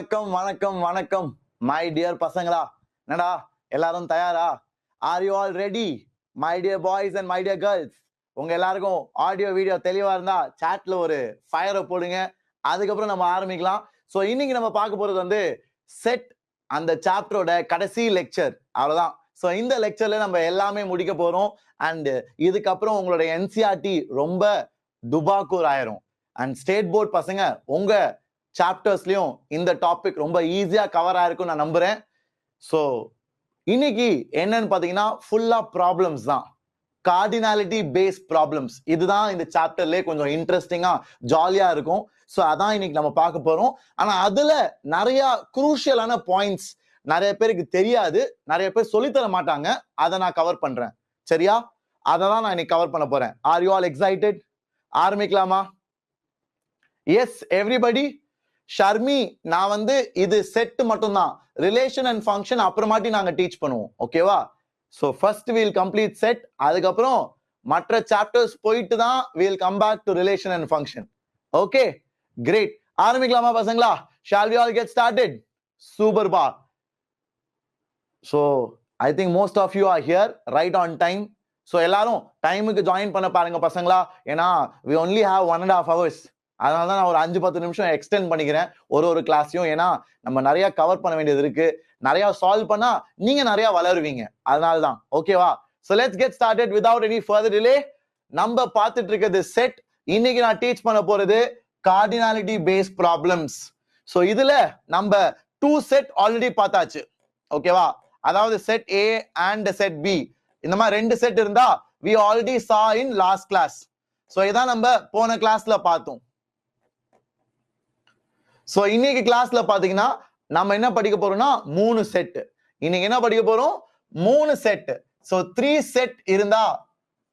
வணக்கம் my dear பசங்களா, என்னடா எல்லாரும் தயாரா? R you all ready my dear boys and my dear girls? உங்க எல்லாருக்கும் ஆடியோ வீடியோ தெளிவா இருந்தா சாட்ல ஒரு ஃபயரை போடுங்க. அதுக்கப்புறம் நம்ம ஆரம்பிக்கலாம். ஸோ இன்னைக்கு நம்ம பார்க்க போறது வந்து செட் அந்த சாப்டரோட கடைசி லெக்சர், அவ்வளவுதான். ஸோ இந்த லெக்சர்ல நம்ம எல்லாமே முடிக்க போறோம். அண்ட் இதுக்கப்புறம் உங்களோட என்சிஆர்டி ரொம்ப துபாக்கூர் ஆயிரும். அண்ட் ஸ்டேட் போர்ட் பசங்க உங்க சாப்டர்ஸ்லயும் இந்த டாபிக் ரொம்ப ஈஸியா கவர் ஆயிருக்கும் நான் நம்புறேன். ஸோ இன்னைக்கு என்னன்னு பாத்தீங்கன்னா ஃபுல்லா ப்ராப்ளம்ஸ் தான், கார்டினாலிட்டி பேஸ்ட் ப்ராப்ளம்ஸ். இதுதான் இந்த சாப்டர்லயே கொஞ்சம் இன்ட்ரெஸ்டிங்கா ஜாலியா இருக்கும். ஸோ அதான் இன்னைக்கு நம்ம பார்க்க போறோம். ஆனா அதுல நிறைய குரூஷியலான பாயிண்ட்ஸ் நிறைய பேருக்கு தெரியாது, நிறைய பேர் சொல்லித்தர மாட்டாங்க. அதை நான் கவர் பண்றேன், சரியா? அதை தான் நான் இன்னைக்கு கவர் பண்ண போறேன். Are you all excited? ஆரம்பிக்கலாமா? Yes everybody. ஷர்மி, நான் வந்து இது செட் மட்டும்தான், ரிலேஷன் அண்ட் ஃபங்க்ஷன் அப்புறமாட்டி நாங்க டீச் பண்ணுவோம், ஓகேவா? So first we'll complete set, அதுக்கப்புறம் மற்ற சாப்டர்ஸ் போயிட்டு தான் we'll come back to relation and function. Okay, great. ஆரம்பிக்கலாமா பசங்களா? Shall we all get started? Super பா. So I think most of you are here right on time. So எல்லாரும் டைமுக்கு join பண்ண பாருங்க பசங்களா. ஏன்னா we only have 1.5 hours. அதனால தான் நான் ஒரு 5-10 நிமிஷம் எக்ஸ்டெண்ட் பண்ணிக்கிறேன் ஒரு கிளாஸையும். ஏன்னா நம்ம நிறைய கவர் பண்ண வேண்டியது இருக்கு, நிறைய சால்வ் பண்ணா நீங்க நிறைய வளருவீங்க, அதனால தான். ஓகேவா? So let's get started without any further delay. நம்ம பார்த்துட்டு இருக்கிறது செட். இன்னைக்கு நான் டீச் பண்ண போறது கார்டினாலிட்டி பேஸ்ட் ப்ராப்ளம்ஸ். ஸோ இதுல நம்ம 2 செட் ஆல்ரெடி பார்த்தாச்சு, ஓகேவா? அதாவது set A and set B, இந்த மாதிரி 2 செட் இருந்தா we already saw in last class. So இதான் நம்ம போன கிளாஸ்ல பார்த்தோம். ஸோ இன்னைக்கு கிளாஸ்ல பாத்தீங்கன்னா நம்ம என்ன படிக்க போறோம்னா 3 செட். இன்னைக்கு என்ன படிக்க போறோம்? 3 செட். ஸோ 3 செட் இருந்தா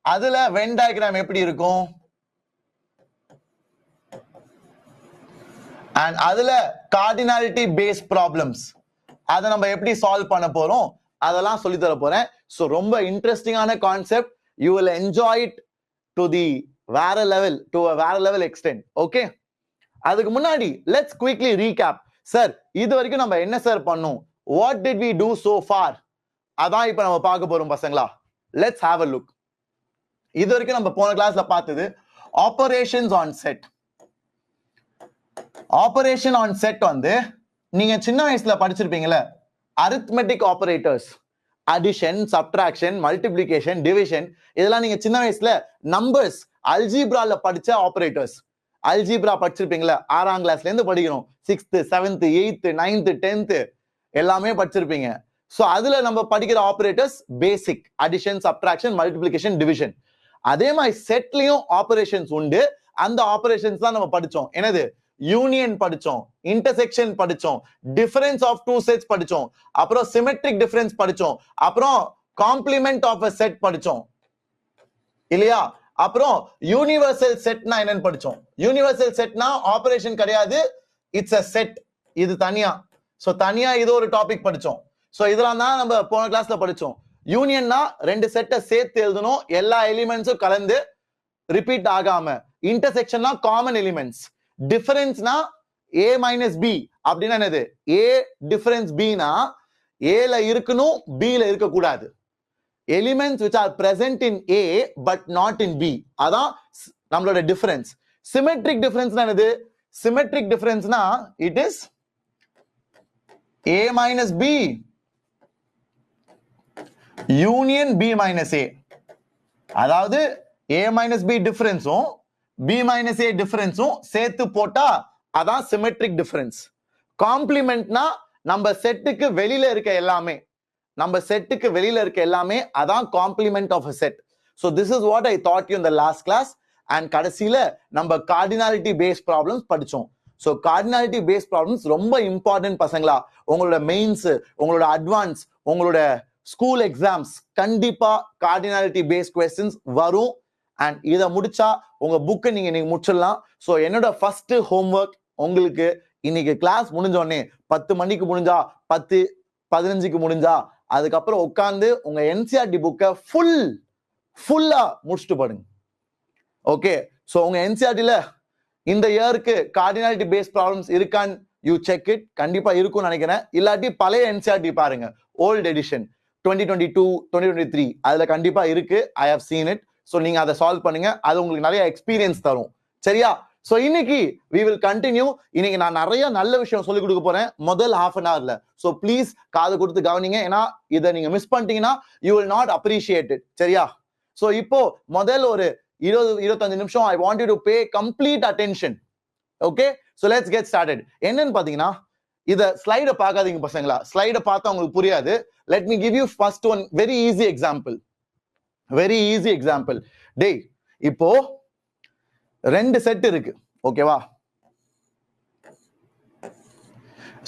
அதுல வென் டயக்ராம் எப்படி இருக்கும், அண்ட் அதுல கார்டினாலிட்டி பேஸ்ட் ப்ராப்ளம்ஸ் அதை நம்ம எப்படி சால்வ் பண்ண போறோம், அதெல்லாம் சொல்லி தர போறேன். ஸோ ரொம்ப இன்ட்ரெஸ்டிங்கான concept. You will enjoy it to the வேற லெவல், டு வேற லெவல் எக்ஸ்டென்ட். ஓகே, அதுக்கு முன்னாடி லெட்ஸ் குவிக்லி ரீகேப். சார் இது வரைக்கும் நம்ம என்ன சார் பண்ணோம், what did we do so far, அதான் இப்ப நம்ம பார்க்க போறோம் பசங்களா. Let's have a look. இது வரைக்கும் நம்ம போன கிளாஸ்ல பார்த்தது operations on set. Operation on set வந்து நீங்க சின்ன வயசுல படிச்சிருப்பீங்கல்ல, arithmetic operators, addition, subtraction, multiplication, division, இதெல்லாம் நீங்க சின்ன வயசுல நம்பர்ஸ் அல்ஜீப்ரால படிச்ச ஆபரேட்டர்ஸ். அல்ஜீப்ரா படிச்சிருப்பீங்களா, 6ஆம் கிளாஸ்ல இருந்து படிக்கணும். 6th 7th 8th 9th 10th எல்லாமே படிச்சிருப்பீங்க. சோ அதுல நம்ம படிக்கிற ஆபரேட்டர்ஸ் பேசிக் அடிஷன், சப்ட்ராக்ஷன், மல்டிப்ளிகேஷன், டிவிஷன். அதே மாதிரி செட்லயும் ஆபரேஷன்ஸ் உண்டு. அந்த ஆபரேஷன்ஸ் தான் நம்ம படிச்சோம். என்னது? யூனியன் படிச்சோம், இன்டர்செக்ஷன் படிச்சோம், டிஃபரன்ஸ் ஆஃப் 2 செட்ஸ் படிச்சோம், அப்புறம் சிமெட்ரிக் டிஃபரன்ஸ் படிச்சோம், அப்புறம் காம்ப்ளிமெண்ட் ஆஃப் a செட் படிச்சோம் இல்லையா? அப்புறம் யூனிவர்சல் செட்னா என்னன்னு படிச்சோம். யூனிவர்சல் செட்னா ஆபரேஷன் கிடையாது, இட்ஸ் a செட். இது தனியா. சோ தனியா இது ஒரு டாபிக் படிச்சோம். சோ இதெல்லாம் தான் நம்ம போன கிளாஸ்ல படிச்சோம். யூனியன்னா 2 செட்டை சேர்த்து எழுதணும், எல்லா எலிமெண்ட்ஸும் கலந்து ரிப்பீட் ஆகாம. இன்டர்செக்ஷன்னா காமன் எலிமெண்ட்ஸ். டிஃபரன்ஸ்னா a மைனஸ் பி அப்படின்னா என்னது? a டிஃபரன்ஸ் பினா ஏல இருக்கணும், b ல இருக்க கூடாது. Elements which are present in a but not in b, அதான் நம்மளோட டிஃபரன்ஸ். சிமெட்ரிக் டிஃபரன்ஸ்னா என்னது? சிமெட்ரிக் டிஃபரன்ஸ்னா it is a minus b union b minus a. அதாவது a minus b டிஃபரன்ஸும் b minus a டிஃபரன்ஸும் சேர்த்து போட்டா அதான் சிமெட்ரிக் டிஃபரன்ஸ். காம்ப்ளிமெண்ட்னா நம்ம செட்டுக்கு வெளியில இருக்க எல்லாமே, நம்ம செட்டுக்கு வெளியில இருக்க எல்லாமே, அதான் complement of a set. So this is what I taught you in the last class. And கடைசியில நம்ம கார்டினாலிட்டி பேஸ்ட் ப்ராப்ளம்ஸ் படிச்சோம். So கார்டினாலிட்டி பேஸ்ட் ப்ராப்ளம்ஸ் ரொம்ப இம்பார்ட்டன்ட் பசங்களா. உங்களோட மெயின்ஸ், உங்களோட அட்வான்ஸ், உங்களோட ஸ்கூல் எக்ஸாம்ஸ் கண்டிப்பா கார்டினாலிட்டி பேஸ்ட் கொஸ்டின்ஸ் வரும். அண்ட் இதை முடிச்சா உங்க புக்கை நீங்க முடிச்சிடலாம். ஸோ என்னோட ஃபர்ஸ்ட் ஹோம்ஒர்க் உங்களுக்கு இன்னைக்கு கிளாஸ் முடிஞ்ச உடனே 10 மணிக்கு முடிஞ்சா 10:15க்கு முடிஞ்சா அதுக்கப்புறம் உட்காந்து உங்க என்சிஆர்டி புக்கை ஃபுல்லா முடிச்சுட்டு பாருங்க. ஓகே, சோ உங்க என்சிஆர்டில இந்த இயருக்கு கார்டினாலிட்டி பேஸ்ட் ப்ராப்ளம்ஸ் இருக்கான்னு யூ செக் இட். கண்டிப்பா இருக்கும்னு நினைக்கிறேன். இல்லாட்டி பழைய என்சிஆர்டி பாருங்க, ஓல்ட் எடிஷன் 2022 2023 அதுல கண்டிப்பா இருக்கு. I have seen it. So நீங்க அதை சால்வ் பண்ணுங்க, அது உங்களுக்கு நிறைய எக்ஸ்பீரியன்ஸ் தரும். சரியா? ஸோ இன்னைக்கு we will continue. இன்னைக்கு நான் நிறைய நல்ல விஷயம் சொல்லிக் கொடுக்க போறேன் முதல் half an hourல. ஸோ ப்ளீஸ் காது கொடுத்து கவனிங்க, ஏன்னா இதை நீங்க மிஸ் பண்ணிட்டீங்கன்னா you will not appreciate it. சரியா? ஸோ இப்போ முதல் ஒரு 20-25 நிமிஷம் ஐ want you to pay complete attention. Okay, so let's get started. என்னன்னு பாத்தீங்கன்னா, இத ஸ்லைட பார்க்காதீங்க பசங்களா, ஸ்லைட பார்த்தா உங்களுக்கு புரியாது. Let me give you first one very easy example. Very easy example. டேய், இப்போ 2 செட் இருக்கு, ஓகேவா?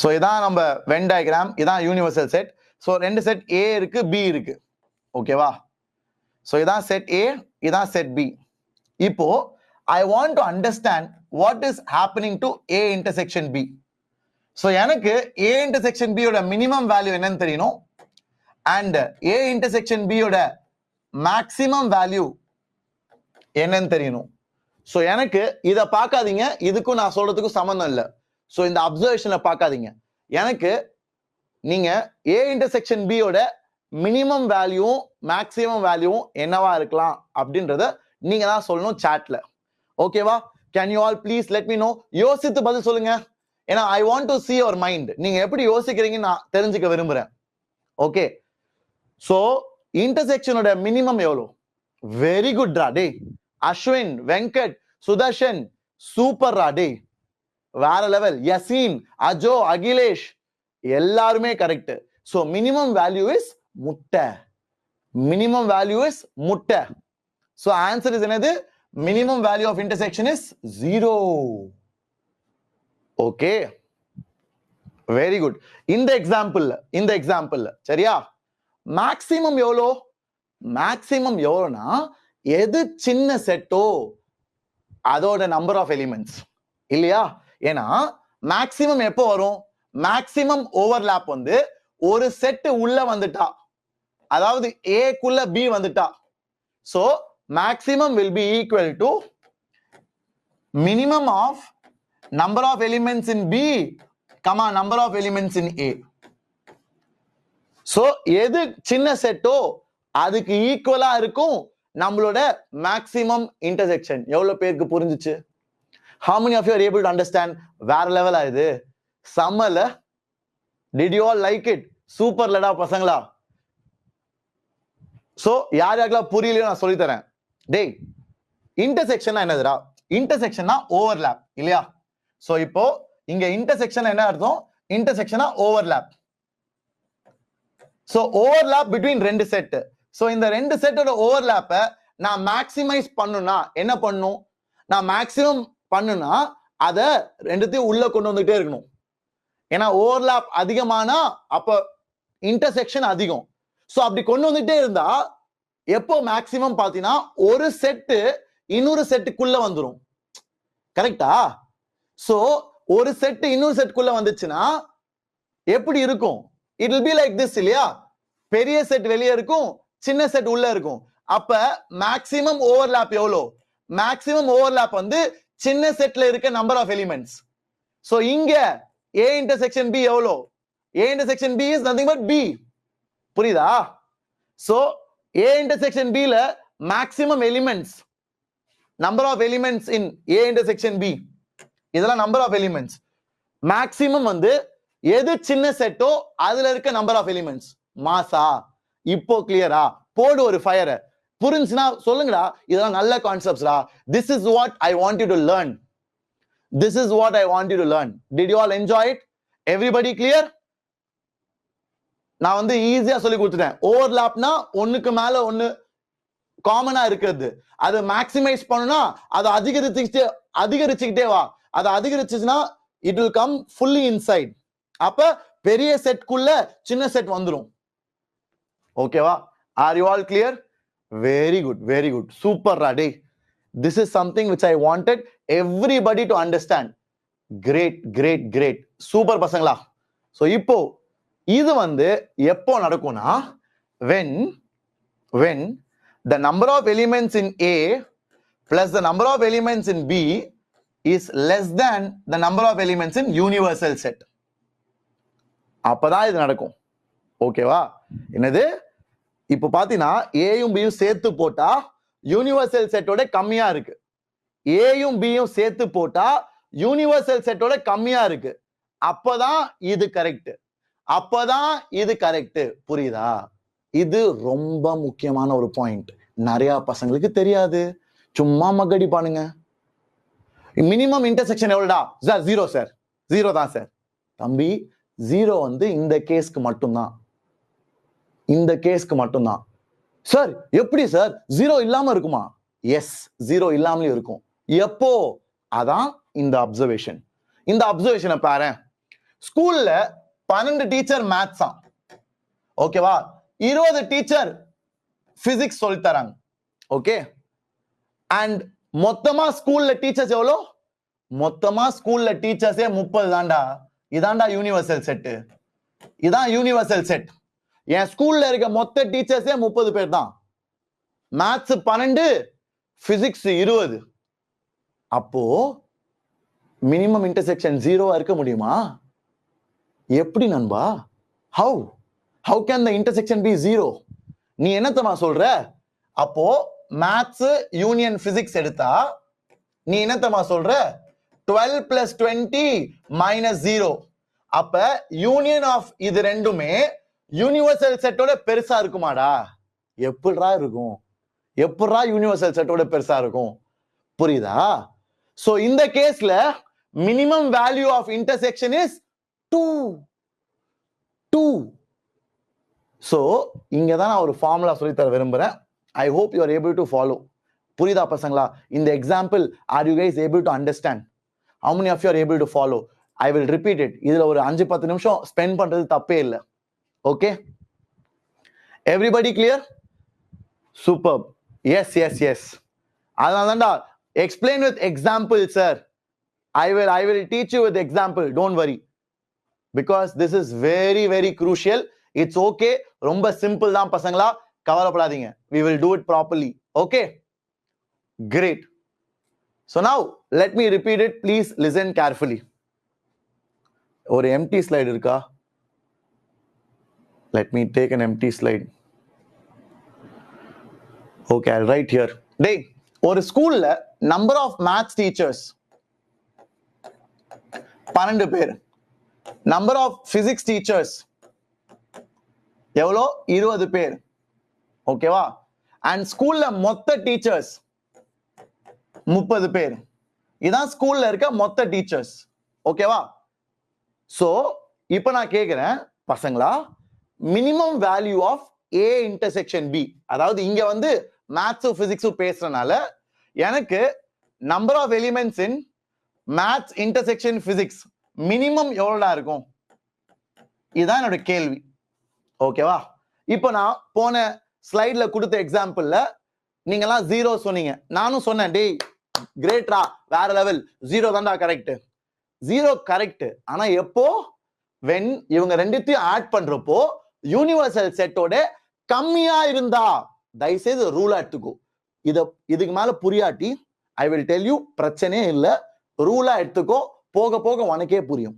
சோ இதான் நம்ம வென் டயக்ராம், இதான் universal set. So 2 set A இருக்கு, B இருக்கு, ஓகேவா? சோ இதான் செட் A, இதான் செட் B. இப்போ I want to understand what is happening to A intersection B. So எனக்கு A intersection B ஓட மினிமம் வேல்யூ என்னன்னு தெரியணும், and A intersection B ஓட மேக்ஸிமம் வேல்யூ என்னன்னு தெரியணும். சோ எனக்கு இத பார்க்காதீங்க, இதுக்கும் நான் சொல்றதுக்கும் சம்பந்தம் இல்லை. சோ இந்த அப்சர்வேஷனை பார்க்காதீங்க. எனக்கு நீங்க A intersection B ஓட மினிமம் வேல்யூவும் மேக்ஸிமம் வேல்யூவும் என்னவா இருக்கலாம் அப்படின்றத நீங்க தான் சொல்லணும் சாட்ல. ஓகேவா? Can you all please let me know. யோசித்து பதில் சொல்லுங்க, ஏன்னா I want to see your mind. நீங்க எப்படி யோசிக்கிறீங்கன்னு நான் தெரிஞ்சுக்க விரும்புறேன். ஓகே, சோ இன்டர்செக்ஷனோட மினிமம் எவ்வளோ? வெரி குட் ரா டே. அஸ்வின், வெங்கட், சுதர்ஷன், சூப்பர் ரா டே, வேற லெவல். யசீன், அஜோ, அகிலேஷ் எல்லாருமே correct. So minimum value is முட்டை. மினிமம் வேல்யூ இஸ் முட்டை. சோ ஆன்சர் இஸ் என்னது? Minimum value of intersection is 0. Okay, very good. இந்த எக்ஸாம்பிள் சரியா? மேக்ஸிமம் எவ்வளோ? மேக்ஸிமம் எவ்வளோனா, எது சின்ன செட்டோ அதோட நம்பர் ஆஃப் எலிமெண்ட்ஸ் இல்லையா? ஏன்னா மேக்ஸிமம் எப்போ வரும்? மேக்ஸிமம் ஓவர்லாப் வந்து ஒரு செட் உள்ள வந்துட்டா, அதாவது A குள்ள B வந்துட்டா. So maximum will be equal to minimum of number of elements in B, comma number of elements in A. So எது சின்ன செட்டோ அதுக்கு ஈக்குவலா இருக்கும் நம்மளோட மேக்ஸிமம் இன்டர்செக்ஷன். எவ்வளவு பேருக்கு புரிஞ்சுச்சு? How many of you are able to understand? வேற லெவல் ஆயுது, சம்மல. Did you all like it? Super லடா பசங்களா. சோ யார் யாருக்கெல்லாம் புரியலையோ நான் சொல்லி தரேன். டேய், இன்டர்செக்ஷன் என்னதுடா? இன்டர்செக்ஷன்னா ஓவர்லாப் இல்லையா? சோ இப்போ இங்க இன்டர்செக்ஷன் என்ன அர்த்தம்? இன்டர்செக்ஷனா overlap. So overlap between 2 set. So இந்த 2 செட்டோட ஓவர்லாப்பை நான் மேக்ஸிமைஸ் பண்ணுனா என்ன பண்ணும்? நான் மேக்ஸிமம் பண்ணுனா அத ரெண்டுத்தையும் உள்ள கொண்டு வந்துட்டே இருக்கணும். ஏன்னா ஓவர்லாப் அதிகமானா அப்ப இன்டர்செக்ஷன் அதிகம். சோ அப்படி கொண்டு வந்துட்டே இருந்தா எப்போ மேக்ஸிமம் பாத்தீங்கன்னா ஒரு செட்டு இன்னொரு செட்டுக்குள்ள வந்துரும். கரெக்டா? சோ ஒரு செட் இன்னொரு செட்டுக்குள்ள வந்துச்சுன்னா எப்படி இருக்கும்? It will be like this இல்லையா? பெரிய செட் வெளியே இருக்கும், சின்ன செட் உள்ள இருக்கும். அப்ப மேக்ஸிமம் ஓவர்லாப் எவ்வளோ? மேக்ஸிமம் ஓவர்லாப் வந்து சின்ன செட்ல இருக்க நம்பர் ஆஃப் எலிமெண்ட்ஸ். சோ இங்க A intersection B எவ்வளோ? A intersection B is nothing but B. புரியுதா? சோ A intersection B ல maximum elements, number of elements in A intersection B, இதெல்லாம் number of elements. maximum வந்து எது சின்ன செட்டோ அதுல இருக்க number of elements. மாசா? இப்போ கிளியரா? போடு ஒரு ஃபயர். புரிஞ்சுனா சொல்லுங்கடா, இதெல்லாம் நல்ல கான்செப்ட்ஸ்டா. This is what I want you to learn. This is what I want you to learn. Did you all enjoy it? Everybody clear? நான் வந்து ஈஸியா சொல்லி கொடுத்துட்டேன். ஓவர்லாப்னா ஒண்ணுக்கு மேல ஒண்ணு காமனா இருக்கிறது. அதை மேக்ஸிமைஸ் பண்ணுனா அதை அதிகரிச்சுக்கிட்டே வா. அதை அதிகரிச்சுன்னா it will come fully inside. அப்ப பெரிய செட்குள்ள சின்ன செட் வந்துரும். ஓகேவா? Are you all clear? Very good, very good, super ராடே. This is something which I wanted everybody to understand. Great, great, great. Super பசங்களா. சோ இப்போ இது வந்து எப்போ நடக்கும்னா when the number of elements in A plus the number of elements in B is less than the number of elements in universal set. அப்பதான் இது நடக்கும். ஓகேவா? என்னது? இப்போ பாத்தீங்கன்னா ஏயும் பியும் சேர்த்து போட்டா யூனிவர்சல் செட்டோட கம்மியா இருக்கு. ஏயும் பியும் சேர்த்து போட்டா யூனிவர்சல் செட்டோட கம்மியா இருக்கு. அப்பதான் இது கரெக்ட். அப்பதான் இது கரெக்ட். புரியுதா? இது ரொம்ப முக்கியமான ஒரு பாயிண்ட். நிறைய பசங்களுக்கு தெரியாது. சும்மா மக்கடி பானுங்க. மினிமம் இன்டர்செக்ஷன் எவ்வளோடா சார்? 0 சார். 0 தான் சார். தம்பி 0 வந்து இந்த கேஸ்க்கு மட்டும்தான். இந்த கேஸ்க்கு மட்டும்தான். சார் எப்படி சார் 0 இல்லாம இருக்குமா? எஸ், 0 இல்லாமலே இருக்கும். எப்போ? அதான் இந்த அப்சர்வேஷன். இந்த அப்சர்வேஷனை பாரு. ஸ்கூல்ல 12 டீச்சர் மேத்ஸா, ஓகேவா? 20 டீச்சர் பிசிக்ஸ் சொல்லி தராங்க. ஓகே. அண்ட் மொத்தமா ஸ்கூல்ல டீச்சர்ஸ் எவ்வளோ? மொத்தமா ஸ்கூல்ல டீச்சர்ஸே 30 தான்டா. இதான்டா யூனிவர்சல் செட். இதான் யூனிவர்சல் செட். என் ஸ்கூல்ல இருக்க மொத்த டீச்சர்ஸே 30 பேர் தான். Maths 12, physics 20. அப்போ மினிமம் இன்டர்செக்ஷன் 0 இருக்க முடியுமா? எப்படி நண்பா? How can the intersection be 0? நீ என்னத்தமா சொல்ற? அப்போ மேத்ஸ் யூனியன் பிசிக்ஸ் எடுத்தா நீ என்னத்தமா சொல்ற? 12 plus 20 minus 0. அப்ப யூனியன் ஆஃப் இது ரெண்டுமே யூனிவர்சல் செட்டோட பெருசா இருக்குமாடா? எப்படிடா இருக்கும்? எப்படிடா யூனிவர்சல் செட்டோட பெருசா இருக்கும்? புரியுதா? சோ இந்த கேஸ்ல minimum value of intersection is 2. So இங்க தான் நான் ஒரு ஃபார்முலா சொல்லி தர விரும்புறேன். I hope you are able to follow. புரியுதா பசங்களா? இந்த example are you guys able to understand? How many of you are able to follow? I will repeat it. இதுல ஒரு 5-10 நிமிஷம் ஸ்பெண்ட் பண்றது தப்பே இல்லை. Okay, everybody clear? Superb. Yes. அதனால தான்டா explain with example sir. I will teach you with example. Don't worry. Because this is very very crucial. It's okay. ரொம்ப simple தான் பசங்களா, கவலைப்படாதீங்க. We will do it properly. Okay? Great. So now let me repeat it. Please listen carefully. ஒரு empty slide இருக்கா? Let me take an empty slide. Okay, I'll write here. Day, ஒரு ஸ்கூல்ல number of maths teachers 12 பேர். number of physics teachers எவ்வளோ? 20 பேர். ஓகேவா? And ஸ்கூல்ல மொத்த டீச்சர்ஸ் 30 பேர். இதான் ஸ்கூல்ல இருக்க மொத்த டீச்சர்ஸ். ஓகேவா? சோ இப்போ நான் கேக்குறேன் பசங்களா, minimum value of A intersection B, அதாவது இங்க வந்து மேத்ஸும் பிசிக்ஸும் பேசுறதுனால எனக்கு number of elements in maths intersection physics minimum எவ்வளோடா இருக்கும்? இதுதான் என்னோட கேள்வி. ஓகேவா? இப்போ நான் போன ஸ்லைட்ல கொடுத்த எக்ஸாம்பிள்ல நீங்கெல்லாம் 0 சொன்னீங்க. நானும் சொன்னேன், டேய் கிரேட்ரா, வேற லெவல், 0 தான்டா கரெக்ட். 0 கரெக்ட். ஆனா எப்போ? வென் இவங்க ரெண்டுத்தையும் ஆட் பண்றப்போ யூனிவர்சல் செட்டோட கம்மியா இருந்தா. தயவுசெய்து ரூலா எடுத்துக்கோ. இதுக்கு மேல புரியாட்டி ஐ வில் டெல் யூ, பிரச்சனையே இல்லை. ரூலா எடுத்துக்கோ. போக போக உனக்கே புரியும்.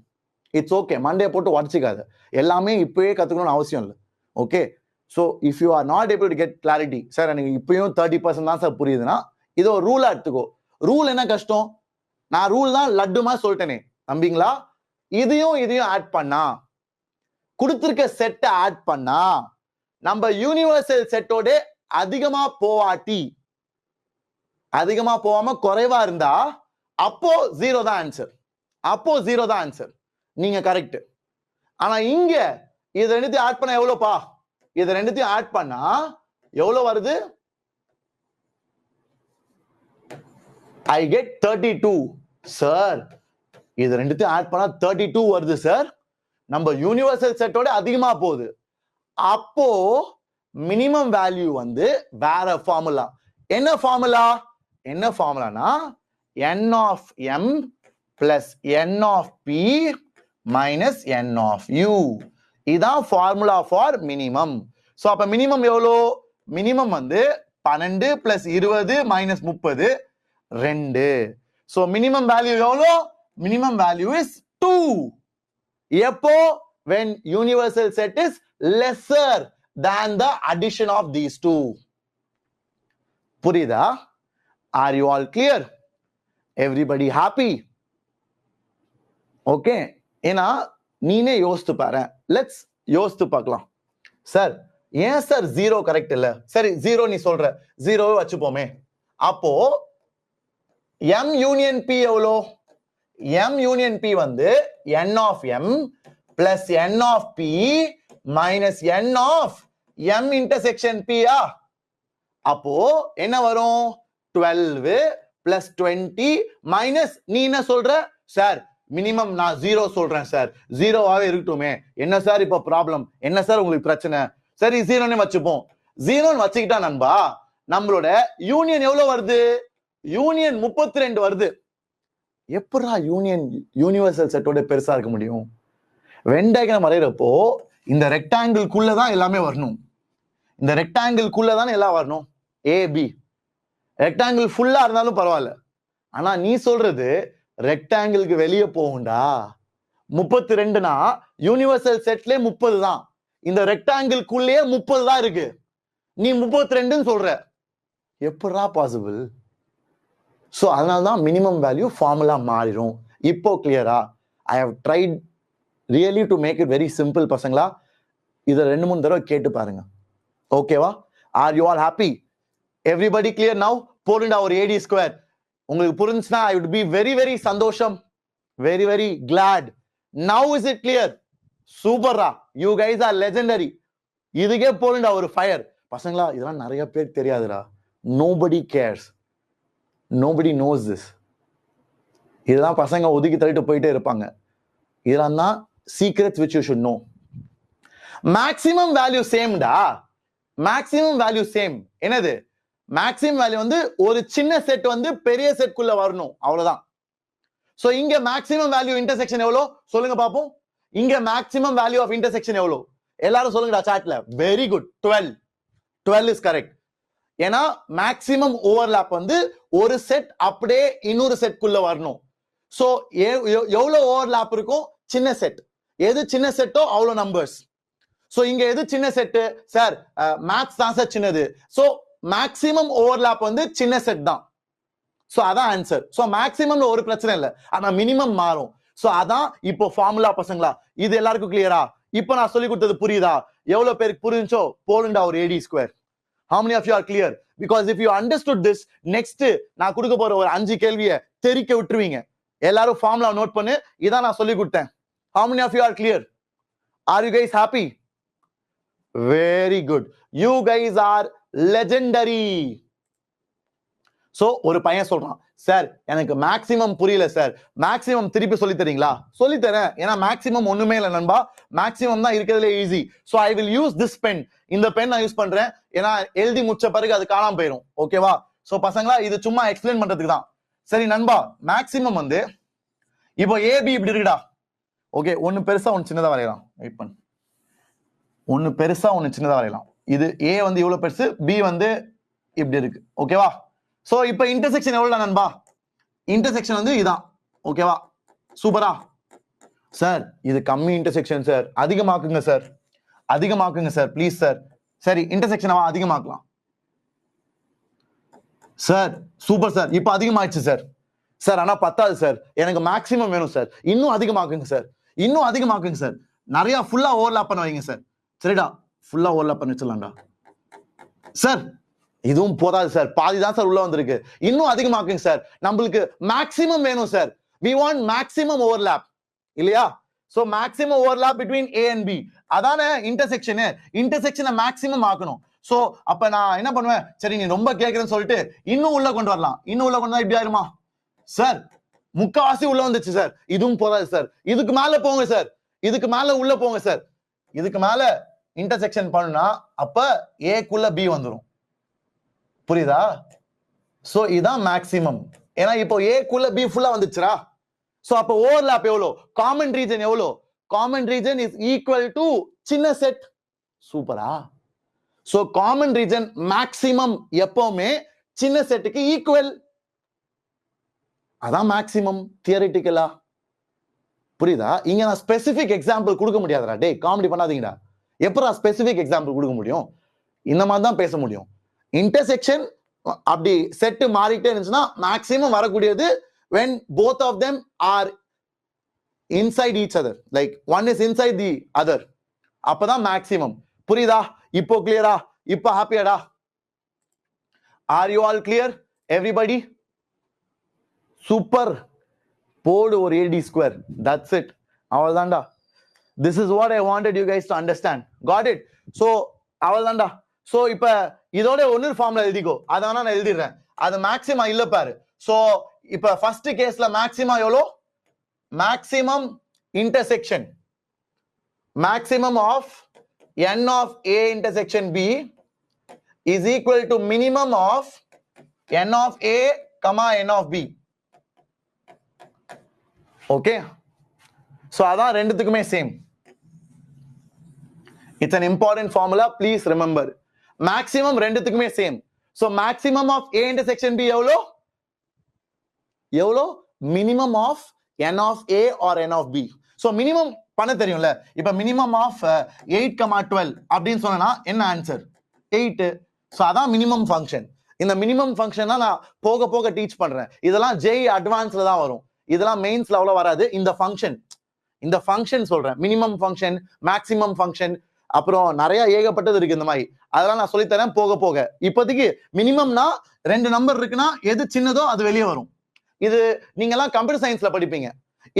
It's okay. மண்டே போட்டு உடச்சிக்காது. எல்லாமே இப்பவே கத்துக்கணும்னு அவசியம் இல்லை. Okay? So if you are not able to get clarity, sir எனக்கு இப்பயும் 30% தான் சார் புரியுதுன்னா இதோ ரூலா எடுத்துக்கோ. ரூல் என்ன கஷ்டம்? நான் ரூல் தான் லட்டுமா சொல்லிட்டேனே நம்பிங்களா? இதையும் ஆட் பண்ணா, கொடுத்திருக்க செட்டை ஆட் பண்ணா, நம்ம யூனிவர்சல் செட்டோட அதிகமா போவாட்டி, அதிகமா போகாம குறைவா இருந்தா அப்போ 0 தான் ஆன்சர். அப்போ 0 தான் ஆன்சர். நீங்க கரெக்ட். ஆனா இங்க இது ரெண்டுத்தையும் ஆட் பண்ண எவ்வளவுப்பா? இது ரெண்டுத்தையும் ஆட் பண்ணா எவ்வளவு வருது? I get 32. சார் இது ரெண்டுத்தையும் ஆட் பண்ணா 32 வருது சார். நம்ம யூனிவர்சல் செட்டோட அதிகமா போகுது. அப்போ மினிமம் வேல்யூ வந்து வேற ஃபார்முலா. என்ன ஃபார்முலா? என்ன ஃபார்முலானா n of m plus n of p minus n of u. இதான் ஃபார்முலா ஃபார் மினிமம். சோ அப்ப மினிமம் எவ்வளோ? மினிமம் வந்து 12 plus 20 minus 30 2. So minimum value எவ்வளோ? Minimum value is 2. எப்போ? When universal set is lesser than the addition of these two. புரியுதா? Are you all clear? Everybody happy? Okay. ஏன்னா நீனே யோசித்து பாரு. Let's யோசித்து பார்க்கலாம். சார் ஏன் சார் 0 கரெக்ட் இல்ல? சரி 0 நீ சொல்ற. 0 வச்சுப்போமே. அப்போ M union P எவ்வளோ? M union P வந்து N of M plus N of P minus N of M intersection P ஆ? அப்போ என்ன வரும்? 12 plus 20 minus நீ என்ன சொல்ற? சார் மினிமம் நான் 0 சொல்றேன் சார். 0வாவே இருக்கட்டுமே. என்ன சார் இப்ப ப்ராப்ளம்? என்ன சார் உங்களுக்கு பிரச்சனை? சரி 0னே வச்சுப்போம். 0ன்னு வச்சுக்கிட்டா நண்பா நம்மளோட யூனியன் எவ்வளவு வருது? யூனியன் 32 வருது. எப்படா யூனியன் யூனிவர்சல் செட்டோட பெருசா இருக்க முடியும்? வென் டயக்ராம் வரைகிறப்போ இந்த ரெக்டாங்கிள்குள்ள தான் எல்லாமே வரணும். இந்த ரெக்டாங்கிள்குள்ள தான் எல்லாம் வரணும். ஏபி ரெக்டாங்கிள் ஃபுல்லா இருந்தாலும் பரவாயில்ல. ஆனா நீ சொல்றது ரெக்டாங்கிளுக்கு வெளியே போகும்டா. 32னா யூனிவர்சல் செட்ல 30 தான். இந்த ரெக்டாங்கிள்குள்ளேயே 30 தான் இருக்கு. நீ 32ன்னு சொல்ற. எப்படா பாசிபிள்? சோ அதனால தான் மினிமம் வேல்யூ ஃபார்முலா மாறிடும். இப்போ கிளியரா? I have tried really to make it very simple பசங்களா. இதை 2-3 தடவை கேட்டு பாருங்க. ஓகேவா? Are you all happy? Everybody clear now? போடுண்டா ஒரு AD ஸ்கொயர். உங்களுக்கு புரிஞ்சுனா I would be very very சந்தோஷம். Very very glad. Now is it clear? சூப்பர்ரா. You guys are legendary. இதுக்கே போடுண்டா ஒரு ஃபயர். பசங்களா இதெல்லாம் நிறைய பேர் தெரியாதுடா. Nobody cares. Nobody knows this. இதெல்லாம் பசங்க ஒதுக்கி தள்ளிட்டு போயிட்டே இருப்பாங்க. இதெல்லாம் தான் secrets which you should know. Maximum value சேம்டா. Maximum value same. என்னது? மேக்ஸிமம் வேல்யூ வந்து ஒரு சின்ன செட் வந்து பெரிய செட்குள்ள வரணும். அவ்வளவுதான். சோ இங்க மேக்ஸிமம் வேல்யூ இன்டர்செக்ஷன் எவ்வளோ சொல்லுங்க பாப்போம். இங்க மேக்ஸிமம் வேல்யூ ஆஃப் இன்டர்செக்ஷன் எவ்வளோ? எல்லாரும் சொல்லுங்கடா சாட்ல. Very good. 12. 12 is correct. ஏன்னா மேக்ஸிமம் ஓவர்லாப் வந்து ஒரு செட் அப்படியே இன்னொரு செட்குள்ள வரணும். சோ எவ்வளவு ஓவர்லாப் இருக்கும்? சின்ன செட். எது சின்ன செட்டோ அவ்வளவு நம்பர்ஸ். சோ இங்க எது சின்ன செட்? சார் மேக்ஸ் தான் சார் சின்னது. சோ மேக்ஸிமம் ஓவர்லாப் வந்து சின்ன செட் தான். சோ அதான் ஆன்சர். சோ மேக்ஸிமம்ல ஒரு பிரச்சனை இல்ல. ஆனா மினிமம் மாறும். சோ அதான் இப்போ ஃபார்முலா பசங்களா. இது எல்லாருக்கும் கிளியரா? இப்போ நான் சொல்லி கொடுத்தது புரியுதா? எவ்வளவு பேருக்கு புரிஞ்சோ போலுண்டா ஒரு AD square. How many of you are clear? Because if you understood this, next நான் கொடுக்க போற ஒரு 5 கேள்வியை தெரிக்க விட்டுருவீங்க. எல்லாரும் ஃபார்முலா நோட் பண்ணு. இதான் நான் சொல்லி கொடுத்தேன். How many of you are clear? Are you guys happy? Very good. You guys are legendary. So ஒரு பையன் சொல்றான், சார் எனக்கு மேக்ஸிமம் புரியல சார். மேக்ஸிமம் திருப்பி சொல்லி தரீங்களா? சொல்லி தரேன். ஏன்னா மேக்ஸிமம் ஒண்ணுமே இல்லை நண்பா. மேக்ஸிமம் தான் இருக்கிறதுல easy. So I will use this pen. இந்த பென் நான் யூஸ் பண்றேன். ஏன்னா எழுதி முடிச்ச பிறகு அது காணாம போயிடும். ஓகேவா? சோ பசங்களா இது சும்மா எக்ஸ்பிளைன் பண்றதுக்கு தான். சரி நண்பா, மேக்ஸிமம் வந்து இப்போ ஏபி இப்படி இருக்குடா. ஓகே, ஒன்னு பெருசா ஒன்னு சின்னதா வரையலாம். வெயிட் பண்ணு. ஒன்னு பெருசா ஒன்னு சின்னதா வரையலாம். இது ஏ வந்து இவ்வளவு பெருசு, பி வந்து இப்படி இருக்கு. ஓகேவா? சோ இப்போ இன்டர்செக்ஷன் எவ்வளவு நண்பா? இன்டர்செக்ஷன் வந்து இதான். ஓகேவா? சூப்பரா. சார் இது கம்மி இன்டர்செக்ஷன் சார். அதிகமாக்குங்க சார். அதிகமாக்குங்க சார் ப்ளீஸ் சார். சரி இன்டர்செக்ஷன் அதிகமாக்கலாம் சார். Super sir. இப்போ அதிகமாயிடுச்சு சார். சார் ஆனா பத்தாது சார். எனக்கு மேக்ஸிமம் வேணும் சார். இன்னும் அதிகமாக்குங்க சார். இன்னும் அதிகமாக்குங்க சார். நிறைய ஃபுல்லா ஓவர்லாப் பண்ண வைங்க சார். சரிடா, ஃபுல்லா ஓவர்லாப் பண்ணி வச்சிடலாம்டா. சார் இதுவும் போதாது சார். பாதி தான் சார் உள்ள வந்திருக்கு. இன்னும் அதிகமாக்குங்க சார். நம்மளுக்கு மேக்ஸிமம் வேணும் sir. we want maximum overlap இல்லையா? So maximum overlap between A and B. அதானே இன்டர்செக்ஷன். இன்டர்செக்ஷனை மேக்ஸிமம் ஆக்கணும். சோ அப்ப நான் என்ன பண்ணுவேன்? சரி நீ ரொம்ப கேக்குறேன்னு சொல்லிட்டு இன்னும் உள்ள கொண்டு வரலாம். இன்னும் உள்ள கொண்டு வந்தா இப்படி ஆயிருமா? சார் முக்காவாசி உள்ள வந்துச்சு சார். இதுவும் போதாது சார். இதுக்கு மேல போங்க சார். இதுக்கு மேல உள்ள போங்க சார். இதுக்கு மேல இன்டர்செக்ஷன் பண்ணா அப்ப ஏக்குள்ள பி வந்துரும். புரியுதா? சோ இதான் மேக்ஸிமம். ஏன்னா இப்போ ஏக்குள்ள பி ஃபுல்லா வந்துச்சுரா. சோ அப்ப ஓவர்லாப் எவ்வளோ? காமன் ரீஜன் எவ்வளோ? Common region is equal to சின்ன செட். சூப்பரா. சோ காமன் ரீஜன் மேக்ஸிமம் எப்பவுமே சின்ன செட்டுக்கு ஈக்குவல். அதான் மேக்ஸிமம் தியரிட்டிக்கலா. புரியுதா? இங்க நான் ஸ்பெசிபிக் எக்ஸாம்பிள் கொடுக்க முடியாதுடா. டே காமெடி பண்ணாதீங்கடா. எப்படா ஸ்பெசிபிக் எக்ஸாம்பிள் கொடுக்க முடியும்? இந்த மாதிரி தான் பேச முடியும். இன்டர்செக்ஷன் அப்படி செட் மாறிட்டே இருந்துச்சுன்னா மேக்ஸிமம் வரக்கூடியது when both of them are inside each other, like one is inside the other, அப்பதான் மேக்ஸிமம். புரியுதா? இப்போ கிளியரா? இப்போ ஹாப்பியாடா? Are you all clear everybody? Super. போடு ஒரு AD square. That's it. அவ்வளவுதான்டா. This is what I wanted you guys to understand. Got it? So அவ்வளவுதான்டா. So இப்ப இதோட ஒன்னு ஃபார்முலா எழுதிக்கோ. அத நான் எழுதிடுறேன். அது மேக்ஸிமா இல்ல பாரு. So இப்ப ஃபர்ஸ்ட் கேஸ்ல மேக்ஸிமா எவ்வளோ? Maximum intersection, maximum of n of A intersection B is equal to minimum of n of A comma n of B. Okay? So அதான் ரெண்டுத்துக்குமே same. It's an important formula, please remember. Maximum ரெண்டுத்துக்குமே same. So maximum of A intersection B எவ்வளோ? எவ்வளோ? minimum of n of A or n of B. So minimum பண்ண தெரியும்ல. இப்ப minimum of 8,12 அப்படின்னு சொன்னா என்ன ஆன்சர்? 8. So அதான் மினிமம் ஃபங்க்ஷன். இந்த மினிமம் ஃபங்க்ஷன் தான் நான் போக போக டீச் பண்றேன். இதெல்லாம் JEE அட்வான்ஸ்ல தான் வரும். இதெல்லாம் மெயின்ஸ்ல அவ்வளவு வராது. இந்த ஃபங்க்ஷன் சொல்றேன். மினிமம் ஃபங்க்ஷன், மேக்ஸிமம் ஃபங்க்ஷன், அப்புறம் நிறைய ஏகப்பட்டது இருக்கு இந்த மாதிரி. அதெல்லாம் நான் சொல்லித்தரேன் போக போக. இப்போதைக்கு மினிமம்னா 2 நம்பர் இருக்குன்னா எது சின்னதோ அது வெளியே வரும். இது நீங்க எல்லாம் கம்ப்யூட்டர் சயின்ஸ்ல படிப்பீங்க.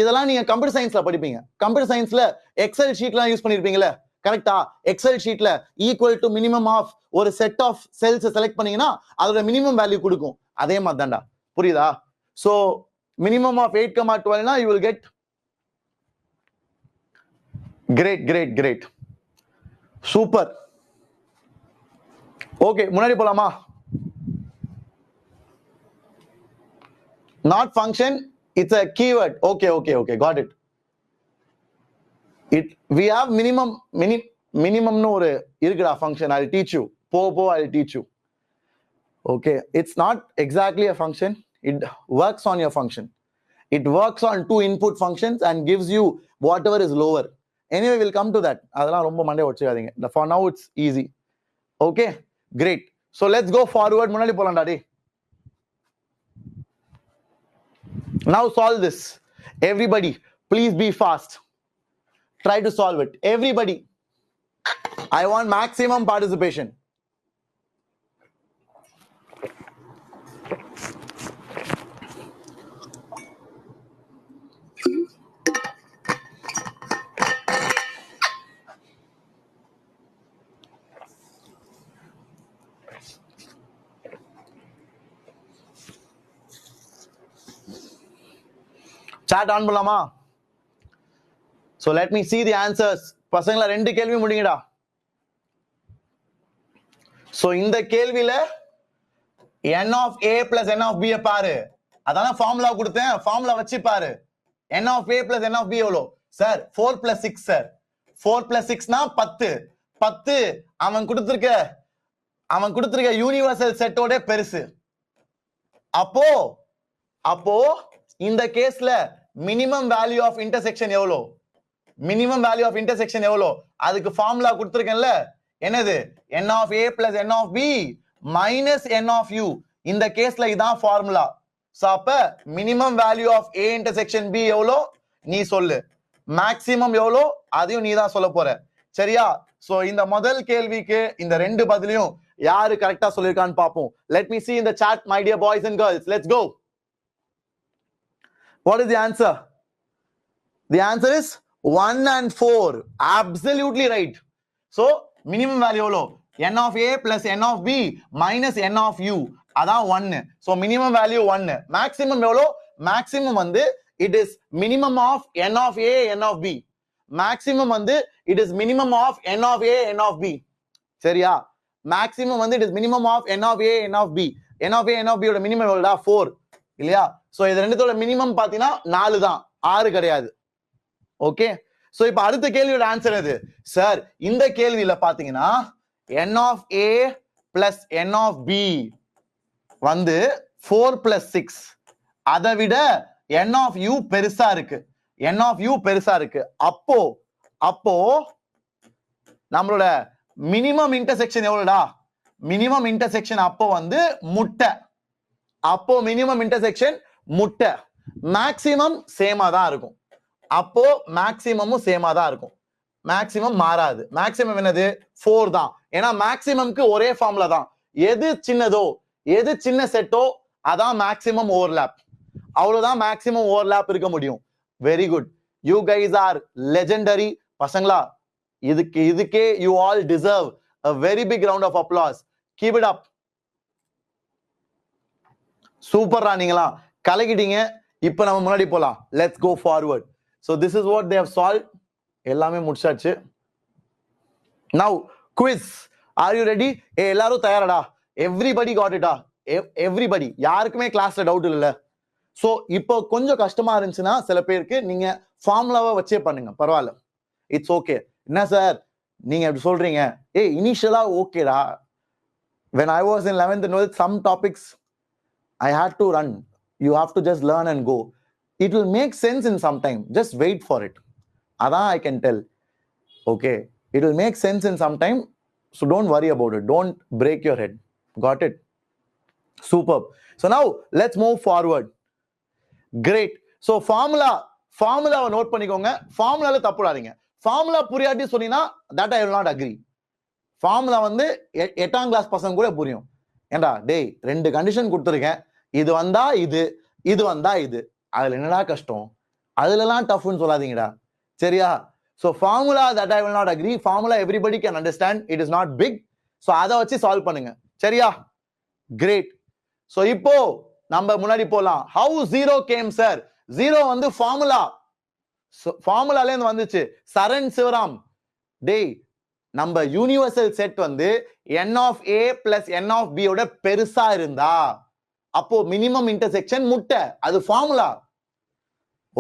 இதெல்லாம் நீங்க கம்ப்யூட்டர் சயின்ஸ்ல படிப்பீங்க. கம்ப்யூட்டர் சயின்ஸ்ல எக்ஸல் ஷீட்லாம் யூஸ் பண்ணிருப்பீங்கல்ல, கரெக்டா? எக்ஸல் ஷீட்ல ஈக்குவல் டு மினிமம் ஆஃப் ஒரு செட் ஆஃப் செல்ஸ் செலக்ட் பண்ணீங்கன்னா அதோட மினிமம் வேல்யூ கொடுக்கும். அதே மாதிரி தான்டா. புரியுதா? So minimum of 8,12 you will get great super. Okay, முன்னாடி போலாமா? not function, it's a keyword. Okay, got it. We have minimum no ஒரு இருக்குடா function. I'll teach you. I'll teach you. Okay, it's not exactly a function. It works on your function. It works on 2 input functions and gives you whatever is lower. Anyway, we'll come to that. அதெல்லாம் ரொம்ப Monday வச்சுக்காதீங்க. For now it's easy. Okay, great. So let's go forward. முன்னாடி போலாம்டா டேய். Now solve this. Everybody, please be fast. Try to solve it. Everybody. I want maximum participation. Chat on பண்ணலாமா? So let me see the answers. பசங்களா 2 கேள்வி முடிங்கடா. So இந்த கேள்வியில n of A plus n of B பாரு. அதான formula கொடுத்தேன். Formula வச்சு பாரு. n of A plus n of B எவ்வளோ? Sir 4 plus 6 sir. 4 plus 6 னா 10. 10 அவன் கொடுத்திருக்க யூனிவர்சல் செட்டோட பெருசு. அப்போ இந்த கேஸ்ல மினிமம் வேல்யூ ஆஃப் இன்டர்செக்ஷன் எவ்வளோ? அதுக்கு ஃபார்முலா கொடுத்திருக்கேன்ல, என்னது? n of A plus n of B minus n of U. இந்த கேஸ்ல இதான் ஃபார்முலா. சோ அப்ப minimum value of A intersection B எவ்வளோ நீ சொல்லு. மேக்ஸிமம் எவ்வளோ அதையும் நீ தான் சொல்ல போற. சரியா? சோ இந்த முதல் கேள்விக்கு இந்த 2 பதிலையும் யாரு கரெக்டா சொல்லிருக்கான்னு பாப்போம். Let me see in the chat, my dear boys and girls. Let's go. What is the answer? The answer is 1 and 4. Absolutely right. So minimum value எவ்வளோ? n of A plus n of B minus n of U. அதான் 1. So minimum value 1. Maximum எவ்வளோ? Maximum வந்து it is minimum of n of A, n of B. Maximum வந்து it is minimum of n of A, n of B. சரியா? Maximum வந்து it is minimum of n of A, n of B. n of A, n of B ஓட minimum எவ்வளோடா? 4 இல்லையா? So இது ரெண்டுத்தோட minimum பாத்தீங்கன்னா 4 தான், 6 கிடையாது. Okay, so இப்ப அடுத்த கேள்வியோட ஆன்சர் எது சார்? இந்த கேள்வியில பாத்தீங்கன்னா n of A plus n of B வந்து 4 plus 6. அதை விட n of u பெருசா இருக்கு. n of u பெருசா இருக்கு. அப்போ நம்மளோட மினிமம் இன்டர்செக்ஷன் எவ்வளவுடா? மினிமம் இன்டர்செக்ஷன் அப்போ வந்து முட்டை. அப்போ மினிமம் இன்டர்செக்ஷன் முட்டை. மேக்சிமம் சேமா தான் இருக்கும். அப்போ மேக்சிமமும் சேமா தான் இருக்கும். மேக்சிமம் மாறாது. மேக்சிமம் என்னது? 4 தான். ஏன்னா மேக்சிமம்க்கு ஒரே ஃபார்முலா தான். எது சின்னதோ, எது சின்ன செட்டோ அதான் மேக்சிமம் ஓவர்லாப். அவ்வளவுதான் மேக்சிமம் ஓவர்லாப் இருக்க முடியும். Very good, you guys are legendary. பசங்களா, இதுக்கே you all deserve a very big round of applause. Keep it up. சூப்பரா, நீங்களா கலக்கிட்டீங்க. இப்போ நம்ம முன்னாடி போலாம். Let's go forward. So this is what they have solved. எல்லாமே முடிச்சாச்சு. Now quiz. Are you ready? எல்லாரும் தயாரடா? Everybody got it. Everybody. யாருக்குமே கிளாஸ்ல டவுட் இல்ல. சோ இப்போ கொஞ்சம் கஷ்டமா இருந்துச்சுன்னா சில பேருக்கு நீங்க ஃபார்முலாவை வச்சே பண்ணுங்க, பரவாயில்ல. It's okay. என்ன சார் நீங்க எப்படி சொல்றீங்க? இனிஷியலா ஓகேடா. when I was in 11th and 12th, some topics I had to run. You have to just learn and go. It will make sense in some time. Just wait for it. Adan I can tell. Okay, it will make sense in some time. So don't worry about it. Don't break your head. Got it? Superb. So now let's move forward. Great. So formula note பண்ணிக்கோங்க. ஃபார்முலால தப்புடாதீங்க. Formula புரியாட்டி சொன்னீங்கன்னா that I will not agree. Formula வந்து 8ஆம் class பசங்க கூட புரியும். ஏண்டா டேய், 2 condition கொடுத்துருக்கேன், இது வந்தா இது, இது வந்தா இது, அதுல என்னடா கஷ்டம், அதுலலாம் டஃப்னு சொல்லாதீங்கடா, சரியா? So formula that I will not agree. Formula everybody can understand. It is not big. So அதை வச்சு சால்வ் பண்ணுங்க, சரியா? Great. So இப்போ நம்ம முன்னாடி போலாம். How 0 came sir? 0 வந்து ஃபார்முலா. ஃபார்முலால இருந்து வந்துச்சு. சரண் சிவராம், டேய் நம்ம யூனிவர்சல் செட் வந்து n of a plus n of b ஓட பெருசா இருந்தா அப்போ மினிமம் இன்டர்செக்ஷன் முட்டை. அது ஃபார்முலா.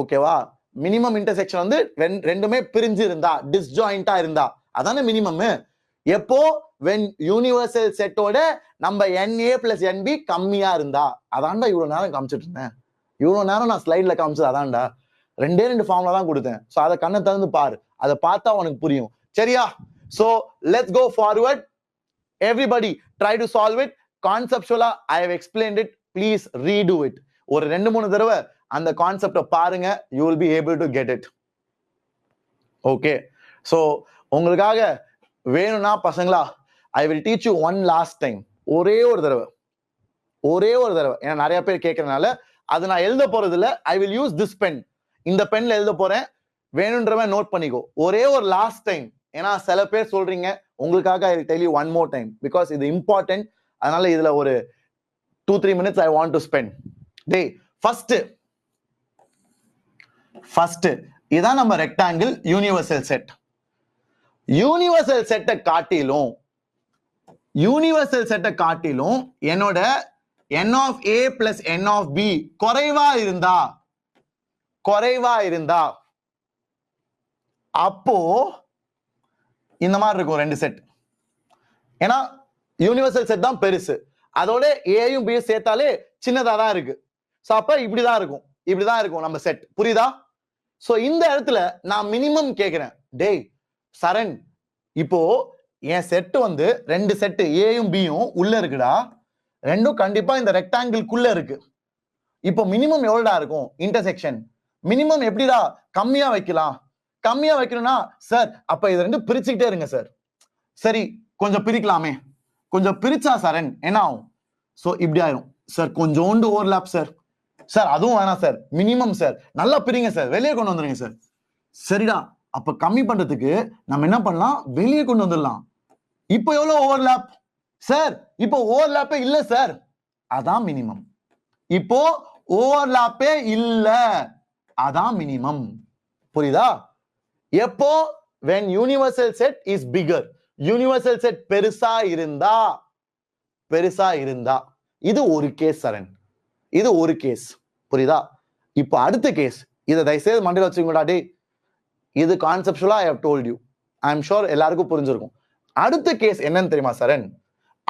ஓகேவா? மினிமம் இன்டர்செக்ஷன் வந்து ரெண்டுமே பிரிஞ்சு இருந்தா, டிஸ்ஜாயிண்டா இருந்தா அதானே மினிமம். எப்போ? when யூனிவர்சல் செட்டோட நம்ம na plus nb கம்மியா இருந்தா. அதான்டா இவ்வளவு நேரம் காமிச்சிட்டு இருந்தேன். இவ்வளவு நேரம் நான் ஸ்லைட்ல காமிச்சது அதான்டா. 2 ஃபார்முலா தான் கொடுத்தேன். சோ அதை கண்ணை திறந்து பாரு, அதை பார்த்தா உனக்கு புரியும், சரியா? So let's go forward. Everybody try to solve it. Conceptually I have explained it. Please redo it. ஒரு 2-3 தடவை அந்த கான்செப்ட பாருங்க. You will be able to get it. Okay. So உங்களுக்காக வேணும்னா பசங்களா, I will teach you one last time. ஒரே ஒரு தடவை. ஏன்னா நிறைய பேர் கேட்கறதுனால அது நான் எழுத போறது இல்ல. I will use this pen. இந்த பென்ல எழுத போறேன். வேணும்ன்றவன் நோட் பண்ணிக்கோ. ஒரே ஒரு லாஸ்ட் டைம். ஏன்னா சில பேர் சொல்றீங்க, உங்களுக்காக I will tell you one more time because இது important. அதனால இதுல ஒரு 2-3 minutes I want to spend. டேய், ஃபர்ஸ்ட் இதான் நம்ம ரெக்டாங்கிள் யூனிவர்சல் செட். யூனிவர்சல் செட்டை காட்டிலும் என்னோட n of a plus n of b குறைவா இருந்தா அப்போ இந்த மாதிரி இருக்கும் 2 செட். ஏன்னா யூனிவர்சல் செட் தான் பெருசு, அதோட ஏயும் பியும் சேர்த்தாலே சின்னதா தான் இருக்கு. சோ அப்ப இப்படிதான் இருக்கும் நம்ம செட். புரியுதா? சோ இந்த இடத்துல நான் மினிமம் கேக்குறேன். டேய் சரண், இப்போ என் செட் வந்து 2 செட் ஏயும் பியும் உள்ள இருக்குடா. ரெண்டும் கண்டிப்பா இந்த ரெக்டாங்கிள்குள்ள இருக்கு. இப்போ மினிமம் எவ்வளவுடா இருக்கும் இன்டர்செக்ஷன்? மினிமம் எப்படிடா கம்மியா வைக்கலாம்? கம்மியா வைக்கணும்னா சார் அப்ப இது 2 பிரிச்சுக்கிட்டே இருங்க சார். சரி, கொஞ்சம் பிரிக்கலாமே. கொஞ்சம் பிரிச்சா சரண் என்ன ஆகும்? சோ இப்படி ஆயிரும் சார். கொஞ்சோண்டு ஓவர்லாப் சார். சார் அதுவும் வேணாம் சார், மினிமம் சார். நல்லா பிரிங்க சார், வெளியே கொண்டு வந்துருங்க சார். சரிடா, அப்ப கம்மி பண்றதுக்கு நம்ம என்ன பண்ணலாம்? வெளியே கொண்டு வந்துடலாம். இப்போ எவ்வளவு ஓவர்லாப் சார்? இப்போ ஓவர்லாப்பே இல்ல சார். அதான் மினிமம். இப்போ ஓவர்லாப்பே இல்ல, அதான் மினிமம். புரியுதா? எப்போ? when universal set is bigger. universal set பெருசா இருந்தா இது ஒரு கேஸ் சரண். இது ஒரு கேஸ். புரியுதா? இப்போ அடுத்த கேஸ். இதை தயவுசெய்து மண்டையில வச்சுக்கோடா. டே, இது கான்செப்சுவலா I have told you. I am sure எல்லாருக்கும் புரிஞ்சிருக்கும். அடுத்த கேஸ் என்னன்னு தெரியுமா சரண்?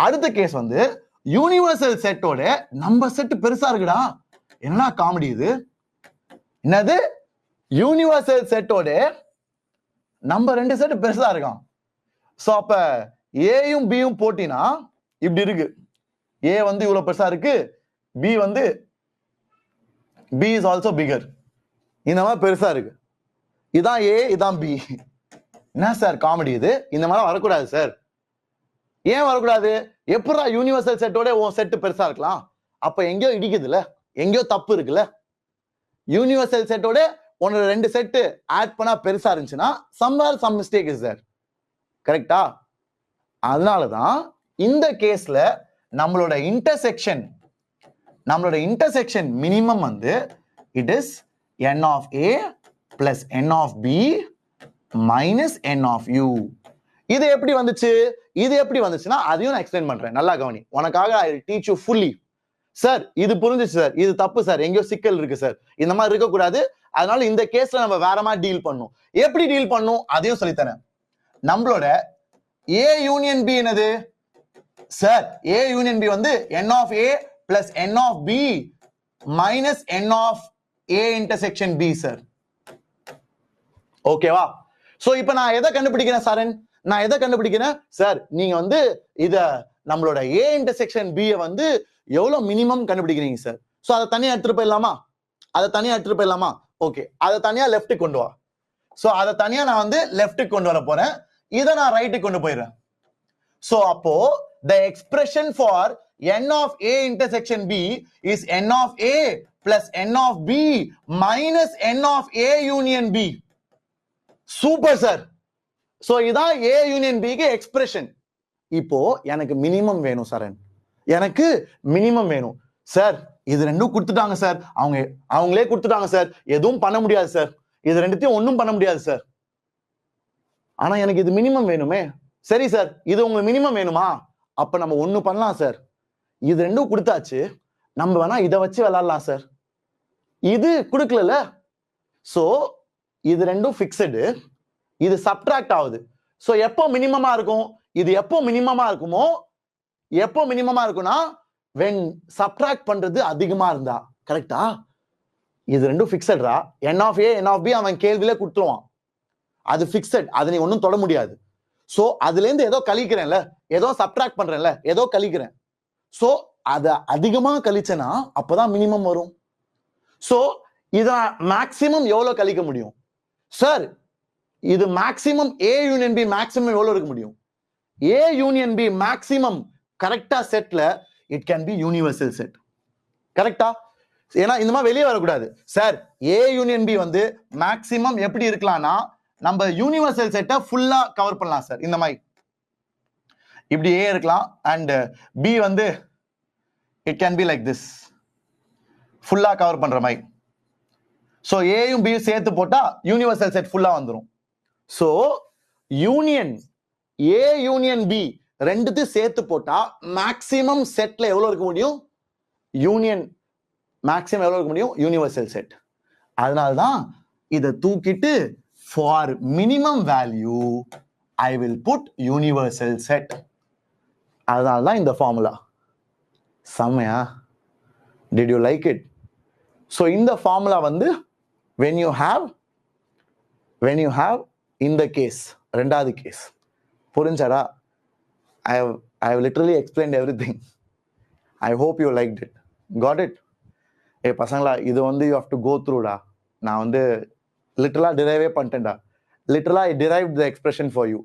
அடுத்த கேஸ் வந்து யூனிவர்சல் செட்டோட நம்ம செட் பெருசா இருக்குடா. என்ன காமெடி இது? என்னது யூனிவர்சல் செட்டோட நம்ம 2 செட் பெருசா இருக்கான். சோ அப்ப ஏயும் பியும் போட்டினா இப்படி இருக்கு. ஏ வந்து இவ்வளவு பெருசா இருக்கு, பி வந்து பி இஸ் ஆல்சோ பிகர். இந்த மாதிரி பெருசா இருக்கு. இதான் ஏ, இதான் பி. என்ன சார் காமெடி இது? இந்த மாதிரி வரக்கூடாது சார். ஏன் வரக்கூடாது? எப்படா யூனிவர்சல் செட்டோட உன் செட் பெருசா இருக்கலாம்? அப்ப எங்கேயோ இடிக்குதுல்ல, எங்கேயோ தப்பு இருக்குல்ல. யூனிவர்சல் செட்டோட உன்னோட 2 செட் ஆட் பண்ணா பெருசா இருந்துச்சுன்னா somewhere some mistake is there. கரெக்டா? அதனாலதான் இந்த கேஸ்ல நம்மளோட இன்டர்செக்ஷன் மினிமம் வந்து it is n of a plus n of b minus n of u. இது எப்படி வந்துச்சு? இது எப்படி வந்துச்சுன்னா அதையும் நான் எக்ஸ்பிளைன் பண்றேன். நல்லா கவனி. உனக்காக I will teach you fully. Sir இது புரிஞ்சுச்சு சார், இது தப்பு சார், எங்கேயோ சிக்கல் இருக்கு சார், இந்த மாதிரி இருக்கக்கூடாது, அதனால இந்த கேஸ்ல நம்ம வேற மாதிரி டீல் பண்ணும். எப்படி டீல் பண்ணும் அதையும் சொல்லித்தரேன். நம்மளோட A யூனியன் B என்னது சார்? A யூனியன் B வந்து n of A plus n of B minus n of A intersection B sir. ஓகேவா? சோ இப்போ நான் எதை கண்டுபிடிக்கிறேன் சாரன்? நான் எதை கண்டுபிடிக்கிறேன் சார்? நீங்க வந்து இத நம்மளோட A intersection B வந்து எவ்வளவு மினிமம் கண்டுபிடிக்கிறீங்க சார். சோ அதை தனியா எடுத்துட்டு போயிடலாமா? ஓகே, அதை தனியா லெஃப்ட்டுக்கு கொண்டு வா. சோ அதை தனியா நான் வந்து லெஃப்ட்டுக்கு கொண்டு வர போறேன், இதை நான் ரைட்டுக்கு கொண்டு போயிடுறேன். சோ அப்போ the expression for n of A intersection B is n of A plus n of B minus n of A union B. Super sir. So இதான் A யூனியன் B க்கு எக்ஸ்பிரஷன். இப்போ எனக்கு மினிமம் வேணும் sir, எனக்கு minimum வேணும் sir. இது ரெண்டும் கொடுத்துட்டாங்க சார், அவங்களே கொடுத்துட்டாங்க சார், எதுவும் பண்ண முடியாது சார், இது ரெண்டுத்தையும் ஒன்றும் பண்ண முடியாது சார். ஆனா எனக்கு இது மினிமம் வேணுமே. சரி சார், இது உங்களுக்கு மினிமம் வேணுமா? அப்ப நம்ம ஒண்ணு பண்ணலாம் சார். இது ரெண்டும் கொடுத்தாச்சு, நம்ம வேணா இதை வச்சு விளையாடலாம் சார். இது கொடுக்கல. சோ இது ரெண்டும் பிக்ஸடு, இது சப்ட்ராக்ட் ஆகுது. சோ எப்போ மினிமமா இருக்கும்? இது எப்போ மினிமமா இருக்குமோ, எப்போ மினிமமா இருக்கும்னா when subtract பண்றது அதிகமா இருந்தா. கரெக்டா? இது ரெண்டும் பிக்ஸட்ரா. n of A n of B அவன் கேள்வியில கொடுத்துருவான். அது பிக்ஸட், அது நீ ஒன்னும் தொட முடியாது. சோ அதுல இருந்து ஏதோ கழிக்கிறேன்ல, ஏதோ சப்ட்ராக்ட் பண்றேன்ல, ஏதோ கழிக்கிறேன். சோ அத அதிகமா கழிச்சேன்னா அப்பதான் மினிமம் வரும். சோ இத மேக்சிமம் எவ்வளவு கழிக்க முடியும் சார்? இது maximum A union B maximum எவ்வளவு இருக்க முடியும்? A யூனியன் B மேக்சிமம் கரெக்டா செட்ல it can be universal set. கரெக்டா? ஏன்னா இந்த மாதிரி வெளியே வரக்கூடாது சார். A யூனியன் B வந்து மேக்சிமம் எப்படி இருக்கலாம்னா நம்ம யூனிவர்சல் செட்டை ஃபுல்லா கவர் பண்ணலாம் சார். இந்த மாதிரி இப்படி A இருக்கலாம் அண்ட் B வந்து it can be like this, ஃபுல்லா கவர் பண்ற மாதிரி. சோ ஏயும் பியும் சேர்த்து போட்டா யூனிவர்சல் செட் ஃபுல்லா வந்துடும். So union A union B ரெண்டுத்தையும் சேர்த்து போட்டா மேக்சிமம் செட்ல எவ்வளவு இருக்க முடியும்? யூனியன் மேக்சிமம் எவ்வளவு இருக்க முடியும்? Universal set. அதனால்தான் இதை தூக்கிட்டு for minimum value I will put universal set. அதனால்தான் இந்த ஃபார்முலா. செம்மையா? Did you like it? So இந்த ஃபார்முலா வந்து when you have இந்த கேஸ், ரெண்டாவது கேஸ் புரிஞ்சாடா? I have literally explained everything. I hope you liked it. Got it? ஏ பசங்களா, இது வந்து you have to go through டா. நான் வந்து லிட்டரலா டிரைவே பண்ணிட்டேன்டா. லிட்டரலா I derived the expression for you.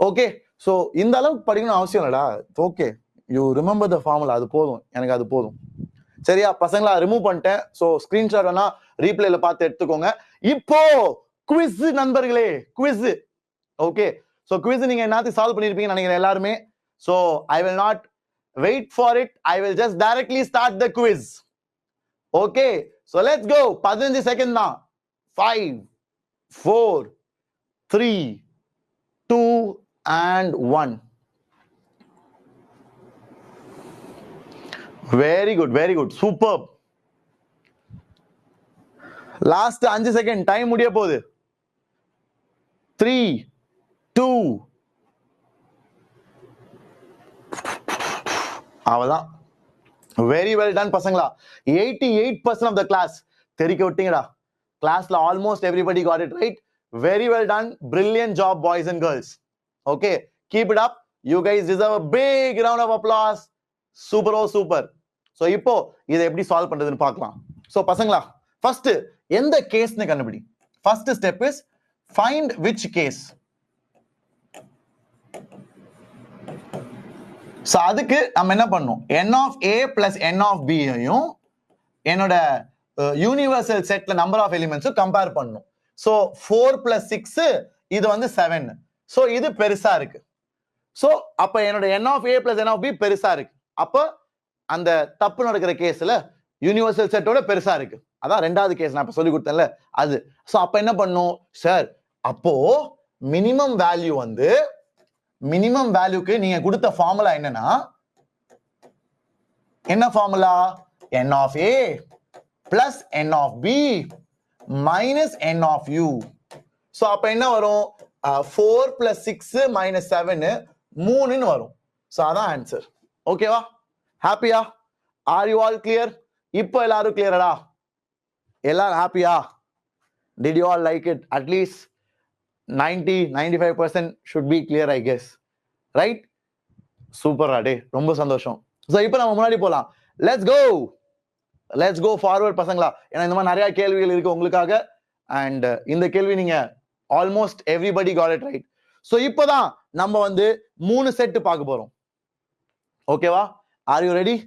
Okay, so இந்த அளவுக்கு படிக்கணும் அவசியம் இல்லடா. Okay, you remember the formula, அது போதும், எனக்கு அது போதும். சரியா பசங்களா? ரிமூவ் பண்ணிட்டேன். ஸோ ஸ்கிரீன்ஷாட் வேணா ரீப்ளேல பார்த்து எடுத்துக்கோங்க. இப்போ குவிஸ் நண்பர்களே, குவிஸ். ஓகே, ஸோ குவிஸ் நீங்க என்னத்துக்கு சால்வ் பண்ணிருப்பீங்கன்னு நினைக்கிறேன் எல்லாருமே. So I will not wait for it, I will just directly start the quiz. Okay, so let's go. 15 second தான். 5 4 3 2 and 1. Very good, very good, superb. Last 5 second, time முடிய போகுது. 3 2 அவ்வளவுதான். Very well ton பசங்களா. 88% of the class தெரிக்க விட்டீங்கடா. கிளாஸ்ல almost everybody got it right. Very well done. Brilliant job boys and girls. Okay, keep it up. You guys deserve a big round of applause. Super ஓ super. So இப்போ இதை எப்படி solve பண்றதுன்னு பார்க்கலாம். So பசங்களா, ஃபர்ஸ்ட் எந்த கேஸ்னு கண்டுபிடி. First step is find which case. So அதுக்கு நம்ம என்ன பண்ணணும், n of a plus n of b யும் என்னோட யூனிவர்சல் செட்ல நம்பர் ஆஃப் எலிமெண்ட்ஸும் கம்பேர் பண்ணணும். சோ 4 plus 6 இது வந்து 7. சோ இது பெருசா இருக்கு. சோ அப்ப என்னோட n of a plus n of b பெருசா இருக்கு. அப்ப அந்த தப்பு நடக்கிற கேஸ்ல யூனிவர்சல் செட்டோட பெருசா இருக்கு. அதான் ரெண்டாவது கேஸ் நான் இப்ப சொல்லி கொடுத்தேன்ல அது. சோ அப்ப என்ன பண்ணும் சார், அப்போ மினிமம் வேல்யூ வந்து மினிமம் வேல்யூக்கு நீங்க கொடுத்த ஃபார்முலா என்னன்னா, என்ன formula, n of a plus n of b minus n of u. So அப்ப என்ன வரும், 4 plus 6 minus 7 3ன்னு வரும். சோ அதான் ஆன்சர். ஓகேவா, ஹாப்பியா? Are you all clear? இப்போ எல்லாரும் கிளியரடா? எல்லாரும் ஹாப்பியா? Did you all like it? At least 90-95% should be clear, I guess. Right? Super டே, ரொம்ப சந்தோஷம். சோ இப்போ நம்ம முன்னாடி போலாம். லெட்ஸ் கோ ஃபார்வர்ட் பசங்களா. ஏன்னா இந்த மாதிரி நிறைய கேள்விகள் இருக்கு உங்களுக்காக. அண்ட் இந்த கேள்வி நீங்க almost everybody got it right. So இப்போதான் நம்ம வந்து 3 செட் பார்க்க போறோம். ஓகேவா, ஆர் யூ ரெடி?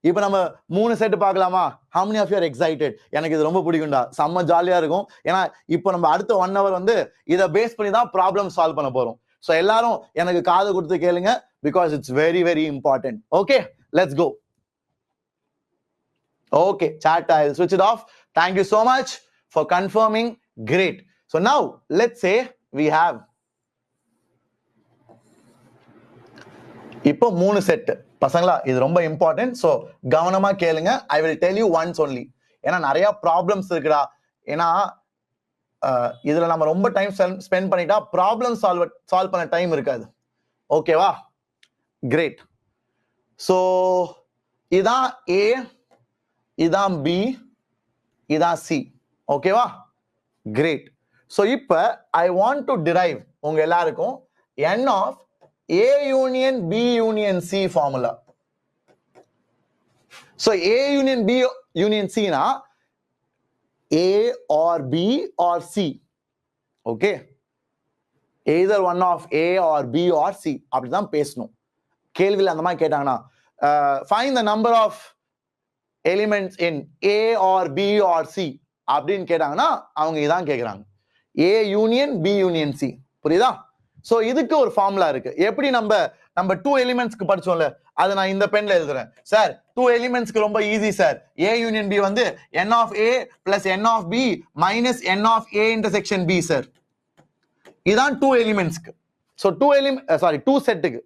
இப்போ நம்ம 3 செட் பார்க்கலாமா? how many of you are excited? எனக்கு இது ரொம்ப பிடிக்கும்டா, செம்ம ஜாலியா இருக்கும். ஏன்னா இப்போ நம்ம அடுத்த 1 hour வந்து இதை பேஸ் பண்ணி தான் ப்ராப்ளம் சால்வ் பண்ண போறோம். சோ எல்லாரும் எனக்கு காது கொடுத்து கேளுங்க, because it's very very important. Okay, let's go. Okay, chat, I'll switch it off. Thank you so much for confirming. Great. So now let's say we have இப்போ 3 செட் பசங்களா. இது ரொம்ப இம்பார்ட்டன்ட். சோ கவனமா கேளுங்க. I will tell you once only. ஏன்னா நிறைய problems இருக்குடா. ஏன்னா இதுல நம்ம ரொம்ப டைம் ஸ்பெண்ட் பண்ணிட்டா ப்ராப்ளம் சால்வ் பண்ண டைம் இருக்காது. ஓகேவா, கிரேட். சோ இதான் ஏ, இதான் பி, இதான் சி. ஓகேவா, கிரேட். சோ இப்ப ஐ வாண்ட் டு டிரைவ் உங்க எல்லாருக்கும் n of A union B union C formula. So A union B union C na A or B or C. Okay, either one of A or B or C அப்படிதான் பேசணும். கேள்வியில் அந்த மாதிரி கேட்டாங்கன்னா find the number of elements in A or B or C அப்படின்னு கேட்டாங்கன்னா அவங்க இதான் கேட்குறாங்க, A union B union C. புரியுதா? சோ இதுக்கு ஒரு ஃபார்முலா இருக்கு. எப்படி நம்ம 2 எலிமெண்ட்ஸ்க்கு படிச்சோம்ல, அதை நான் இந்த பென்ல எழுதுறேன். சார் 2 எலிமெண்ட்ஸ்க்கு ரொம்ப easy sir. A union B வந்து n of A plus n of B minus n of A intersection B sir. இதான் 2 எலிமெண்ட்ஸ்க்கு. சோ 2 செட்டுக்கு,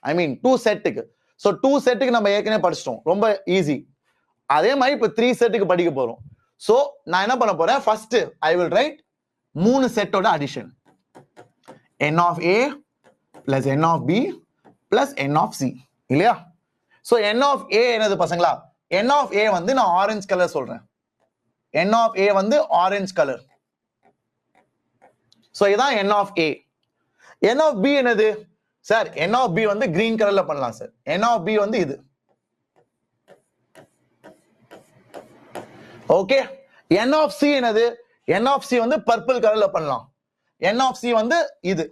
ஐ மீன் 2 செட்டுக்கு. சோ 2 செட்டுக்கு நம்ம ஏற்கனவே படிச்சிட்டோம், ரொம்ப ஈஸி. அதே மாதிரி இப்போ 3 செட்டுக்கு படிக்க போறோம். சோ நான் என்ன பண்ண போறேன், ஃபர்ஸ்ட் ஐ வில் ரைட் 3 செட்டோட addition. n of A plus n of B plus n of C இல்லையா? சோ n of A என்னது பசங்களா? n of A வந்து நான் ஆரஞ்சு கலர் சொல்றேன். n of A வந்து ஆரஞ்சு கலர். சோ இதான் n of A. n of B என்னது sir? n of B வந்து கிரீன் கலர்ல பண்ணலாம் சார். n of B வந்து இது. ஓகே, n of C என்னது? n of C வந்து பர்பிள் கலர்ல பண்ணலாம். n of C வந்து இது.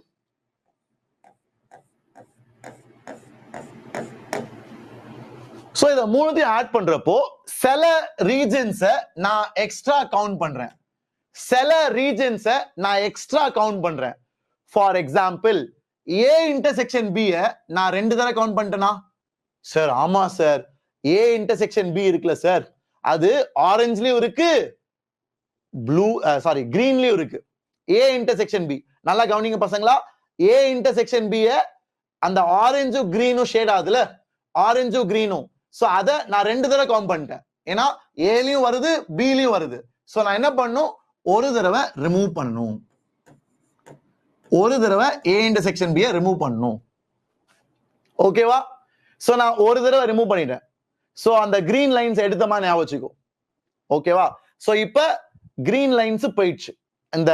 சோ இத மூணுத்தையும் ஆட் பண்றப்போ சில ரீஜன்ஸை நான் எக்ஸ்ட்ரா கவுண்ட் பண்றேன். சில ரீஜன்ஸை நான் எக்ஸ்ட்ரா கவுண்ட் பண்றேன். For example A intersection B நான் 2 தடவை கவுண்ட் பண்ணிட்டேனா சார்? ஆமா சார், A இன்டர்செக்ஷன் B இருக்குல்ல சார், அது ஆரஞ்சுலயும் இருக்கு, கிரீன்லயும் இருக்கு. A இன்டர்செக்ஷன் B நல்லா கவனிங்க பசங்களா. A இன்டர்செக்ஷன் B அந்த ஆரஞ்சும் கிரீனும் ஷேட் ஆகுதுல, ஆரஞ்சும் கிரீனும். சோ அத நான் 2 தடவை கவுண்ட் பண்ணிட்டேன். ஏன்னா ஏலயும் வருது பிலயும் வருது. சோ நான் என்ன பண்ணும், ஒரு தடவை ரிமூவ் பண்ணணும். ஒரு தடவை A இன்டர்செக்ஷன் B ரிமூவ் பண்ணணும். ஓகேவா? சோ நான் ஒரு தடவை ரிமூவ் பண்ணிட்டேன். சோ அந்த கிரீன் லைன்ஸ் எடுத்தமா ஞாபகம் வச்சுக்கோ. ஓகேவா? சோ இப்ப கிரீன் லைன்ஸ் போயிடுச்சு இந்த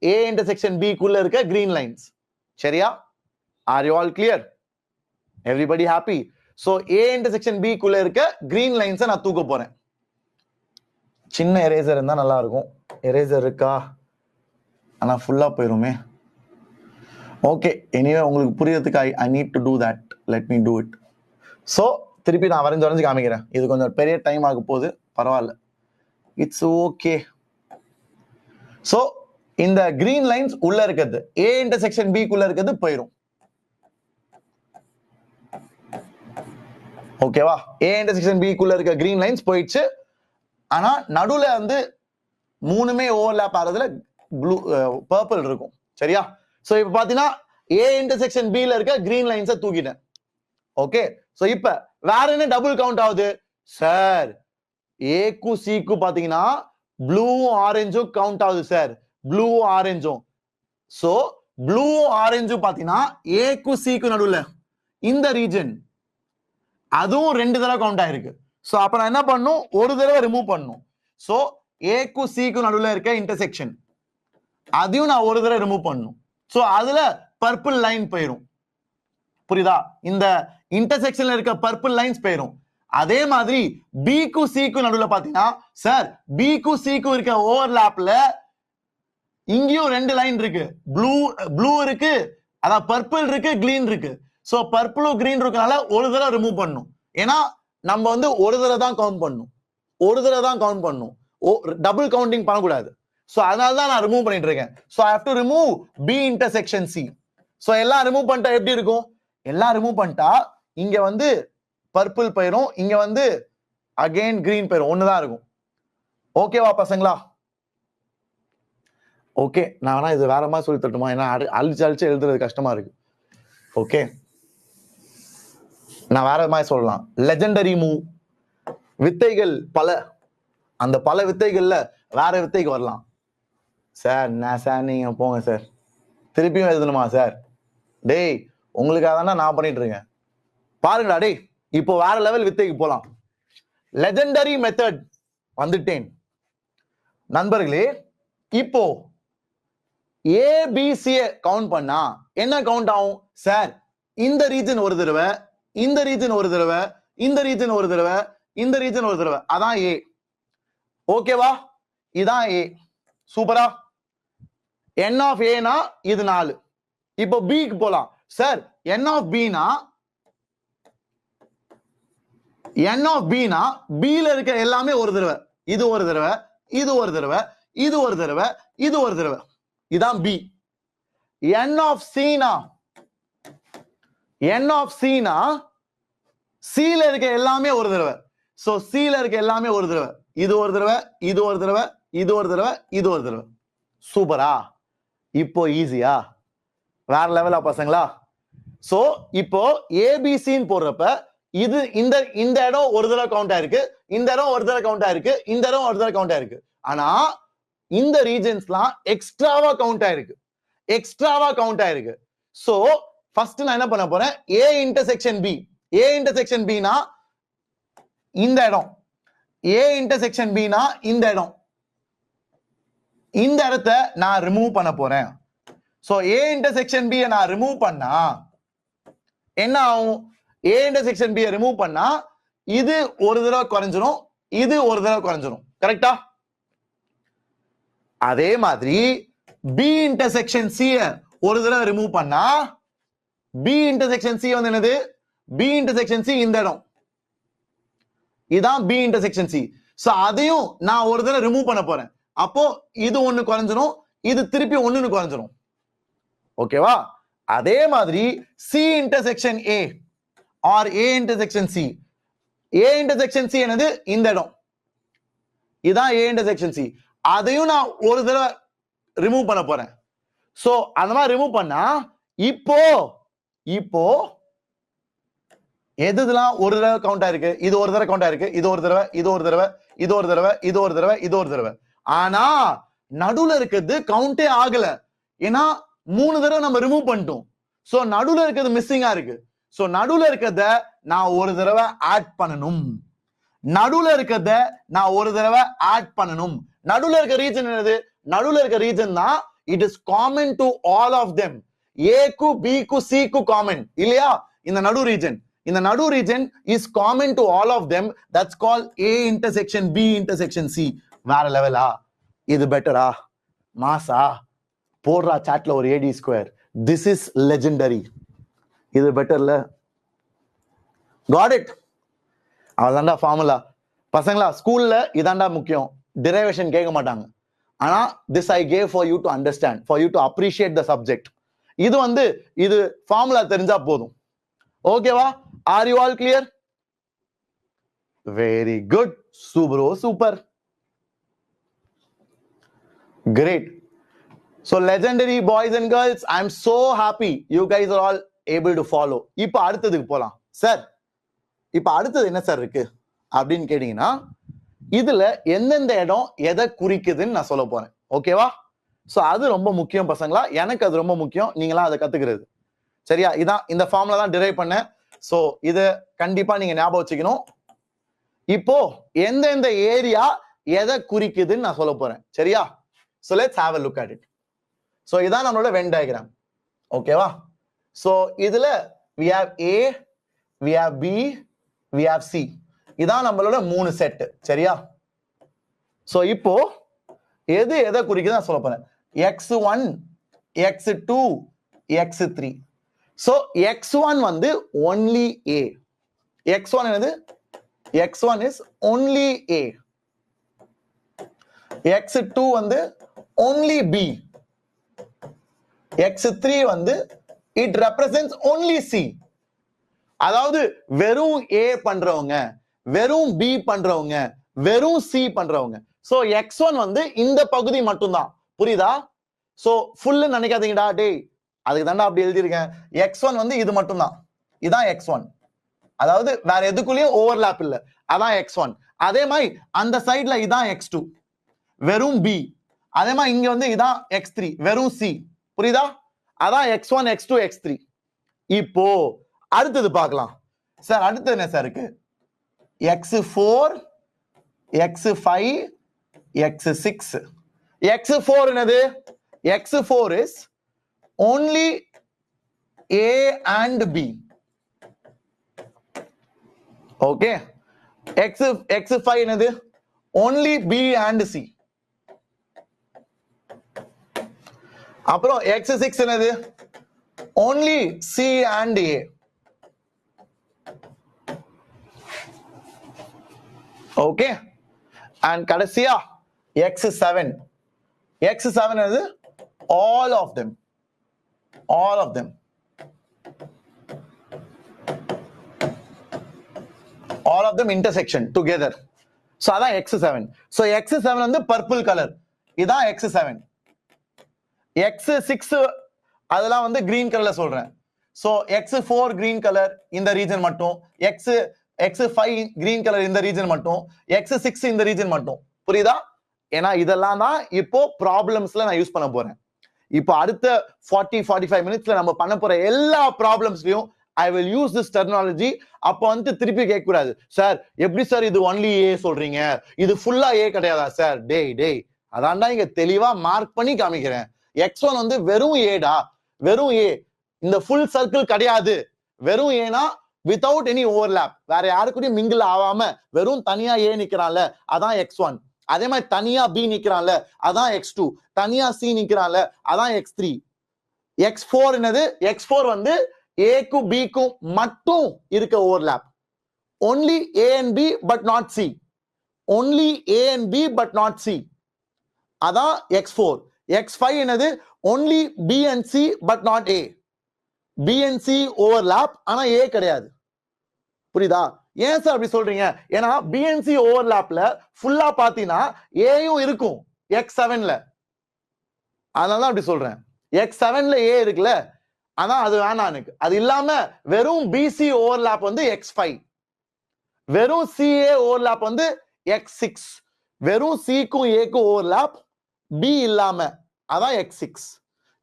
A intersection B குள்ள இருக்க கிரீன் லைன்ஸ். சரியா? Are you all clear? Everybody happy? So A intersection B குள்ள இருக்க கிரீன் லைன்ஸை நான் தூக்க போறேன். சின்ன எரேசர் இருந்தா நல்லா இருக்கும். எரேசர் இருக்கா? ஆனா ஃபுல்லா போயிருமே. ஓகே, எனிவே உங்களுக்கு புரியறதுக்கு I need to do that. Let me do it. So திருப்பி நான் வரைஞ்சு காமிக்கிறேன். இது கொஞ்சம் பெரிய டைம் ஆக போகுது, பரவாயில்ல, இட்ஸ் ஓகே. ஸோ இந்த கிரீன் லைன்ஸ் உள்ள இருக்கிறது A intersection B குள்ள இருக்கிறது போயிடும். ஓகேவா? A intersection B குள்ள இருக்க கிரீன் லைன்ஸ் போயிடுச்சு. ஆனா நடுவுல வந்து மூணுமே ஓவர்லாப் ஆறதுல ப்ளூ பர்பிள் இருக்கும். சரியா? சோ இப்ப பாத்தீங்கன்னா A intersection B ல இருக்க கிரீன் லைன்ஸை தூக்கிட்டேன். ஓகே, சோ இப்ப வேற என்ன டபுள் கவுண்ட் ஆகுது சார்? A க்கு C க்கு பாத்தீங்கன்னா ப்ளூ ஆரஞ்சும் கவுண்ட் ஆகுது சார். ப்ளூ ஆரஞ்சும். சோ ப்ளூ ஆரஞ்சும் பாத்தீங்கன்னா A க்கு C க்கு நடுவுல இந்த ரீஜன் அதுவும் 2 தடவை கவுண்ட் ஆயிருக்கு. சோ அப்ப நான் என்ன பண்ணும்? ஒரு தடவை ரிமூவ் பண்ணும். சோ A க்கு C க்கு நடுவுல இருக்க இன்டர்செக்ஷன் அதையும் நான் ஒரு தடவை ரிமூவ் பண்ணும். சோ அதுல பர்பிள் லைன் போயிடும். புரியுதா? இந்த இன்டர்செக்ஷன்ல இருக்க பர்பிள் லைன்ஸ் போயிடும். அதே மாதிரி B க்கு C க்கு நடுவுல பாத்தீங்கன்னா சார் B க்கு C க்கு இருக்க ஓவர்லாப்ல இங்கேயும் 2 லைன் இருக்கு. ப்ளூ இருக்கு, அதான் பர்பிள் இருக்கு, கிரீன் இருக்கு. சோ பர்பிளும் கிரீன் இருக்கனால ஒரு தடவை ரிமூவ் பண்ணும். ஏன்னா நம்ம வந்து ஒரு தடவை தான் கவுண்ட் பண்ணும். டபுள் கவுண்டிங் பண்ணக்கூடாது. சோ அதனால தான் நான் ரிமூவ் பண்ணிட்டு இருக்கேன். So I have to remove B intersection C. So எல்லாம் ரிமூவ் பண்ணிட்டா எப்படி இருக்கும்? எல்லாம் ரிமூவ் பண்ணிட்டா இங்க வந்து பர்பிள் போயிரும், இங்க வந்து அகைன் கிரீன் போயிரும். ஒண்ணுதான் இருக்கும். ஓகேவா பசங்களா? ஓகே, நான் வேணா இது வேற மாதிரி சொல்லி தட்டுமா? ஏன்னா அழிச்சு எழுதுறது கஷ்டமா இருக்கு. ஓகே, நான் வேற மாதிரி சொல்லலாம். லெஜெண்டரி மூவ், வித்தைகள் பல, அந்த பல வித்தைகள்ல வேற வித்தைக்கு வரலாம். சார் நான் சார் நீங்க போங்க சார், திருப்பியும் எழுதணுமா சார்? டேய் உங்களுக்காக தானே நான் பண்ணிட்டு இருக்கேன், பாருங்கடா டேய். இப்போ வேற லெவல் வித்தைக்கு போலாம். லெஜெண்டரி மெத்தட் வந்துட்டேன் நண்பர்களே. இப்போ ABC கவுண்ட் பண்ணா என்ன கவுண்ட் ஆகும் சார்? இந்த ரீஜன் ஒரு தடவை, இந்த ரீஜன் ஒரு தடவை, இந்த ரீஜன் ஒரு தடவை, இந்த ரீஜன் ஒரு தடவை, அதான் A. ஓகேவா? இதான் A. சூப்பரா? N of A னா இது 4. இப்போ B க்கு போலாம் சார். N of B னா B ல இருக்க எல்லாமே ஒரு தடவை, இது ஒரு தடவை, இது ஒரு தடவை, இது ஒரு தடவை, இது ஒரு தடவை, இதான் B. N of C னா C ல இருக்க எல்லாமே ஒரு தடவை. சோ C ல இருக்க எல்லாமே ஒரு தடவை, இது ஒரு தடவை, இது ஒரு தடவை, இது ஒரு தடவை, இது ஒரு தடவை. சூப்பரா? இப்போ ஈஸியா? வேற லெவலா பசங்களா? சோ இப்போ ABCன்னு போடுறப்ப இது இந்த இடம் ஒரு தடவை கவுண்ட் ஆயிருக்கு, இந்த இடம் ஒரு தடவை கவுண்ட் ஆயிருக்கு, இந்த இடம் ஒரு தடவை கவுண்ட் ஆயிருக்கு. ஆனா இந்த ரீஜன்ஸ்லாம் எக்ஸ்ட்ராவா கவுண்ட் ஆயிருக்கு. சோ ஃபர்ஸ்ட் நான் என்ன பண்ண போறேன்? A intersection B னா இந்த இடம், A intersection B னா இந்த இடம், இந்த இடத்தை நான் ரிமூவ் பண்ண போறேன். சோ A intersection B நான் ரிமூவ் பண்ணா என்ன ஆகும்? A intersection B ரிமூவ் பண்ணா இது ஒரு தடவை குறைஞ்சிரும், இது ஒரு தடவை குறைஞ்சிரும். கரெக்டா? அதே மாதிரி B intersection C ஒரு தடவை ரிமூவ் பண்ணா B intersection C வந்து என்னது? B intersection C இந்த இடம், இதான் B intersection C. சோ அதையும் நான் ஒரு தடவை ரிமூவ் பண்ண போறேன். அப்போ இது ஒண்ணு குறைஞ்சிரும், இது திருப்பி ஒண்ணு குறைஞ்சிரும். ஓகேவா? அதே மாதிரி C intersection A or A intersection C. A intersection C என்னது? இந்த இடம், இதான் A intersection C. அதையும் நான் ஒரு தடவை ரிமூவ் பண்ண போறேன். சோ அந்த மாதிரி ரிமூவ் பண்ணா இப்போ எதுலாம் ஒரு தடவை கவுண்ட் ஆயிருக்கு? இது ஒரு தடவை கவுண்ட் ஆயிருக்கு, இது ஒரு தடவை, இது ஒரு தடவை, இது ஒரு தடவை, இது ஒரு தடவை, இது ஒரு தடவை. ஆனா நடுவுல இருக்கிறது கவுண்டே ஆகல. ஏன்னா 3 தடவை நம்ம ரிமூவ் பண்ணிட்டோம். சோ நடுவுல இருக்கிறது மிஸ்ஸிங்கா இருக்கு. சோ நடுவுல இருக்கிறத நான் ஒரு தடவை ஆட் பண்ணணும். நடுவுல இருக்கிறத நான் ஒரு தடவை ஆட் பண்ணணும். நடுவுல இருக்க ரீஜன் என்னது? நடுவுல இருக்க ரீஜன் தான் it is common to all of them. ஏக்கு பிக்கு சிக்கு காமன் இல்லையா? இந்த நடு ரீஜன், இந்த நடு region is common to all of them. That's call A intersection B intersection C. வேற லெவலா? இது பெட்டரா? மாசா? போடுறா சாட்ல ஒரு AD square. This is legendary. இது பெட்டர்ல? Got it? அவள்தாண்டா ஃபார்முலா. பசங்களா ஸ்கூல்ல இதாண்டா முக்கியம். டிரைவேஷன் கேட்க மாட்டாங்க. ஆனா this I gave for you to understand, for you to appreciate the subject. இது ஃபார்முலா தெரிஞ்சா போதும். ஓகேவா? Are you all clear? Very good. Super. Great. So legendary boys and girls, I'm so happy you guys are all able to follow. இப்போ அடுத்ததுக்கு போலாம். Sir இப்ப அடுத்தது என்ன சார் இருக்கு அப்படின்னு கேட்டீங்கன்னா, இதுல எந்தெந்த இடம் எதை குறிக்குதுன்னு நான் சொல்ல போறேன். ஓகேவா? சோ அது ரொம்ப முக்கியம் பசங்களா. எனக்கு அது ரொம்ப முக்கியம். நீங்களா அதை கத்துக்கிறது. சரியா? இதான் இந்த ஃபார்முலா தான் டிரைவ் பண்ணேன். சோ இது கண்டிப்பா நீங்க ஞாபகம் வச்சுக்கணும். இப்போ எந்தெந்த ஏரியா எதை குறிக்குதுன்னு நான் சொல்ல போறேன். சரியா? So let's have a look at it. So இதான் நம்மளோட வென் டயக்ராம். ஓகேவா? சோ இதுல we have A, we have B, we have C. இதான் நம்மளோட 3 செட். சரியா? சோ இப்போ எது எதை குறிக்குதுன்னு சொல்ல போறேன். x1, x2, x3. So x1 வந்து only A. x1 என்னது? x1 is only A. x2 வந்து only B. x3 வந்து it represents only C. அதாவது வெறும் A பண்றவங்க, வெறும் B பண்றவங்க, வெறும் C பண்றவங்க. சோ x1 வந்து இந்த பகுதி மட்டும்தான். புரியுதா? சோ ஃபுல்லு நினைக்காதீங்கடா டேய், அதுக்கு தாண்டா அப்படி எழுதியிருக்கேன். x1 வந்து இது மட்டும்தான். இதான் x1. அதாவது வேற எதுக்குள்ளேயும் ஓவர்லாப் இல்ல. அதான் x1. அதே மாதிரி அந்த சைட்ல இதான் x2 வெறும் B. அதே மாதிரி இங்க வந்து இதான் x3 வெறும் C. புரியுதா? அதான் x1, x2, x3. இப்போ அடுத்தது பார்க்கலாம். சார் அடுத்து என்ன சார் இருக்கு? x4, x5, x6. x4 என்னது? x4 is only A and B. Okay. x5 என்னது? only B and C. அப்புறம் x6 என்னது? only C and A. Okay. And கடைசியா x7. x7 என்னது? all of them. all of them. all of them intersection together. so அதான் x7. so x7 வந்து purple colour. இதான் x7. x6 அதெல்லாம் வந்து green கலர்ல சொல்றேன். சோ x4 கிரீன் கலர் இந்த ரீஜன் மட்டும், x5 கிரீன் கலர் இந்த ரீஜன் மட்டும், x6 இந்த ரீஜன் மட்டும். புரியுதா? ஏன்னா இதெல்லாம் தான் இப்போ ப்ராப்ளம்ஸ்ல நான் யூஸ் பண்ண போறேன். இப்போ அடுத்த 40-45 மினிட்ஸ்ல நம்ம பண்ண போற எல்லா ப்ராப்ளம்ஸ்லயும் I will use this terminology. அப்போ வந்து திருப்பி கேட்க கூடாது. சார் எப்படி சார் இது ஒன்லி ஏ சொல்றீங்க, இது ஃபுல்லா ஏ கிடையாதா சார்? டேய் அதான்டா இங்க தெளிவா மார்க் பண்ணி காமிக்கிறேன். x1 வந்து வெறும் ஏடா, வெறும் ஏ. இந்த ஃபுல் சர்க்கிள் கிடையாது. வெறும் ஏனா வித்தவுட் எனி ஓவர்லாப், வேற யாருக்கூடயும் மிங்கிள் ஆகாம வெறும் தனியா ஏ நிக்கிறான்ல, அதான் x1. அதே மாதிரி தனியா பி நிக்கிறான்ல, அதான் x2. தனியா சி நிக்கிறான்ல, அதான் x3. x4 என்னது? x4 வந்து ஏக்கும் பிக்கும் மட்டும் இருக்க overlap. only A and B but not C. only A and B but not C. அதான் x4. x5 என்னது? only B and C but not A. B and C overlap, ஆனா A கிடையாது. புரியுதா? ஏன் சார் அப்படி சொல்றீங்க? ஏன்னா B and C ஓவர்லாப்ல ஃபுல்லா பாத்தீங்கன்னா ஏயும் இருக்கும் x7ல. அதனால அப்படி சொல்றேன். x7ல A இருக்குல்ல, ஆனா அது வேணாம் எனக்கு. அது இல்லாம வெறும் BC ஓவர்லாப் வந்து x5, வெறும் CA ஓவர்லாப் வந்து x6, வெறும் Cக்கும் Aக்கும் ஓவர்லாப் B இல்லாம அதான் x6.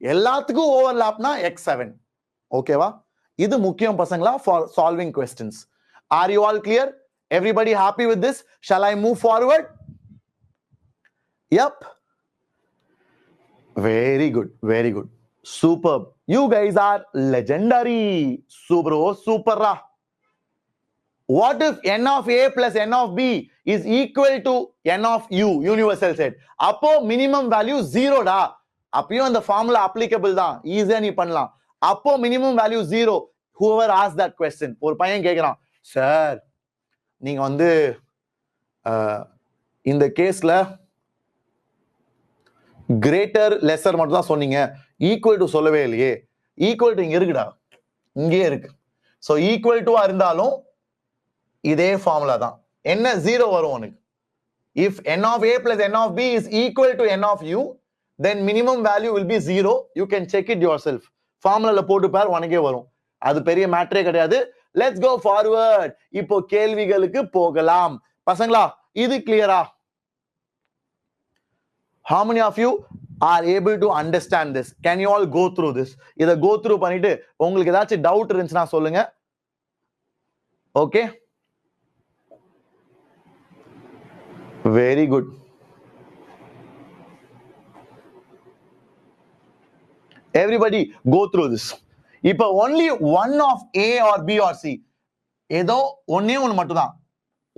எல்லாத்துக்கும் ஓவர்லாப்னா x7. ஓகேவா? இது முக்கியம் பசங்களா for solving questions. Are you all clear? Everybody happy with this? Shall I move forward? Yep. Very good, very good. Superb. You guys are legendary. Super ra. What if n of a plus n of b is equal to n of u, universal set? அப்போ minimum value 0 டா. அப்பயும் அந்த formula applicable தான், ஈஸியா நீ பண்ணலாம். அப்போ minimum value 0. whoever asked that question, ஒரு பையன் கேக்குறான், சார் நீங்க வந்து இந்த கேஸ்ல கிரேட்டர் லெசர் மட்டும் தான் சொன்னீங்க, ஈக்குவல் டு சொல்லவே இல்லையே. ஈக்குவல் டு இங்க இருக்குடா, இங்கே இருக்கு. சோ ஈக்குவல் டு இருந்தாலும் இதே ஃபார்முலா தான். என்ன 0 வரும் உனக்கு? if n of a plus n of b is equal to n of u, then minimum value will be 0. you can check it yourself. ஃபார்முலால போட்டு பார், உனக்கே வரும். அது பெரிய மேட்டரே கிடையாது. let's go forward. இப்போ கேள்விகளுக்கு போகலாம் பசங்களா. இது கிளியரா? how many of you are able to understand this? can you all go through this? இத go through பண்ணிட்டு உங்களுக்கு ஏதாச்சும் டவுட் இருந்துச்சுனா சொல்லுங்க. okay, very good. everybody go through this. இப்போ only one of a or b or c, ஏதோ ஒண்ணே ஒன்னு மட்டும் தான்.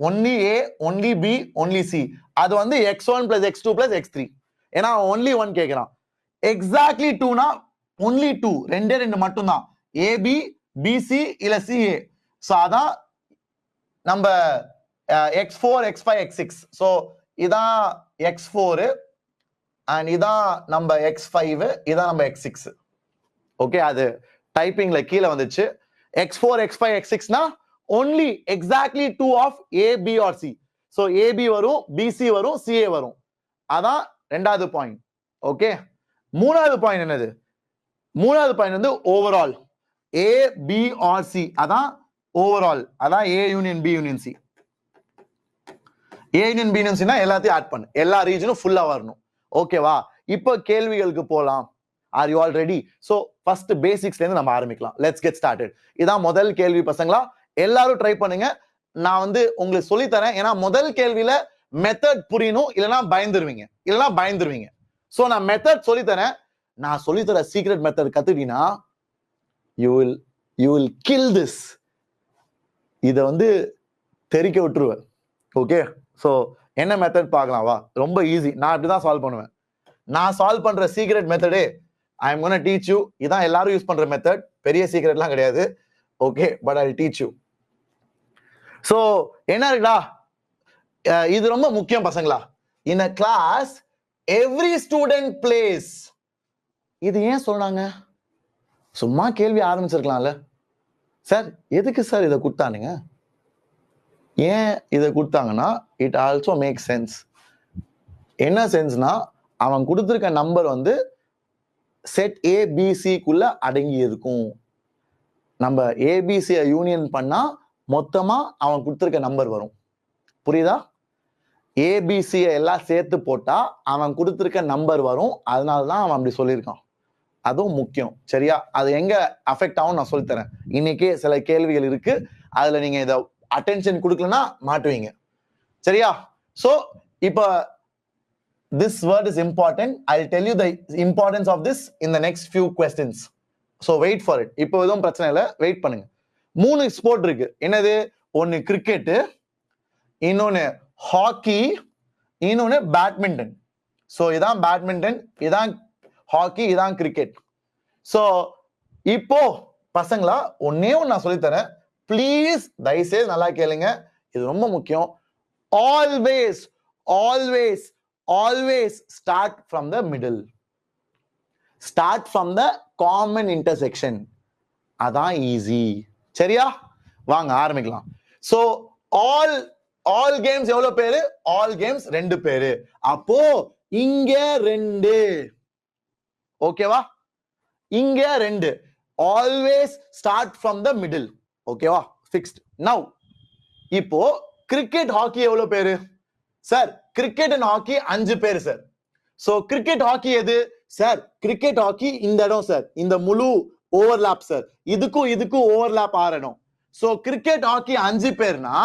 only a, only b, only c. அது வந்து x1 plus x2 plus x3. ஏன்னா only one கேக்குறான். exactly 2 னா only 2, ரெண்டு மட்டும் தான். ab, bc இல்ல ca. சோ அதான் நம்ம x4, x5, x6. சோ இதான் x4 and இதான் நம்ம x5, இதான் நம்ம x6. ஓகே, அது டைப்பிங்ல கீழ வந்துச்சு. x4, x5, x6 னா only exactly 2 of a, b or c. so ab வரும், bc வரும், ca வரும். அதான் ரெண்டாவது பாயிண்ட். ஓகே, மூணாவது பாயிண்ட் என்னது? மூணாவது பாயிண்ட் வந்து overall a, b or c. அதான் ஓவரால், அதான் a union b union c. a union b union c னா எல்லாத்தையும் ஆட் பண்ணு, எல்லா ரீஜனும் ஃபுல்லா வரணும். ஓகேவா? இப்போ கேள்விகளுக்கு போலாம். are you all ready? so first basicsல இருந்து நம்ம ஆரம்பிக்கலாம். let's get started. இதான் முதல் கேள்வி பசங்களா. எல்லாரும் ட்ரை பண்ணுங்க. நான் வந்து உங்களுக்கு சொல்லி தரேன். ஏன்னா முதல் கேள்வியில மெத்தட் புரியணும், இல்லனா பயந்துருவீங்க. சோ நான் மெத்தட் சொல்லி தரேன். நான் சொல்லி தர சீக்ரெட் மெத்தட் கத்துக்கிட்டீங்கன்னா you will kill this. இத வந்து தெரிக்க விட்டுருவேன். ஓகே, சோ என்ன மெத்தட் பார்க்கலாம் வா. ரொம்ப ஈஸி. நான் இப்படிதான் சால்வ் பண்ணுவேன். நான் சால்வ் பண்ற secret மெத்தடே I am going to teach you. இதான் எல்லாரும் யூஸ் பண்ற மெத்தட், பெரிய சீக்ரெட்லாம் கிடையாது. Okay, but I will teach you. So என்ன இருக்குடா, இது ரொம்ப முக்கியம் பசங்களா. in a class every student plays. இது ஏன் சொல்றாங்க? சும்மா கேள்வி ஆரம்பிச்சிருக்கலாம்ல. சார் எதுக்கு சார் இதை கொடுத்தானுங்க? ஏன் இதை கொடுத்தாங்கன்னா இட் ஆல்சோ மேக் சென்ஸ். என்ன சென்ஸ்னா, அவன் கொடுத்துருக்க நம்பர் வந்து செட் ஏபிசிக்குள்ள அடங்கி இருக்கும். நம்ம ஏபிசியை யூனியன் பண்ணா மொத்தமா அவன் கொடுத்துருக்க நம்பர் வரும். புரியுதா? ஏபிசியை எல்லாம் சேர்த்து போட்டா அவன் கொடுத்துருக்க நம்பர் வரும். அதனாலதான் அவன் அப்படி சொல்லியிருக்கான். அதுவும் முக்கியம். சரியா? அது எங்க அஃபெக்ட் ஆகும் நான் சொல்லித்தரேன். இன்னைக்கே சில கேள்விகள் இருக்கு, அதுல நீங்க இதை அட்டென்ஷன் கொடுக்கலன்னா மாட்டுவீங்க. சரியா? சோ இப்ப this word is important. I'll tell you the importance of this in the next few questions. So wait for it. இப்போ எதுவும் பிரச்சனை இல்லை, வெயிட் பண்ணுங்க. 3 ஸ்போர்ட் இருக்கு. என்னது? ஒன்னு கிரிக்கெட், இன்னொன்னு ஹாக்கி, இன்னொன்னு பேட்மிண்டன். சோ இதான் பேட்மிண்டன், இதான் ஹாக்கி, இதான் கிரிக்கெட். சோ இப்போ பசங்களா ஒன்னே ஒன்னு நான் சொல்லித்தரேன். பிளீஸ் தயவுசெய்து நல்லா கேளுங்க, இது ரொம்ப முக்கியம். Always always always start from the middle. Start from the common intersection. அதான் ஈஸி. சரியா? வாங்க ஆரம்பிக்கலாம். So all games எவ்வளவு பேரு? all games 2 பேரு. அப்போ இங்க 2. ஓகேவா? இங்க 2. always start from the middle. ஓகேவா? fixed. now இப்போ கிரிக்கெட் ஹாக்கி எவ்வளவு பேரு? சார் கிரிக்கெட் அண்ட் ஹாக்கி 5 பேர் சார். சோ கிரிக்கெட் ஹாக்கி எது சார்? கிரிக்கெட் ஹாக்கி இந்த இடம் சார், இந்த முழு ஓவர்லாப் சார். இதுக்கும் ஓவர்லாப் ஆறணும். சோ கிரிக்கெட் ஹாக்கி 5 பேர்னா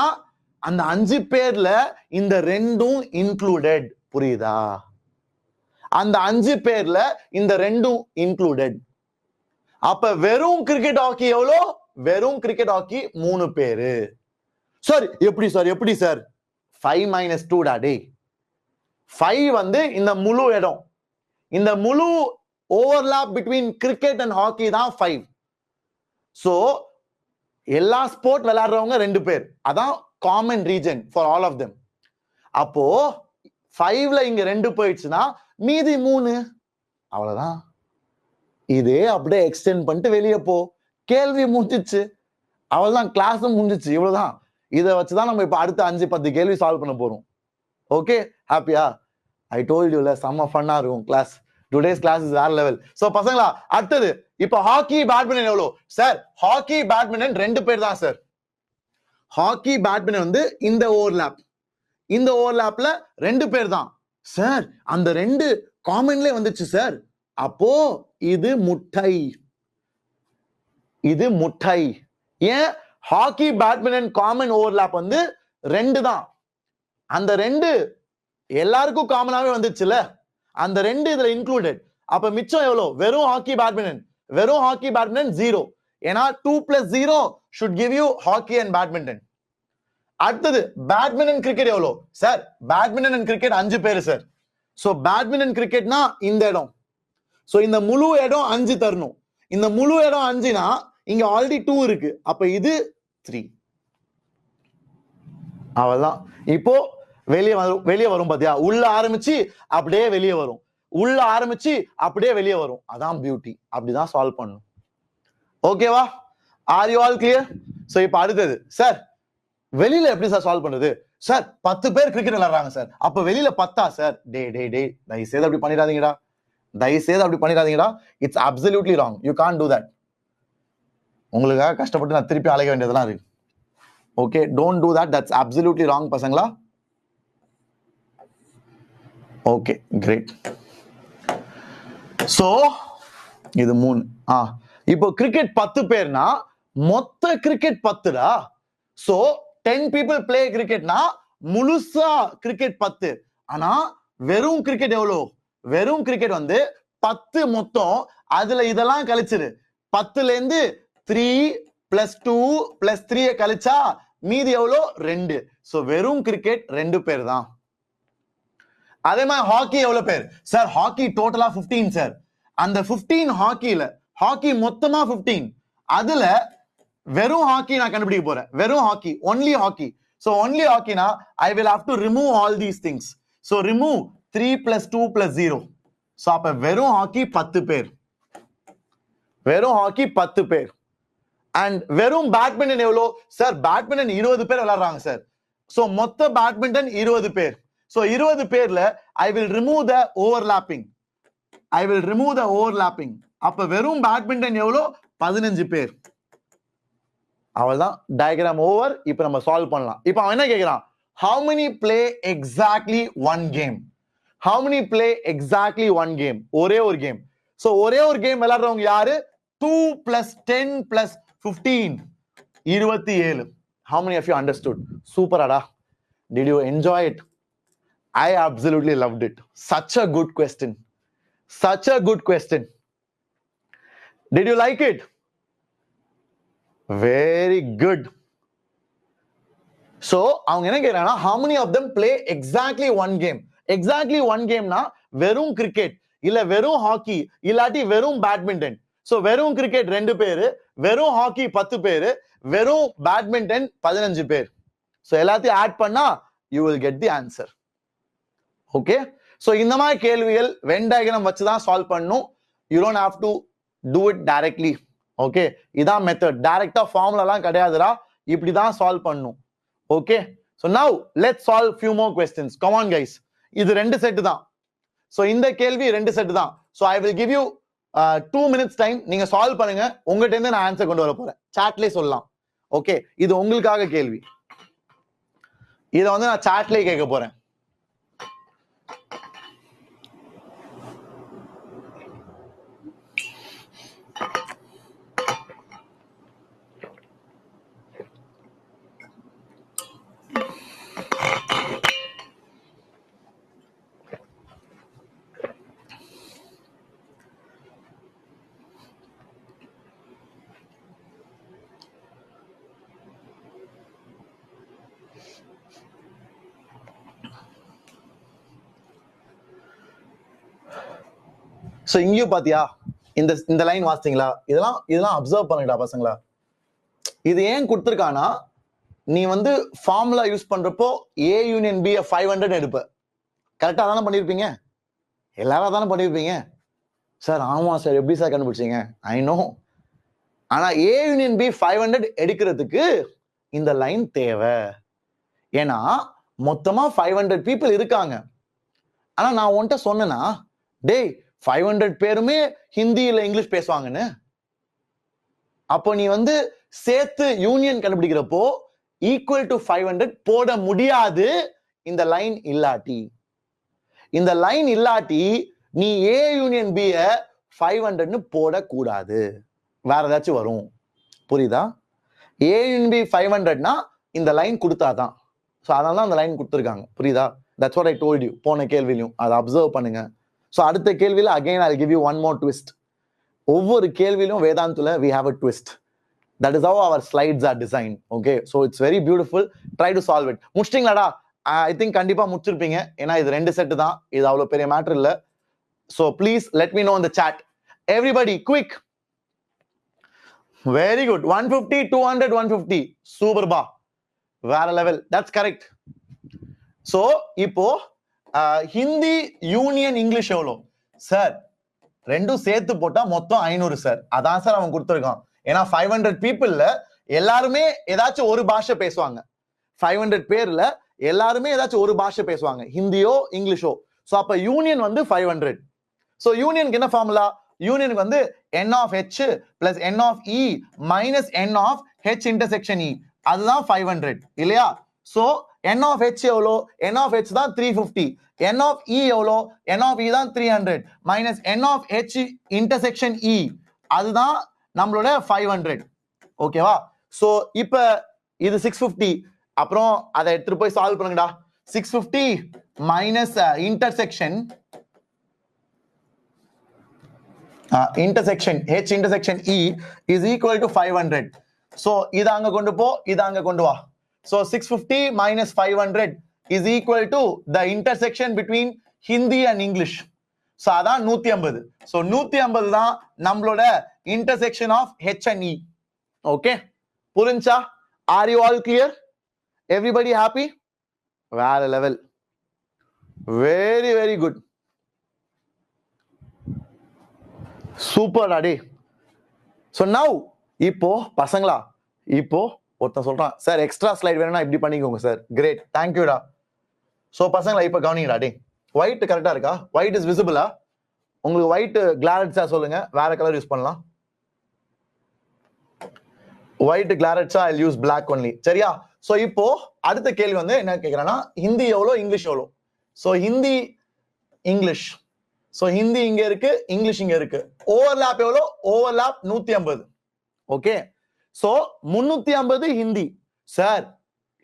அந்த 5 பேர்ல இந்த ரெண்டும் இன்க்ளூடட். புரியுதா? அந்த 5 பேர்ல இந்த ரெண்டும் இன்க்ளூடட். அப்ப வெறும் கிரிக்கெட் ஹாக்கி எவ்வளோ? வெறும் கிரிக்கெட் ஹாக்கி 3 பேரு. சார் எப்படி சார் 5 minus 2 டே. 5 வந்து இந்த முழு இடம். இந்த முழு overlap between cricket and hockey தான் 5. சோ எல்லா ஸ்போர்ட் விளையாடுறவங்க 2 பேர். அதான் common region for all of them. அப்போ 5ல இங்க 2 போயிடுச்சுன்னா மீதி 3. அவ்வளவுதான். இதே அப்படியே எக்ஸ்டெண்ட் பண்ணிட்டு வெளியே போ. கேள்வி முடிஞ்சிச்சு. அவ்வளவுதான். கிளாஸும் முடிஞ்சிச்சு. இவ்வளவுதான். இதை வச்சுதான் நம்ம இப்ப அடுத்த 5-10 கேள்வி சால்வ் பண்ண போறோம். ஓகே, ஹாப்பியா? ஐ டோல்ட் யூல செம்ம ஃபன்னா இருக்கும் கிளாஸ். டுடேஸ் கிளாஸ் இஸ் வேற லெவல். சோ பசங்களா, அடுத்தது இப்ப ஹாக்கி பேட்மிண்டன் எவ்வளவு சார்? ஹாக்கி பேட்மிண்டன் 2 பேர் தான் சார். ஹாக்கி பேட்மிண்டன் வந்து இந்த ஓவர்லாப், இந்த ஓவர்லாப்ல 2 பேர் தான் சார். அந்த 2 காமன்ல வந்துச்சு சார். அப்போ இது முட்டை, இது முட்டை. ஏன்? ஹாக்கி பேட்மிண்டன் காமன் ஓவர்லாப் வந்து 2 தான். அந்த 2 எல்லாருக்கும் காமனாவே வந்துச்சுல, அந்த 2 இதுல இன்க்ளூடட். அப்ப மிச்சம் எவ்வளவு? வெறும் ஹாக்கி பேட்மிண்டன். வெறும் ஹாக்கி பேட்மிண்டன் 0. ஏன்னா 2 + 0 should give you hockey and badminton. அடுத்தது பேட்மிண்டன் கிரிக்கெட் எவ்வளவு சார்? பேட்மிண்டன் அண்ட் கிரிக்கெட் 5 பேரு சார். சோ பேட்மிண்டன் கிரிக்கெட்னா இந்த இடம். சோ இந்த முழு இடம் 5 தரணும். இந்த முழு இடம் 5னா இங்க ஆல்ரெடி 2 இருக்கு. அப்ப இது 3. அவ்வளவுதான். இப்போ வெளியே வரும் பாத்தியா? உள்ள ஆரம்பிச்சு அப்படியே வெளியே வரும், உள்ள ஆரம்பிச்சு அப்படியே வெளியே வரும். அதான் பியூட்டி. அப்படிதான் சால்வ் பண்ணும். ஓகேவா? Are you all clear? So இப்போ அடுத்தது சார், வெளியில எப்படி சார் சால்வ் பண்றது? சார் 10 பேர் கிரிக்கெட் விளையாடுறாங்க சார். அப்ப வெளியில 10ஆ சார்? டே தயவு செய்து அப்படி பண்ணிடாதீங்கடா. தயவு செய்து அப்படி பண்ணிடாதீங்கடா. It's absolutely wrong. You can't do that. உங்களுக்காக கஷ்டப்பட்டு நான் திருப்பி அழைக்க வேண்டியதெல்லாம் இருக்கு. Okay, don't do that. That's absolutely wrong பசங்களா. Okay, great. சோ இது 3. இப்போ கிரிக்கெட் 10 பேர்னா மொத்த கிரிக்கெட் 10டா. சோ 10 people play கிரிக்கெட்னா முழுசா கிரிக்கெட் 10. ஆனா வெறும் கிரிக்கெட் எவ்வளவு? வெறும் கிரிக்கெட் வந்து 10 மொத்தம். அதுல இதெல்லாம் கழிச்சிரு. 10ல இருந்து 3 + 2 + 3 கழிச்சா மீதி எவ்வளோ? 2. சோ வெறும் கிரிக்கெட் 2 பேர் தான். அதே மாதிரி ஹாக்கி எவ்வளவு பேர் சார்? ஹாக்கி டோட்டலா 15 சார். அந்த 15 ஹாக்கில, ஹாக்கி மொத்தமா 15. அதுல வெறும் ஹாக்கி நான் கண்டுபிடிக்க போறேன். வெறும் hockey, only hockey. So only ஹாக்கினா I will have to remove all these things. So remove 3 + 2 + 0. So அப்ப வெறும் ஹாக்கி 10 பேர். வெறும் ஹாக்கி 10 பேர். அண்ட் வெறும் பேட்மிண்டன் எவ்வளோ சார்? பேட்மிண்டன் 20 பேர் விளையாடுறாங்க சார். சோ மொத்த பேட்மிண்டன் 20 பேர். சோ 20 பேர்ல I will remove the overlapping. I will remove the overlapping. அப்ப வெறும் பேட்மிண்டன் எவ்வளோ? 15 பேர். அவள்தான். Diagram over. இப்ப நம்ம சால்வ் பண்ணலாம். இப்ப அவன் என்ன கேக்குறான்? How many play exactly one game? How many play exactly one game? ஒரே ஒரு கேம். சோ ஒரே ஒரு கேம் விளையாடுறவங்க யாரு? 2 + 10 + 15. 27. How many of you understood? Super ada. Did you enjoy it? I absolutely loved it. Such a good question. Such a good question. Did you like it? Very good. So அவங்க என்ன கேக்குறாங்கன்னா, how many of them play exactly one game? Exactly one gameனா வெறும் cricket, இல்ல வெறும் hockey, இல்லாட்டி வெறும் badminton. So வெறும் cricket 2 பேரு, வெறும் ஹாக்கி 10 பேரு, வெறும் பேட்மிண்டன் 15 பேர். சோ எல்லாத்தையும் ஆட் பண்ணா you will get the answer. Okay. So இந்த மாதிரி கேள்விகள் வென் டயக்ராம் வச்சு தான் சால்வ் பண்ணனும். You don't have to do it directly. Okay, இதான் மெத்தட். டைரக்டா ஃபார்முலாலாம் கிடையாதுடா. இப்படி தான் சால்வ் பண்ணனும். Okay. So now let's solve few more questions. Come on guys. இது 2 செட் தான். சோ இந்த கேள்வி 2 செட் தான். So I will give you 2 minutes time. நீங்க சால்வ் பண்ணுங்க. உங்ககிட்ட இருந்து நான் ஆன்சர் கொண்டு வர போறேன். சாட்லயே சொல்லலாம். ஓகே, இது உங்களுக்காக கேள்வி. இத வந்து நான் சாட்லயே கேட்க போறேன். இங்கேயும் பாத்தியா இந்த லைன் வாசித்தீங்களா? இதெல்லாம் அப்சர்வ் பண்ணுடா பசங்களா. இது ஏன் கொடுத்துருக்கானா, நீ வந்து ஃபார்முலா யூஸ் பண்றப்போ A யூனியன் B 500 எடுப்ப. கரெக்டா தானே பண்ணிருப்பீங்க? எல்லாரும் தானே பண்ணிருப்பீங்க. சார் ஆமா சார், எப்படி சார் கண்டுபிடிச்சீங்க? I know. ஆனா A யூனியன் B 500 எடுக்கிறதுக்கு இந்த லைன் தேவை. ஏன்னா மொத்தமா 500 people இருக்காங்க. ஆனா நான் உன்கிட்ட சொன்னேன்னா, டேய் 500 பேருமே ஹிந்தி இல்ல இங்கிலீஷ் பேசுவாங்கன்னு. அப்போ நீ வந்து சேர்த்து யூனியன் கண்டுபிடிக்கிறப்போ ஈக்குவல் டு 500 போட முடியாது இந்த லைன் இல்லாட்டி. இந்த லைன் இல்லாட்டி நீ A யூனியன் B 500ன்னு போடக்கூடாது. வேற ஏதாச்சும் வரும். புரியுதா? A யூனியன் B 500னா இந்த லைன் கொடுத்தாதான். ஸோ அதனால தான் அந்த லைன் கொடுத்துருக்காங்க. புரியுதா? That's what I told you. போன கேள்வியிலும் அதை அப்சர்வ் பண்ணுங்க. ஸோ அடுத்த கேள்வியில் again I give you one more twist. ஒவ்வொரு கேள்வியிலும் வேதாந்தில் we have a twist. That is how our slides are designed. Okay, so it's very beautiful. Try to solve it. முடிச்சிட்டீங்களாடா? I think கண்டிப்பா முடிச்சிருப்பீங்க. ஏன்னா இது 2 set தான். இது அவ்வளவு பெரிய மேட்டர் இல்ல. So please let me know in the chat. Everybody quick. Very good. 150, 200, 150. Super ba. வேற level. That's correct. So இப்போ ஹிந்தி யூனியன் இங்கிலீஷ் எவ்வளோ சார்? ரெண்டும் சேர்த்து போட்டா மொத்தம் 500 சார். அதான் சார் அவன் கொடுத்துருக்கான். ஏன்னா 500 பீப்புள்ல எல்லாருமே ஏதாச்சும் ஒரு பாஷை பேசுவாங்க. 500 பேர்ல எல்லாருமே ஏதாச்சும் ஒரு பாஷை பேசுவாங்க, ஹிந்தியோ இங்கிலீஷோ. ஸோ அப்ப யூனியன் வந்து 500. ஸோ யூனியனுக்கு என்ன ஃபார்முலா? யூனியனுக்கு வந்து n of h plus n of e minus n of h intersection e. அதுதான் 500 இல்லையா? ஸோ n of h எவ்வளோ? n of h தான் 350. n of e எவ்வளோ? n of e தான் 300 minus n of h intersection e. அதுதான் நம்மளோட 500. ஓகேவா? So இப்ப இது 650. அப்புறம் அதை எடுத்துட்டு போய் சால்வ் பண்ணுங்கடா. 650 minus intersection h intersection e is equal to 500. So இத அங்க கொண்டு போ, இத அங்க கொண்டு வா. So 650 minus 500 is equal to the intersection between Hindi and English. So அதான் 150. சோ 150 தான் நம்மளோட intersection of h and e. Okay, புரிஞ்சா? Are you all clear? Everybody happy? வேற level. Very very good. Super daddy. So now இப்போ பசங்களா, இப்போ ஒருத்தன் சொல்றான் சார் எக்ஸ்ட்ரா ஸ்லைட் வேணும்னா இப்படி பண்ணிக்கோங்க சார். கிரேட், தேங்க்யூடா. சோ பசங்களா இப்ப கவனிங்கடா. டே ஒயிட் கரெக்டா இருக்கா? ஒயிட் இஸ் விசிபிளா? உங்களுக்கு ஒயிட் கிளாரட்ஸா சொல்லுங்க, வேற கலர் யூஸ் பண்ணலாம். ஒயிட் கிளாரட்ஸா ஐ யூஸ் பிளாக் ஒன்லி. சரியா? சோ இப்போ அடுத்த கேள்வி வந்து என்ன கேக்குறேன்னா, ஹிந்தி எவ்வளோ இங்கிலீஷ் எவ்வளோ? So Hindi English. So Hindi இங்க இருக்கு, இங்கிலீஷ் இங்க இருக்கு. ஓவர்லாப் எவ்வளோ? Overlap 150. Okay, so 350 Hindi. Sir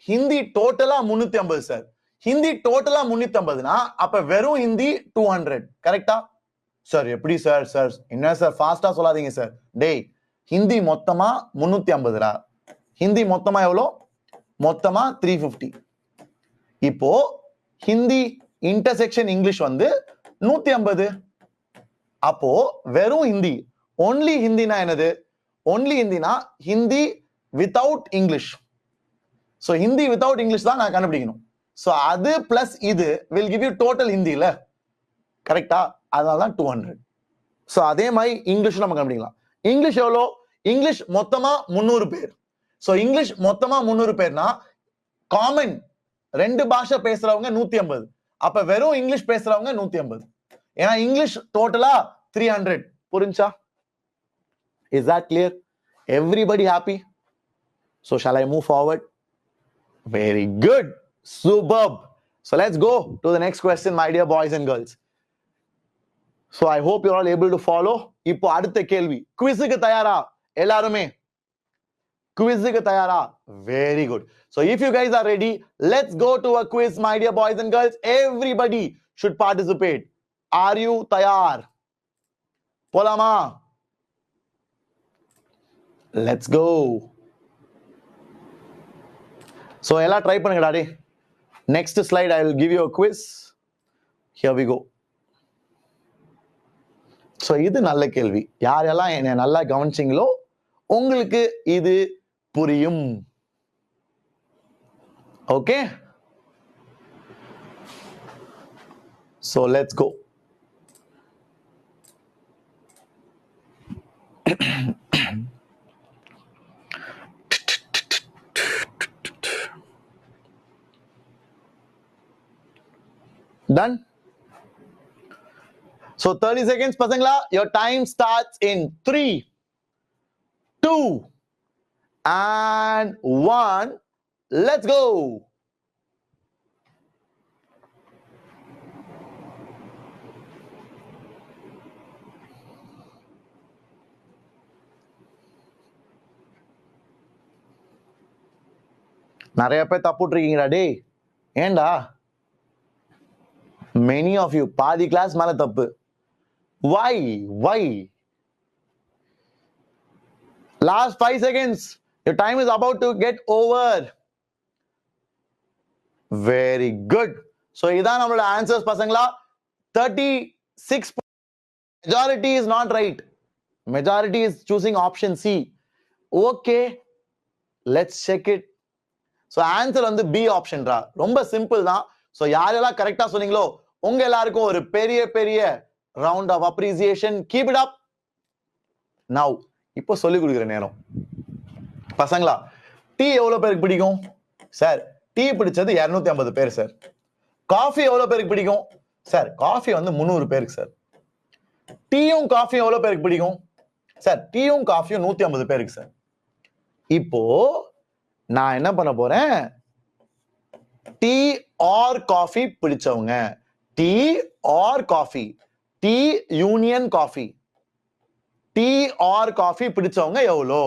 Hindi டோட்டலா 350 சார். ஹிந்தி டோட்டலா 350னா அப்ப வெறும் ஹிந்தி 200. கரெக்டா? சார் எப்படி சார்? சார் என்ன சார் ஃபாஸ்டா சொல்லாதீங்க சார். டேய் ஹிந்தி மொத்தமா 350. ஹிந்தி மொத்தமா எவ்வளோ? மொத்தமா 350. இப்போ ஹிந்தி இன்டர்செக்ஷன் இங்கிலீஷ் வந்து 150. அப்போ வெறும் ஹிந்தி, ஒன்லி ஹிந்தினா என்னது? ஒன்லி ஹிந்தினா Hindi without English. So Hindi without English தான் நான் கண்டுபிடிக்கணும். சோ அது பிளஸ் இது will give you total Hindi இல்ல? கரெக்டா? அதனால தான் 200. சோ அதே மாதிரி இங்கிலீஷ் நம்ம கண்டுபிடிக்கலாம். இங்கிலீஷ் எவ்வளோ? இங்கிலீஷ் மொத்தமா 300 பேர். சோ இங்கிலீஷ் மொத்தமா 300 பேர்னா காமன் ரெண்டு பாஷை பேசுறவங்க 150. அப்ப வெறும் இங்கிலீஷ் பேசுறவங்க 150. ஏன்னா இங்கிலீஷ் டோட்டலா 300. புரிஞ்சா? Is that clear? Everybody happy? So shall I move forward? Very good. Superb. So let's go to the next question, my dear boys and girls. So I hope you're all able to follow. இப்போ அடுத்த கேள்வி. குவிஸுக்கு தயாரா எல்லாருமே? குவிஸுக்கு தயாரா? Very good. So if you guys are ready, let's go to a quiz, my dear boys and girls. Everybody should participate. Are you தயார்? போலாமா? Let's go. So எல்லாம் try பண்ணுங்கடா. டே next slide I will give you a quiz. Here we go. So இது நல்ல கேள்வி. யாரெல்லாம் என்னை நல்லா கவனிச்சீங்களோ உங்களுக்கு இது புரியும். Okay, so let's go. Done. So 30 seconds pasangla, your time starts in 3 2 and 1. Let's go. நிறைய பேர் தப்புட்டு இருக்கீங்கடா டேய். ஏண்டா? Many of you பாதி கிளாஸ் மேல தப்பு. Why? Last 5 seconds. Your time is about to get over. Very good. So இதான் நம்மளோட answers பசங்களா. 36. Majority is not right. Majority is choosing option C. Okay, let's check it. So answer வந்து B option ரா. ரொம்ப simple தான். So யாரெல்லாம் கரெக்டா சொன்னீங்களோ உங்க எல்லாருக்கும் ஒரு பெரிய பெரிய round of appreciation. Keep it up. Now இப்போ சொல்லி கொடுக்குற நேரம். பசங்களா, டீ எவ்வளவு பேருக்கு பிடிக்கும் சார்? டீ பிடிச்சது 250 பேர் சார். காஃபி எவ்வளவு பேருக்கு பிடிக்கும் சார்? காஃபி வந்து 300 பேருக்கு சார். டீயும் காஃபியும் எவ்வளவு பேருக்கு பிடிக்கும் சார்? டீயும் காஃபியும் 150 பேருக்கு சார். இப்போ நான் என்ன பண்ண போறேன்? டீ ஆர் காஃபி பிடிச்சவங்க, tea or coffee, tea union coffee, tea or coffee பிடிச்சவங்க எவ்வளோ?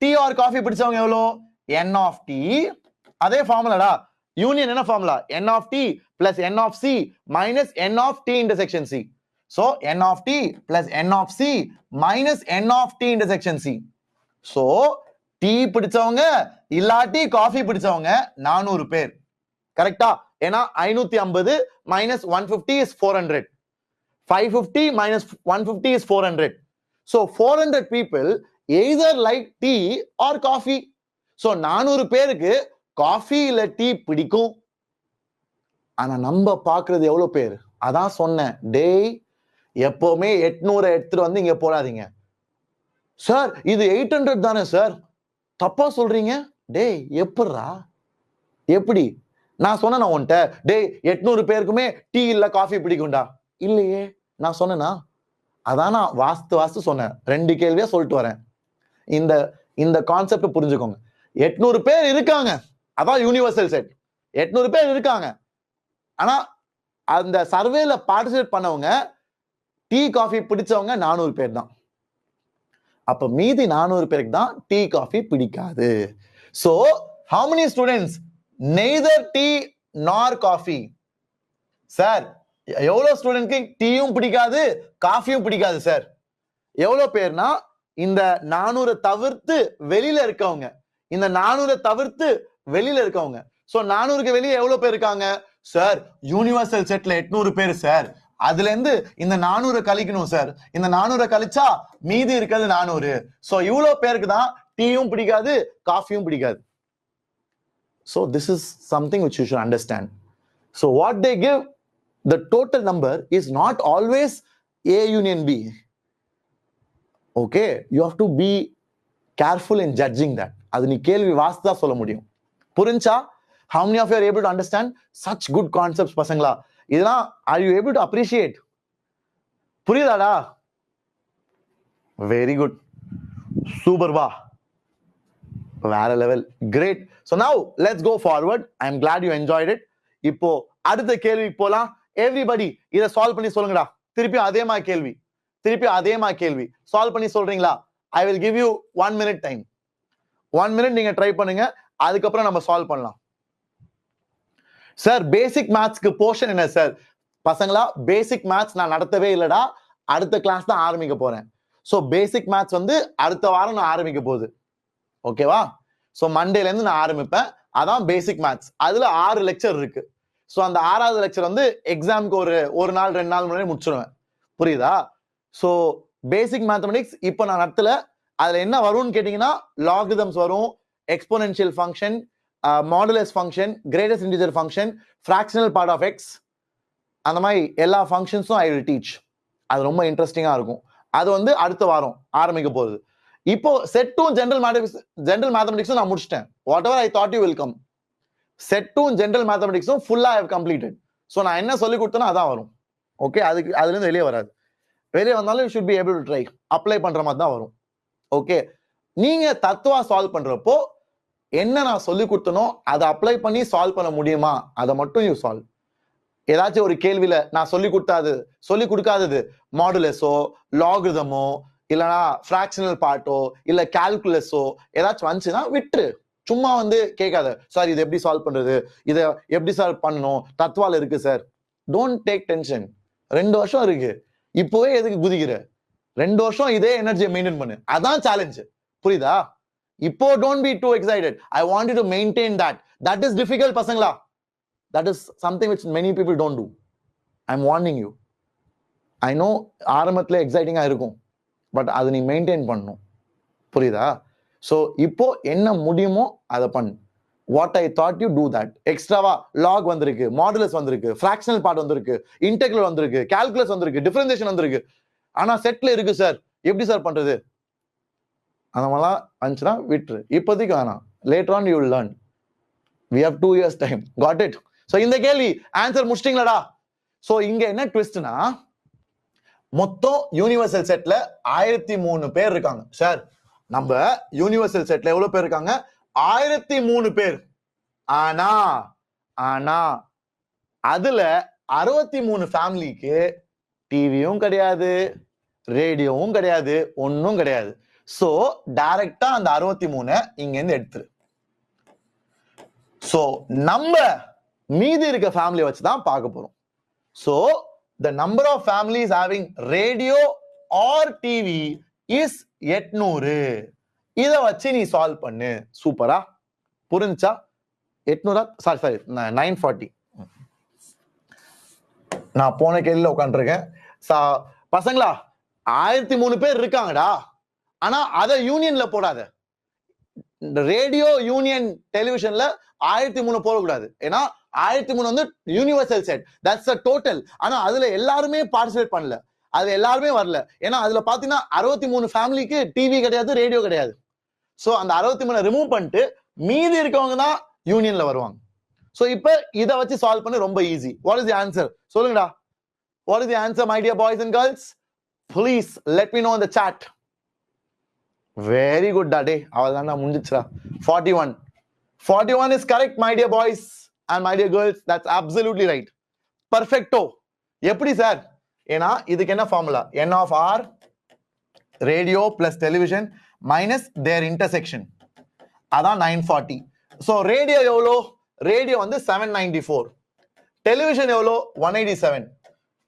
டீ ஆர் காஃபி பிடிச்சவங்க எவ்வளோ? n of T. அதே ஃபார்முலாடா. யூனியன் என்ன formula? n of T plus n of C minus n of T intersection C. So n of T plus n of C minus n of T intersection C. So tea பிடிச்சவங்க இல்லாட்டி coffee பிடிச்சவங்க 400 பேர். கரெக்டா? ஏன்னா 550 minus 150 is 400. 550 minus 150 is 400. So 400 people either like tea or coffee. So 400 பேருக்கு coffee இல்ல tea பிடிக்கும். ஆனா நம்ம பாக்குறது எவ்வளவு பேர்? அதான் சொன்னேன், டேய் எப்பவுமே 800 எடுத்துட்டு வந்து இங்க போடாதீங்க. சார் இது 800 தானே சார், தப்பா சொல்றீங்க. டேய் எப்படிரா? எப்படி? நான் சொன்னேன் உன்கிட்ட, டேய் 800 பேருக்குமே டீ இல்ல காஃபி பிடிக்கும்டா. இல்லையே, நான் சொன்னேனா? அதான் நான் வாஸ்து சொன்னேன். 2 கேள்வியா சொல்லிட்டு வரேன். இந்த கான்செப்ட் புரிஞ்சுக்கோங்க. 800 பேர் இருக்காங்க, அதான் யூனிவர்சல் செட். 800 பேர் இருக்காங்க. ஆனா அந்த சர்வேல பார்ட்டிசிபேட் பண்ணவங்க டீ காஃபி பிடிச்சவங்க 400 பேர் தான். அப்ப மீதி 400 பேருக்கு தான் டீ காஃபி பிடிக்காது. So how many students neither tea nor coffee? Sir எவ்வளவு ஸ்டூடெண்ட்க்கு டீயும் பிடிக்காது காஃபியும் பிடிக்காது சார்? எவ்வளவு பேர்னா இந்த 400 தவிர்த்து வெளியில இருக்கவங்க, இந்த 400 தவிர்த்து வெளியில இருக்கவங்க. சோ 400க்கு வெளியே எவ்வளவு பேர் இருக்காங்க சார்? யூனிவர்சல் செட்ல 800 பேர் சார். அதுல இருந்து இந்த 400 கழிக்கணும் சார். இந்த 400 கழிச்சா மீதி இருக்கிறது 400. சோ இவ்வளவு பேருக்கு தான் டீயும் பிடிக்காது காஃபியும் பிடிக்காது. So this is something which you should understand. So what they give, the total number is not always A union B. Okay, you have to be careful in judging that. அது நீ கேள்வி வாஸ்தா சொல்ல முடியும். புரிஞ்சா? How many of you are able to understand such good concepts பசங்களா? இதெல்லாம் are you able to appreciate? புரியுதாடா? Very good. Super வா. வேற level. Great. So now let's go forward. I am glad you enjoyed it. இப்போ அடுத்த கேள்வி போலாம். Everybody இத solve பண்ணி சொல்லுங்கடா. திருப்பி அதே மாதிரி கேள்வி சால்வ் பண்ணி சொல்றீங்களா? I will give you 1 minute time. 1 minute நீங்க ட்ரை பண்ணுங்க, அதுக்கப்புறம் நம்ம சால்வ் பண்ணலாம். சார் பேசிக் மேத்ஸ்க்கு போர்ஷன் என்ன சார்? பசங்களா பேசிக் மேத்ஸ் நான் நடத்தவே இல்லடா, அடுத்த கிளாஸ் தான் ஆரம்பிக்க போறேன். சோ பேசிக் மேத்ஸ் வந்து அடுத்த வாரம் நான் ஆரம்பிக்க போகுது. ஓகேவா? சோ மண்டேல இருந்து நான் ஆரம்பிப்பேன். அதான் பேசிக் மேத்ஸ். அதுல 6 லெக்சர் இருக்கு. சோ அந்த 6வது லெக்சர் வந்து எக்ஸாம்க்கு ஒரு நாள் 2 நாள் முன்னாடி முடிச்சிடுவேன். புரியுதா? ஸோ பேசிக் மேத்தமெட்டிக்ஸ் இப்போ நான் நடத்தல. அதுல என்ன வரும்னு கேட்டீங்கன்னா லாகிதம்ஸ் வரும், exponential function, modulus function, greatest integer function, fractional part of X, அந்த மாதிரி எல்லா ஃபங்க்ஷன்ஸும் ஐ வில் டீச். அது ரொம்ப இன்ட்ரெஸ்டிங்கா இருக்கும். அது வந்து அடுத்த வாரம் ஆரம்பிக்க போகுது. இப்போ செட் 2 ஜெனரல் மேத்தமெட்டிக்ஸும் நான் முடிச்சிட்டேன். Whatever I thought you will come. Set 2 general மேத்தமெட்டிக்ஸும் ஃபுல்லா ஐ ஹவ் கம்ப்ளீட்டட். ஸோ நான் என்ன சொல்லி கொடுத்தேனோ அதான் வரும். ஓகே, அதுல இருந்து வெளியே வராது. வெளியே வந்தாலும் you should be able to try. Apply பண்ற மாதிரி தான் வரும். ஓகே, நீங்க தத்துவா சால்வ் பண்றப்போ என்ன நான் சொல்லி கொடுத்தனோ அதை அப்ளை பண்ணி சால்வ் பண்ண முடியுமா, அதை மட்டும் யூ சால்வ். ஏதாச்சும் ஒரு கேள்வியில நான் சொல்லி கொடுக்காதது மாடுலஸோ லாகிதமோ இல்லைன்னா ஃப்ராக்ஷனல் பார்ட்டோ இல்ல கால்குலஸோ ஏதாச்சும் வந்துச்சுன்னா விட்டுரு. சும்மா வந்து கேட்காத, சார் இது எப்படி சால்வ் பண்றது, இதை எப்படி சார் பண்ணணும், தத்துவால இருக்கு சார். Don't take tension. 2 வருஷம் இருக்கு, இப்போவே எதுக்கு குதிக்கிற? 2 வருஷம் இதே எனர்ஜியை மெயின்டைன் பண்ணு, அதான் சேலஞ்ச். புரியுதா? இப்போ don't be too excited. I want you to maintain that. That is difficult பசங்களா. That is something which many people don't do. I am warning you. I know ஆரம்பத்துல எக்ஸைட்டிங்கா இருக்கும், பட் அது நீ மெயின்டைன் பண்ணணும். புரியுதா? ஸோ இப்போ என்ன முடியுமோ அதை பண்ணு. What I thought you do that. எக்ஸ்ட்ராவா லாக் வந்திருக்கு, மாடுலஸ் வந்திருக்கு, ஃப்ராக்ஷனல் பார்ட் வந்திருக்கு, இன்டெக்ரல் வந்திருக்கு, கால்குலஸ் வந்திருக்கு, டிஃபரன்சியேஷன் வந்திருக்கு. ஆனா செட்ல இருக்கு சார், எப்படி சார் பண்றது? அந்த மாதிரிலாம் வந்துச்சுன்னா விட்டுரு, இப்போதைக்கு வேணாம். Later on you will learn. we have 2 years time. Got it? So இந்த கேள்வி ஆன்சர் முடிச்சிட்டீங்களாடா? ஸோ இங்க என்ன ட்விஸ்ட்னா, மொத்தம் யூனிவர்சல் செட்ல 1003 பேர் இருக்காங்க சார். நம்ம யூனிவர்சல் செட்ல எவ்வளவு பேர் இருக்காங்க? 1003 பேர். ஆனா அதுல 63 ஃபேமிலிக்கு டிவியும் கிடையாது, ரேடியோவும் கிடையாது, ஒன்னும் கிடையாது. சோ டைரக்டா அந்த 63 இங்க இருந்து எடுத்துரு. சோ நம்ம மீதி இருக்க ஃபேமிலி வச்சுதான் பார்க்க போறோம். So the number of families having radio or TV is 800. இத வச்சு நீ சால்வ் பண்ணு. சூப்பரா புரிஞ்சா? 800 சாரி 940. நான் போன கேள்வியில உட்காந்துருக்கேன். பசங்களா 1003 பேர் இருக்காங்கடா. ஆனா அத யூனியன்ல போடாத. ரேடியோ யூனியன் டெலிவிஷன்ல 1003 போடக்கூடாது. ஏன்னா 1003 வந்து universal set, that's a total. ஆனா அதுல எல்லாருமே பார்ட்டிசிபேட் பண்ணல, அது எல்லாருமே வரல. ஏன்னா அதுல பாத்தீங்கன்னா 63 ஃபேமிலிக்கு டிவி கிடையாது, ரேடியோ கிடையாது. சோ அந்த 63 ரிமூவ் பண்ணிட்டு மீதி இருக்கவங்க தான் யூனியன்ல வருவாங்க. சோ இப்ப இத வச்சு சால்வ் பண்ண ரொம்ப easy. What is the answer சொல்லுங்கடா? What is the answer my dear boys and girls? Please let me know in the chat. Very good டே, அவள்தான்டா முடிஞ்சிச்சுடா. 41 is correct my dear boys and my dear girls. That's absolutely right. Perfecto. எப்படி sir? ஏன்னா இதுக்கு என்ன formula? n of r radio plus television minus their intersection. அதான் 940. so radio எவ்வளோ? Radio வந்து 794. டெலிவிஷன் எவ்வளோ? 187.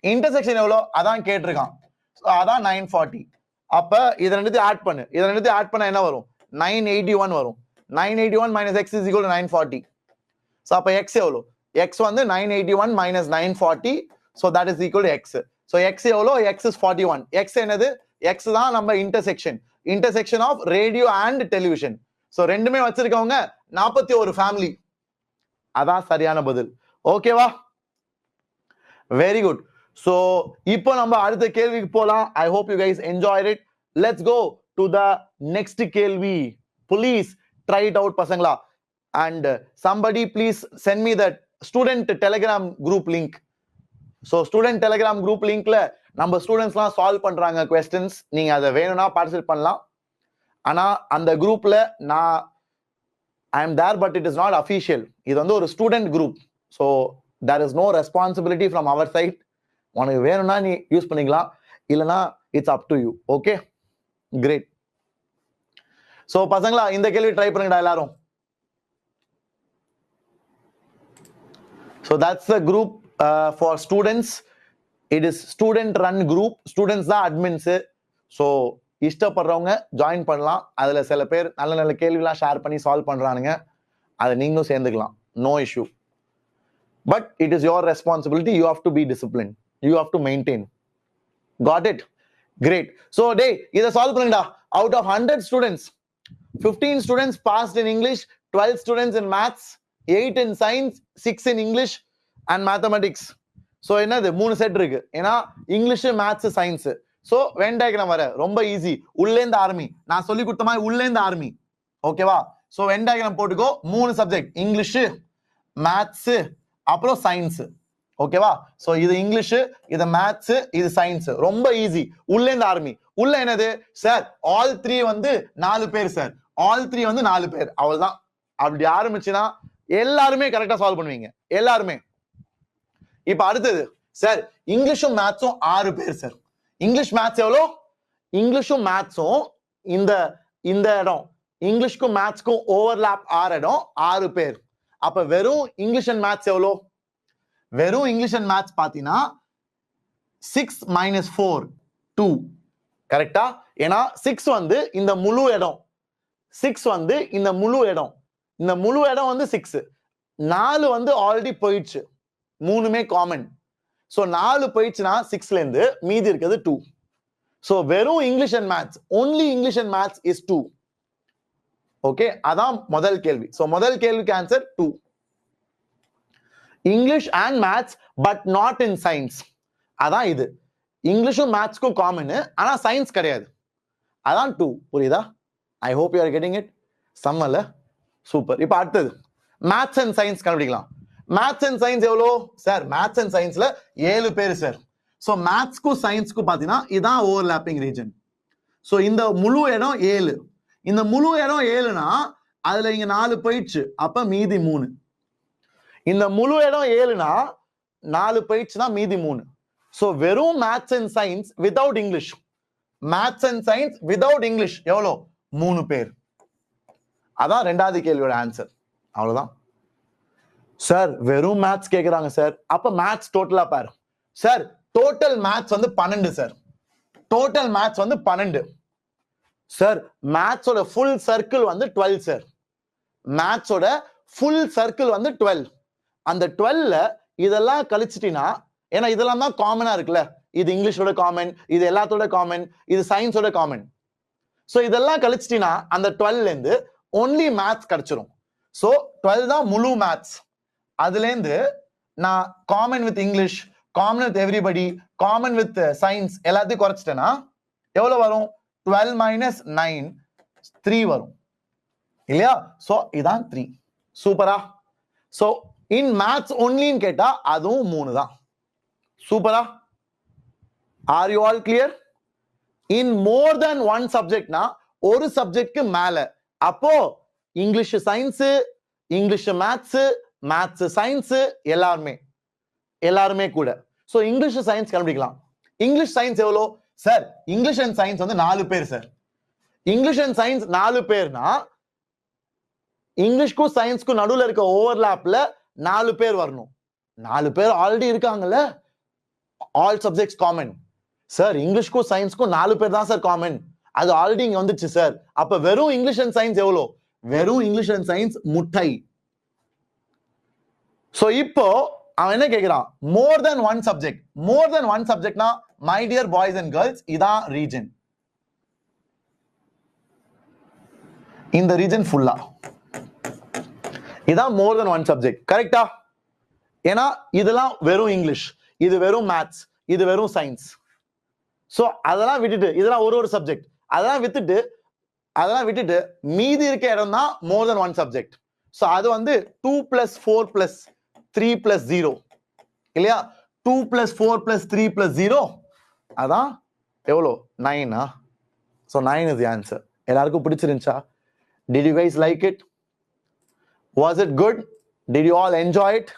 இன்டர்செக்ஷன் எவ்வளோ? அதான் கேட்டிருக்கான். அதான் 940. அப்ப இதை ரெண்டுத்தையும் ஆட் பண்ணு. இதை ரெண்டுத்தையும் ஆட் பண்ண என்ன வரும்? 981 வரும். 981 minus x is equal to 940. so அப்ப x எவ்வளோ? x வந்து 981 minus 940. so that is equal to x. so x எவ்வளோ? x is 41. x என்னது? x தான் நம்ம intersection of radio and television. so ரெண்டுமே வச்சிருக்கவங்க 41 ஃபேமிலி. அதான் சரியான பதில். ஓகேவா? Very good. so இப்போ நம்ம அடுத்த கேள்விக்கு போலாம். I hope you guys enjoyed it. Let's go to the next கேள்வி. Please try it out பசங்களா. and somebody please send me that student telegram group link. so student telegram group linkல நம்ம ஸ்டூடெண்ட்ஸ்லாம் solve பண்றாங்க questions. நீங்க அதை வேணும்னா participate பண்ணலாம். ஆனா அந்த குரூப்ல நான் I am there but it is not official. இது வந்து ஒரு student group. so there is no responsibility from our side. உனக்கு வேணும்னா நீ யூஸ் பண்ணிக்கலாம், இல்லனா it's up to you. Okay, great. So பசங்களா இந்த கேள்வி ட்ரை பண்ணுங்கடா எல்லாரும். so that's the group for students. it is student run group. students தான் admins. so இஷ்டப்படுறவங்க ஜாயின் பண்ணலாம். அதுல சில பேர் நல்ல நல்ல கேள்விலாம் ஷேர் பண்ணி சால்வ் பண்றானுங்க, அதை நீங்களும் சேர்ந்துக்கலாம். no issue. but it is your responsibility. you have to be disciplined. you have to maintain. got it? Great. So டேய் இத சால்வ் பண்ணுங்கடா. Out of 100 students, 15 students passed in English, 12 students in maths, 8 in science, 6 in English and mathematics. So என்னது மூணு set இருக்கு. ஏன்னா English maths science. So Venn diagram வர ரொம்ப easy. உள்ளேந்து army. நான் சொல்லி கொடுத்த மாதிரி உள்ளேந்து ஆர்மி. ஓகேவா? சோ வென் டயக்ராம் போட்டுக்கோ. மூணு சப்ஜெக்ட் இங்கிலீஷ், மேத்ஸ் அப்புறம் சயின்ஸ். ஓகேவா? சோ இது இங்கிலீஷ், இது மேத்ஸ், இது சயின்ஸ். ரொம்ப ஈஸி. உள்ளேந்து ஆர்மி. உள்ள என்னது சார்? ஆல் 3 வந்து 4 பேர் சார். ஆல் 3 வந்து 4 பேர். அவ்வளவுதான். அப்படி ஆரம்பிச்சுனா எல்லாருமே கரெக்டா சால்வ் பண்ணுவீங்க. எல்லாருமே. இப்ப அடுத்தது சார் இங்கிலீஷும் மேத்ஸும் 6 பேர் சார். இங்கிலீஷ் மேத்ஸ் எவ்வளோ? இங்கிலீஷும் மேத்ஸும் இந்த இந்த இடம் இங்கிலீஷ்க்கும் மேத்ஸ்க்கும் ஓவர்லாப் 6 இடம், 6 பேர். அப்ப வெறும் இங்கிலீஷ் அண்ட் மேத்ஸ் எவ்வளோ? வெறும் இங்கிலீஷ் அண்ட் மேத்ஸ் பாத்தீங்கன்னா 6 - 4 2. கரெக்டா? ஏன்னா 6 வந்து இந்த முழு இடம், 6 வந்து இந்த முழு இடம், இந்த முழு இடம் வந்து 6. 4 வந்து ஆல்ரெடி போயிடுச்சு, மூணுமே காமன். சோ 4 போயிடுச்சுன்னா 6ல இருந்து மீதி இருக்கிறது 2. சோ வெறும் English and maths, only English and maths is 2. Okay, அதான் முதல் கேள்வி. சோ முதல் கேள்விக்கு answer 2. English and maths but not in science. அதான் இது. இங்கிலீஷும் மேத்ஸ்க்கும் காமன், ஆனா சயின்ஸ் கிடையாது. அதான் 2. புரியுதா? I hope you are getting it. சம்மல சூப்பர். இப்ப அடுத்தது மேத்ஸ் அண்ட் சயின்ஸ் கண்டுபிடிக்கலாம். மேத்ஸ் அண்ட் சயின்ஸ் எவ்வளோ சார்? மேத்ஸ் அண்ட் சயின்ஸ்ல 7 பேர் சார். சோ மேத்ஸ்க்கும் சயின்ஸ்க்கும் பாத்தீங்கன்னா இதான் ஓவர்லாப்பிங் ரீஜன். சோ இந்த முழு இடம் 7. இந்த முழு இடம் 7னா அதுல இங்க 4 போயிடுச்சு, அப்ப மீதி 3. இந்த முழு இடம் 7னா 4 போயிடுச்சுன்னா மீதி 3. சோ வெறும் maths and science without English, maths and science without English எவ்வளோ? 3 பேர். அதான் ரெண்டாவது கேள்வியோட ஆன்சர். அவ்வளவுதான் சார். வெறும் மேத்ஸ் கேக்குறாங்க சார். அப்ப மேத்ஸ் டோட்டலா பாரு சார். டோட்டல் மேத்ஸ் வந்து 12 சார். டோட்டல் மேத்ஸ் வந்து 12 சார். மேத்ஸோட ஃபுல் சர்க்கிள் வந்து 12 சார். மேத்ஸோட ஃபுல் சர்க்கிள் வந்து 12. அந்த 12ல இதெல்லாம் கழிச்சிட்டீங்கன்னா, ஏன்னா இதெல்லாம் தான் காமனா இருக்குல்ல, இது இங்கிலீஷோட காமன், இது எல்லாத்தோட காமன், இது சயின்ஸோட காமன். சோ இதெல்லாம் கழிச்சிட்டீங்கன்னா அந்த 12ல இருந்து ஒன்லி மேத்ஸ் கிடைச்சிரும். சோ 12 தான் முழு மேத்ஸ். அதுல இருந்து நான் common with English, common with everybody, common with science எல்லாத்தையும் குறைச்சிட்டேன்னா எவ்வளவு வரும்? 12 - 9 3 வரும் இல்லையா? சோ இதான் 3. சூப்பரா? சோ இன் மேத்ஸ் ஒன்லின்னு கேட்டா அதுவும் 3 தான். சூப்பரா? Are you all clear? In more than one சப்ஜெக்ட்னா ஒரு சப்ஜெக்ட்க்கு மேல, அப்போ English science, English maths, maths science எல்லாருமே கூட. சோ இங்கிலீஷ் சயின்ஸ் கண்டுபிடிக்கலாம். இங்கிலீஷ் சயின்ஸ் எவ்வளோ சார்? இங்கிலீஷ் அண்ட் சயின்ஸ் வந்து 4 பேர் சார். இங்கிலீஷ் அண்ட் சயின்ஸ் 4 பேர்னா இங்கிலீஷ்க்கும் சயின்ஸ்க்கும் நடுவுல இருக்க ஓவர்லாப்ல 4 பேர் வரணும். 4 பேர் ஆல்ரெடி இருக்காங்கல்ல, ஆல் சப்ஜெக்ட்ஸ் காமன். சார் இங்கிலீஷ்க்கும் சயின்ஸ்க்கும் 4 பேர் தான் சார் காமன், அது ஆல்ரெடி இங்க வந்துச்சு சார். அப்ப வெறும் இங்கிலீஷ் அண்ட் சயின்ஸ் எவ்வளோ? வெறும் இங்கிலீஷ் அண்ட் சயின்ஸ் முட்டை. சோ இப்போ அவன் என்ன கேக்குறான்? More than one subject. More than one சப்ஜெக்ட்னா my dear boys and girls இதான் ரீஜன். இந்த ரீஜன் ஃபுல்லா இதான் மோர் தென் ஒன் சப்ஜெக்ட். கரெக்டா? ஏன்னா இதெல்லாம் வெறும் இங்கிலீஷ், இது வெறும் மேத்ஸ், இது வெறும் சயின்ஸ். சோ அதெல்லாம் விட்டுட்டு இதெல்லாம் ஒரு சப்ஜெக்ட், அதெல்லாம் விட்டுட்டு மீதி இருக்க இடம் தான் மோர் தென் ஒன் சப்ஜெக்ட். சோ அது வந்து 2 + 4 + 3 + 0 இல்லையா? 2 + 4 + 3 + 0 அதான் எவ்வளோ? 9. So 9 is the answer. எல்லாருக்கும் பிடிச்சிருந்துச்சா? Did you guys like it? Was it good? Did you all enjoy it?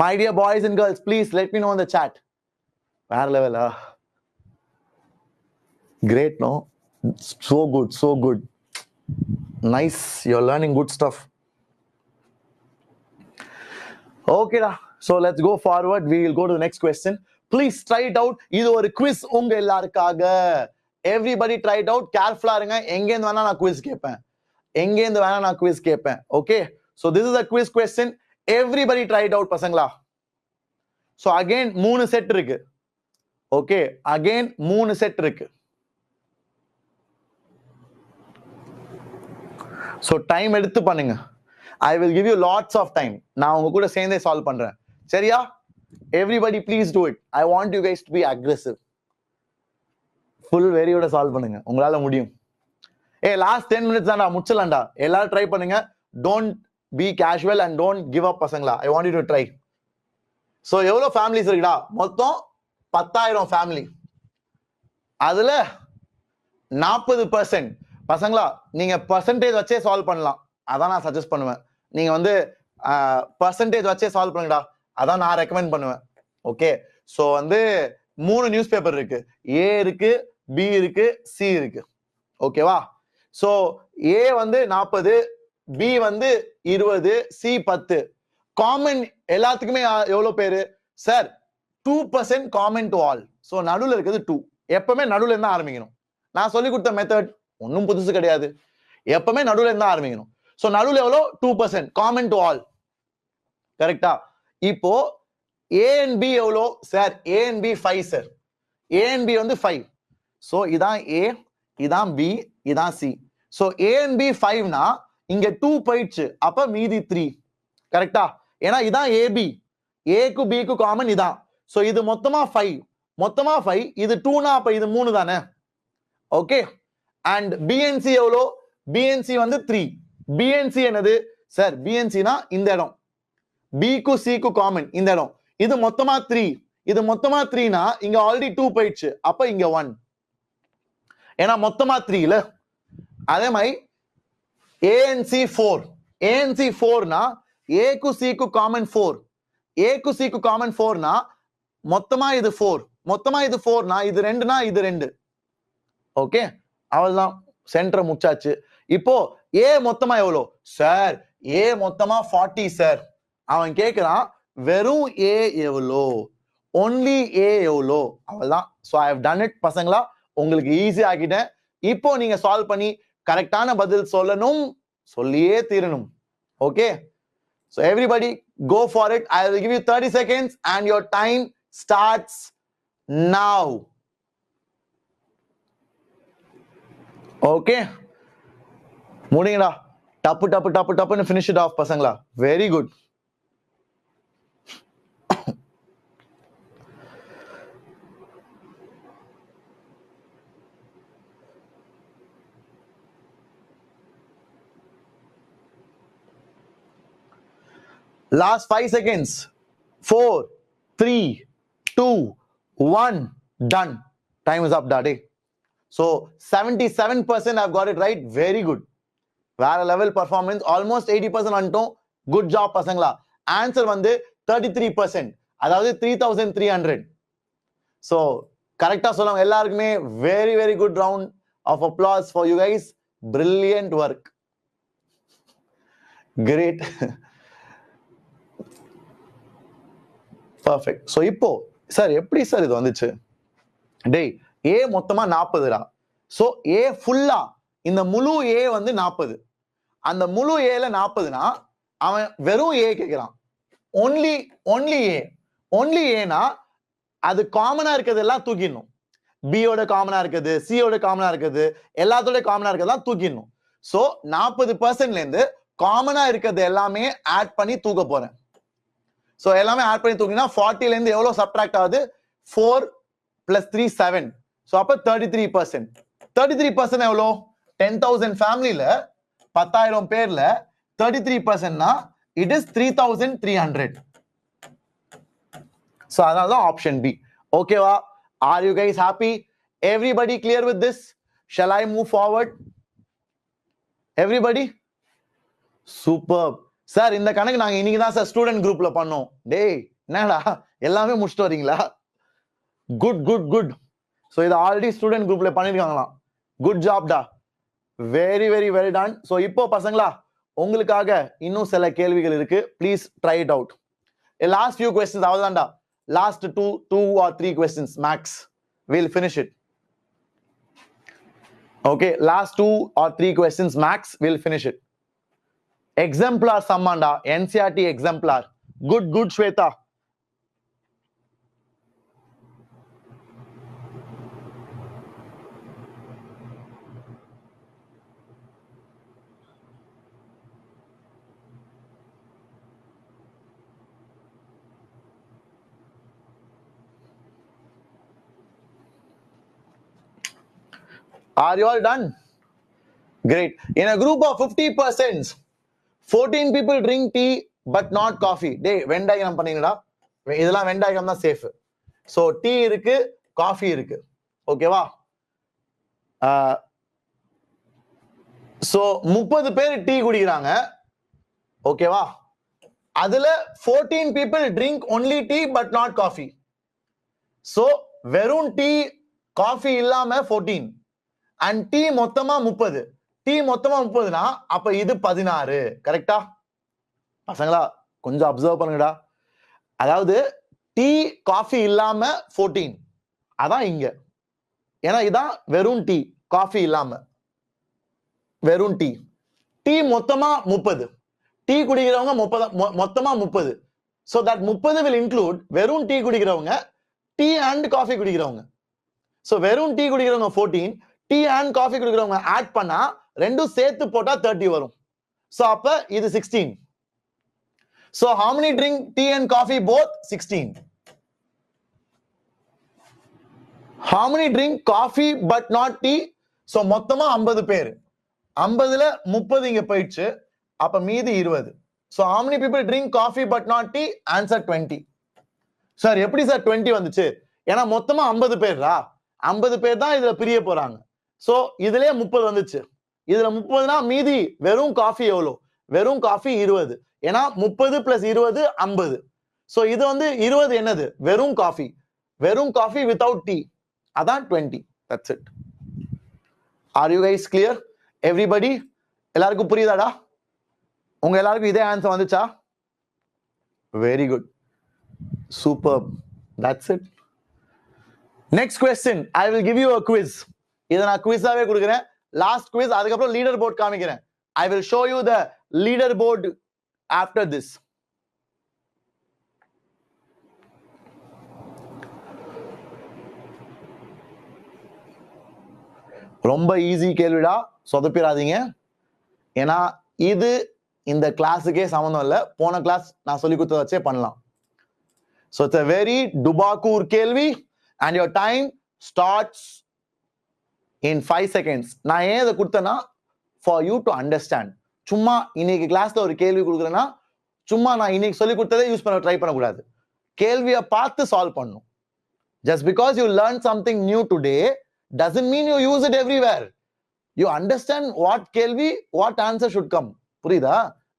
My dear boys and girls, please let me know in the chat. Where level? Great, no? So good, so good. Nice. You're learning good stuff. Okay, so let's go forward. We will go to the next question. Please try it out. இது ஒரு quiz உங்க எல்லாருக்காக. Everybody try it out. Careful இருங்க. எங்கேந்து வேணா நான் quiz கேட்பேன். எங்கேந்து வேணா நான் quiz கேட்பேன். Okay? So this is a quiz question. Everybody try it out பசங்களா. So again 3 செட் இருக்கு. Okay? Again 3 செட் இருக்கு. ஸோ டைம் எடுத்து பண்ணுங்க. I will give you lots of time. நான் உங்க கூட சேர்ந்தே சால்வ் பண்றேன். சரியா? Everybody please do it. I want you guys to be aggressive. Full வெறியோட சால்வ் பண்ணுங்க. உங்களால முடியும். லாஸ்ட் 10 minutes தான்டா, முடிச்சலாம்டா. எல்லாரும் ட்ரை பண்ணுங்க. Don't be casual and don't give up பசங்களா. I want you to try. So எவ்வளோ ஃபேமிலிஸ் இருக்குடா? மொத்தம் 10,000 ஃபேமிலி. அதுல 40% பசங்களா நீங்க பர்சன்டேஜ் வச்சே சால்வ் பண்ணலாம். அதான் நான் சஜஸ்ட் பண்ணுவேன். நீங்க வந்து பர்சன்டேஜ் வச்சே சால்வ் பண்ணுங்கடா. அதான் நான் ரெக்கமெண்ட் பண்ணுவேன். ஓகே, ஸோ வந்து 3 நியூஸ் பேப்பர் இருக்கு. ஏ இருக்கு, பி இருக்கு, சி இருக்கு. ஓகேவா? ஸோ ஏ வந்து 40, பி வந்து 20, சி 10. காமன் எல்லாத்துக்குமே எவ்வளவு பேரு sir? 2% common to all. So நடுவில் இருக்கிறது 2. எப்பவுமே நடுவில் இருந்தா ஆரம்பிக்கணும். நான் சொல்லி கொடுத்த மெத்தட் ஒன்றும் புதுசு கிடையாது. எப்பவுமே நடுவில் இருந்தா ஆரம்பிக்கணும். ஸோ நடுவில் எவ்வளோ? 2% காமன் டு ஆல். கரெக்டா? இப்போ ஏ அண்ட் பி எவ்வளோ sir? A and B 5 sir. A and B வந்து 5. ஸோ இதான் ஏ, இதான் பி, இதான் C. So A and B 5னா இங்க 2 போயிடுச்சு. அப்ப மீதி 3. கரெக்டா? ஏன்னா இதான் ஏபி. ஏக்கு பிக்கு காமன் இதான். ஸோ இது மொத்தமா 5. மொத்தமா 5. இது 2னா அப்ப இது 3 தானே? ஓகே. அண்ட் பிஎன்சி எவ்வளோ? பிஎன்சி வந்து 3. பிஎன்சி என்னது சார்? பிஎன்சினா இந்த இடம். பிக்கு சிக்கு காமன் இந்த இடம். இது மொத்தமா 3. இது மொத்தமா 3னா இங்க ஆல்ரெடி 2 போயிடுச்சு. அப்ப இங்க 1. ஏன்னா மொத்தமா 3ல. அதே மாதிரி ஏஎன்சி 4. ஏஎன்சி 4னா ஏக்கு சிக்கு காமன் 4. ஏக்கு சிக்கு காமன் 4னா மொத்தமா இது 4. மொத்தமா இது 4னா இது 2னா இது 2. ஓகே, அவ்வளவுதான். சென்டர் முடிச்சாச்சு. இப்போ ஏ மொத்தமா எவ்வளோ சார்? ஏ மொத்தமா 40 சார். அவன் கேட்கிறான் வெறும் ஏ எவ்வளோ, ஒன்லி ஏ எவ்வளோ. அவ்வளவுதான். So I have done it பசங்களா. உங்களுக்கு ஈஸி ஆக்கிட்டேன். இப்போ நீங்க சால்வ் பண்ணி கரெக்டான பதில் சொல்லணும், சொல்லியே தீரணும். Okay, so everybody go for it. I will give you 30 seconds and your time starts now. Okay, முடிங்கடா. டப்பு டப்பு டப்பு டப்புன்னு finish it off பசங்களா. Very good. Last 5 seconds. 4, 3, 2, 1. Done. Time is up, daddy. So 77% I've got it right. Very good. வேற level performance. Almost 80% வந்துட்டோம். Good job பசங்களா. Answer வந்து 33%. அதாவது 3300. ஸோ கரெக்டா சொல்லுவாங்க எல்லாருக்குமே. Very very good round of applause for you guys. Brilliant work. Great. Perfect. So இப்போ sir எப்படி சார் இது வந்துச்சு? டேய், ஏ மொத்தமா 40. ஸோ ஏ ஃபுல்லா இந்த முழு ஏ வந்து 40. அந்த முழு ஏல 40னா அவன் வெறும் ஏ கேட்கிறான். ஒன்லி ஏ. ஒன்லி ஏனா அது காமனா இருக்கிறது எல்லாம் தூக்கிடணும். பியோட காமனா இருக்குது, சியோட காமனா இருக்குது, எல்லாத்தோட காமனா இருக்கிறதெல்லாம் தூக்கிடணும். ஸோ 40%ல இருந்து காமனா இருக்கிறது எல்லாமே ஆட் பண்ணி தூக்க போறேன். ஸோ எல்லாமே ஆட் பண்ணி தூக்கினா 40ல இருந்து எவ்வளவு சப்ட்ராக்ட் ஆகுது? 4 + 3 7. ஸோ அப்ப 33%. 33% எவ்வளோ? 10,000 ஃபேமிலில 10,000 பேர்ல 33%னா இட் இஸ் 3,300. ஸோ அதனால தான் ஆப்ஷன் பி. ஓகேவா? Are you guys happy? Everybody clear with this? Shall I move forward? Everybody super. Sir இந்த கணக்கு நாங்க இன்னைக்கு தான் சார் ஸ்டூடெண்ட் குரூப்ல பண்ணோம். டேய் என்னடா எல்லாமே முடிச்சுட்டு வரீங்களா? Good good good. ஸோ இது ஆல்ரெடி ஸ்டூடெண்ட் குரூப்ல பண்ணிருக்காங்களாம். குட் ஜாப் டா. Very very very done. So இப்போ பசங்களா உங்களுக்காக இன்னும் சில கேள்விகள் இருக்கு. Please try it out. Last few questions அவ்வளவுதான்டா. Last 2 or 3 questions max. We'll finish it. Okay, last 2 or 3 questions max. We'll finish it. Exemplar sammanda. NCERT exemplar. Good good Shweta. Are you all done? Great. In a group of 50 persons, 14 people drink tea but not coffee. Dey, Venn diagram பண்ணீங்கடா. இதெல்லாம் Venn diagram தான் safe. So tea இருக்கு, coffee இருக்கு. ஓகேவா? So 30 பேர் tea குடிக்கிறாங்க. ஓகேவா? அதுல 14 people drink only tea but not coffee. So வெறும் டீ காஃபி இல்லாம 14 and டீ மொத்தமா 30. டீ மொத்தமா 30னா அப்ப இது 16. கரெக்டா? பசங்களா கொஞ்சம் அப்சர்வ் பண்ணுங்கடா. அதாவது டீ காஃபி இல்லாம 14. அதான் இங்க. ஏன்னா இதான் வெறும் டீ காஃபி இல்லாம வெறும் டீ. டீ மொத்தமா 30. டீ குடிக்கிறவங்க மொத்தமா 30. So that 30 will include வெறும் டீ குடிக்கிறவங்க, டீ அண்ட் காஃபி குடிக்கிறவங்க. So வெறும் டீ குடிக்கிறவங்க 14, டீ அண்ட் காஃபி குடிக்கிறவங்க ஆட் பண்ணா ரெண்டும் சேர்த்து போட்டா 30 வரும். So அப்ப இது 16. So how many drink tea and coffee both? 16. How many drink coffee but not tea? So மொத்தமா 50 பேர். 50ல 30 இங்க போயிடுச்சு. அப்ப மீதி 20. So how many people drink coffee but not tea? Answer 20. Sir எப்படி சார் 20 வந்துச்சு? ஏன்னா மொத்தமா 50 பேர்ரா. 50 பேர் தான் இதுல பிரிய போறாங்க. So இதுலயே 30 வந்துச்சு. இதுல 30னா மீதி வெறும் காஃபி எவ்வளோ? வெறும் காஃபி 20. ஏன்னா 30 plus 20 50. So இது வந்து 20 என்னது? வெறும் காஃபி. வெறும் காஃபி without tea. அதான் 20. That's it. Are you guys clear? Everybody? எல்லாருக்கும் புரியுதாடா? உங்க எல்லாருக்கும் இதே ஆன்சர் வந்துச்சா? Very good. Superb. That's it. Next question. I will give you a quiz. இதை நான் குவிஸாவே கொடுக்கிறேன். லாஸ்ட் குவிஸ், அதுக்கப்புறம் லீடர் போர்ட் காமிக்கிறேன். I will show you the leader board after this. ரொம்ப ஈஸி கேள்விடா, சொதப்பிடாதீங்க. ஏன்னா இது இந்த கிளாஸுக்கே சம்மந்தம் இல்லை. போன கிளாஸ் நான் சொல்லி கொடுத்த வச்சே பண்ணலாம். So it's a very dubakur கேள்வி and your time starts in 5 seconds. நான் ஏன் இதை கொடுத்தேன்னா for you to understand. சும்மா இன்னைக்கு கிளாஸ்ல ஒரு கேள்வி கொடுக்குறேன்னா சும்மா நான் இன்னைக்கு சொல்லி கொடுத்ததே யூஸ் பண்ண ட்ரை பண்ணக்கூடாது. கேள்வியை பார்த்து சால்வ் பண்ணும். Just because you learn something new today doesn't mean you use it everywhere. You understand what கேள்வி, what answer should come. புரியுதா?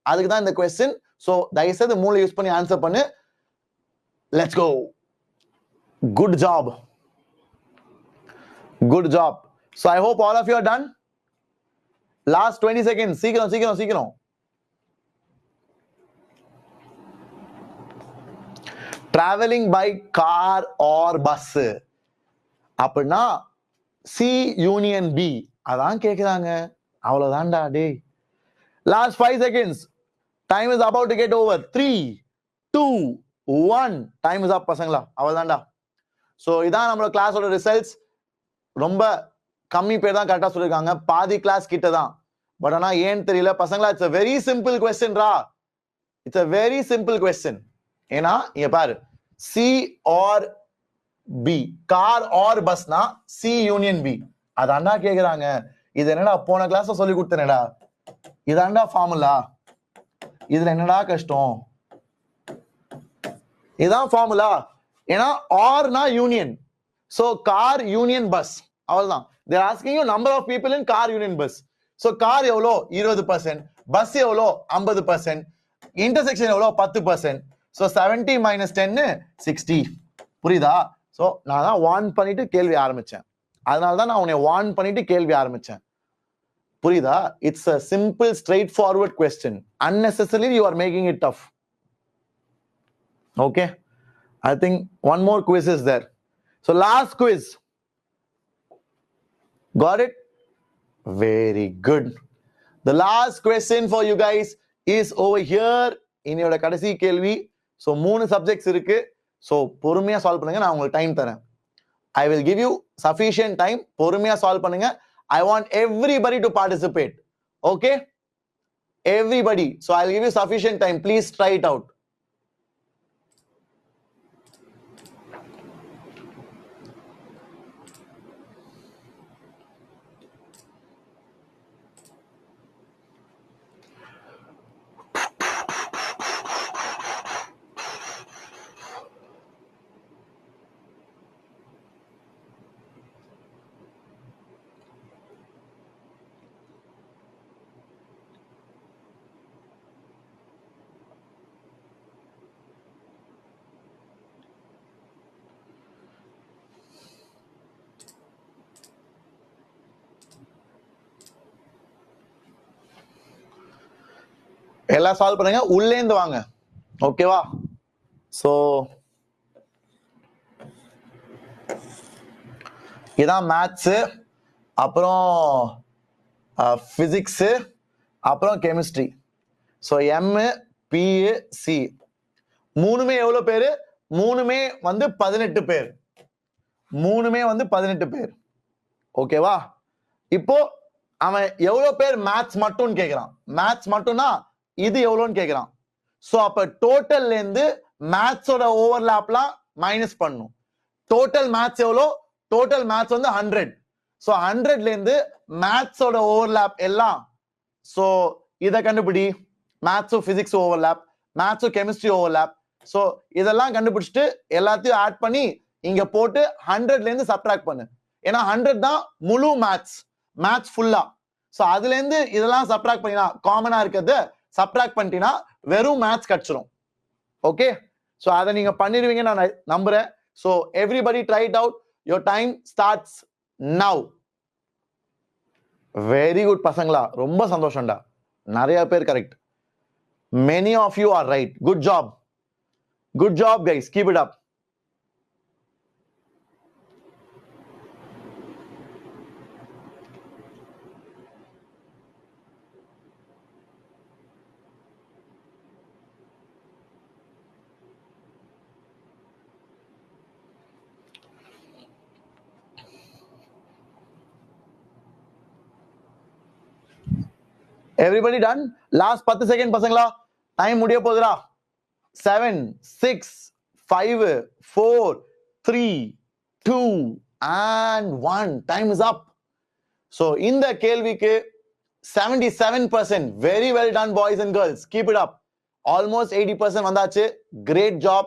அதுக்கு தான் இந்த question. So தயவுசெய்து மூளை யூஸ் பண்ணி ஆன்சர் பண்ணு. Let's go. Good job. Good job. So I hope all of you are done. Last 20 seconds. சீக்கிரம். Traveling by car or bus. அப்படின்னா C union B. அதான் கேக்குறாங்க. அவ்வளவுதான்டா டேய். Last 5 seconds. Time is about to get over. 3, 2, 1. Time is up பசங்களா. அவ்வளவுதான்டா. So இதான் நம்மளோட கிளாஸோட results. ரொம்ப கம்மி பேர் தான் கரெக்டா சொல்லிருக்காங்க. பாதி கிளாஸ் கிட்ட தான். பட் ஆனா ஏன்னு தெரியல பசங்களா. It's a very simple question ரா. It's a very simple question. ஏன்னா இங்க பாரு, C or B, car or பஸ்னா C யூனியன் B. அதான்டா கேக்குறாங்க. இது என்னடா போன கிளாஸ்ல சொல்லி கொடுத்தேனடா. இதான்டா ஃபார்முலா. இதுல என்னடா கஷ்டம்? இதான் ஃபார்முலா. ஏன்னா ஆர்னா union. So car union bus. அவ்வளவுதான். They are asking you number of people in car union bus. So car எவ்வளோ? 20%. பஸ் எவ்வளோ? 50%. இன்டர்செக்ஷன் எவ்வளோ? 10%. So 70 minus 10 60. புரியுதா? சோ நான் தான் வார்ன் பண்ணிட்டு கேள்வி ஆரம்பிச்சேன். அதனால தான் நான் உன்னை வார்ன் பண்ணிட்டு கேள்வி ஆரம்பிச்சேன். புரியுதா? It's a simple straightforward question. Unnecessarily you are making it tough. Okay? I think one more quiz is there. So last quiz. Got it? Very good. The last question for you guys is over here. இன்னையோட கடைசி கேள்வி. So 3 subjects இருக்கு. So பொறுமையா solve பண்ணுங்க. நான் உங்களுக்கு time தரேன். I will give you sufficient time. பொறுமையா சால்வ் பண்ணுங்க. I want everybody to participate. Okay? Everybody. So I'll give you sufficient time. Please try it out. எல்லாம் சால்வ் பண்ணுங்க, உள்ளேந்து வாங்க. ஓகேவா? சோ இதான் மேத்ஸ், அப்புறம் பிசிக்ஸ், அப்புறம் chemistry. So M, P, C மூணுமே எவ்வளவு பேரு? மூணுமே வந்து 18 பேர். மூணுமே வந்து 18 பேர். ஓகேவா? இப்போ அவன் எவ்வளவு பேர் மேத்ஸ் மட்டும் கேக்குறான். மேத்ஸ் மட்டும்னா இது எவ்வளவுன்னு கேக்குறான். சோ அப்ப டோட்டல்ல இருந்து மேத்ஸோட ஓவர்லாப்லாம் மைனஸ் பண்ணும். டோட்டல் மேத்ஸ் எவ்வளோ? டோட்டல் மேத்ஸ் வந்து 100. சோ 100ல இருந்து மேத்ஸோட ஓவர்லாப் எல்லாம். சோ இத கண்டுபிடி. மேத்ஸும் பிசிக்ஸ் ஓவர்லாப், மேத்ஸும் கெமிஸ்ட்ரி ஓவர்லாப். சோ இதெல்லாம் கண்டுபிடிச்சிட்டு எல்லாத்தையும் ஆட் பண்ணி இங்க போட்டு 100ல இருந்து சப்ட்ராக்ட் பண்ணு. ஏன்னா 100 தான் முழு மேத்ஸ், மேத்ஸ் ஃபுல்லா. சோ அதுல இருந்து இதெல்லாம் சப்ட்ராக்ட் பண்ணினா, காமனா இருக்கிறது சப்ட்ராக்ட் பண்ணிட்டீங்கன்னா வெறும் மேத்ஸ் கிடைச்சிரும். ஓகே, சோ அதை நீங்க பண்ணிடுவீங்க நான் நம்புறேன். So everybody try it out. Your time starts now. Very good பசங்களா, ரொம்ப சந்தோஷம்டா. நிறைய பேர் correct. Many of you are right. Good job. Good job, guys. Keep it up. Everybody done? Last 10 seconds பசங்களா, டைம் முடிய போகுதுடா. 7, 6, 5, 4, 3, 2 and 1. Time is up. So இந்த கேள்விக்கு 77%. Very well done, boys and girls. Keep it up. Almost 80% வந்தாச்சு. Great job.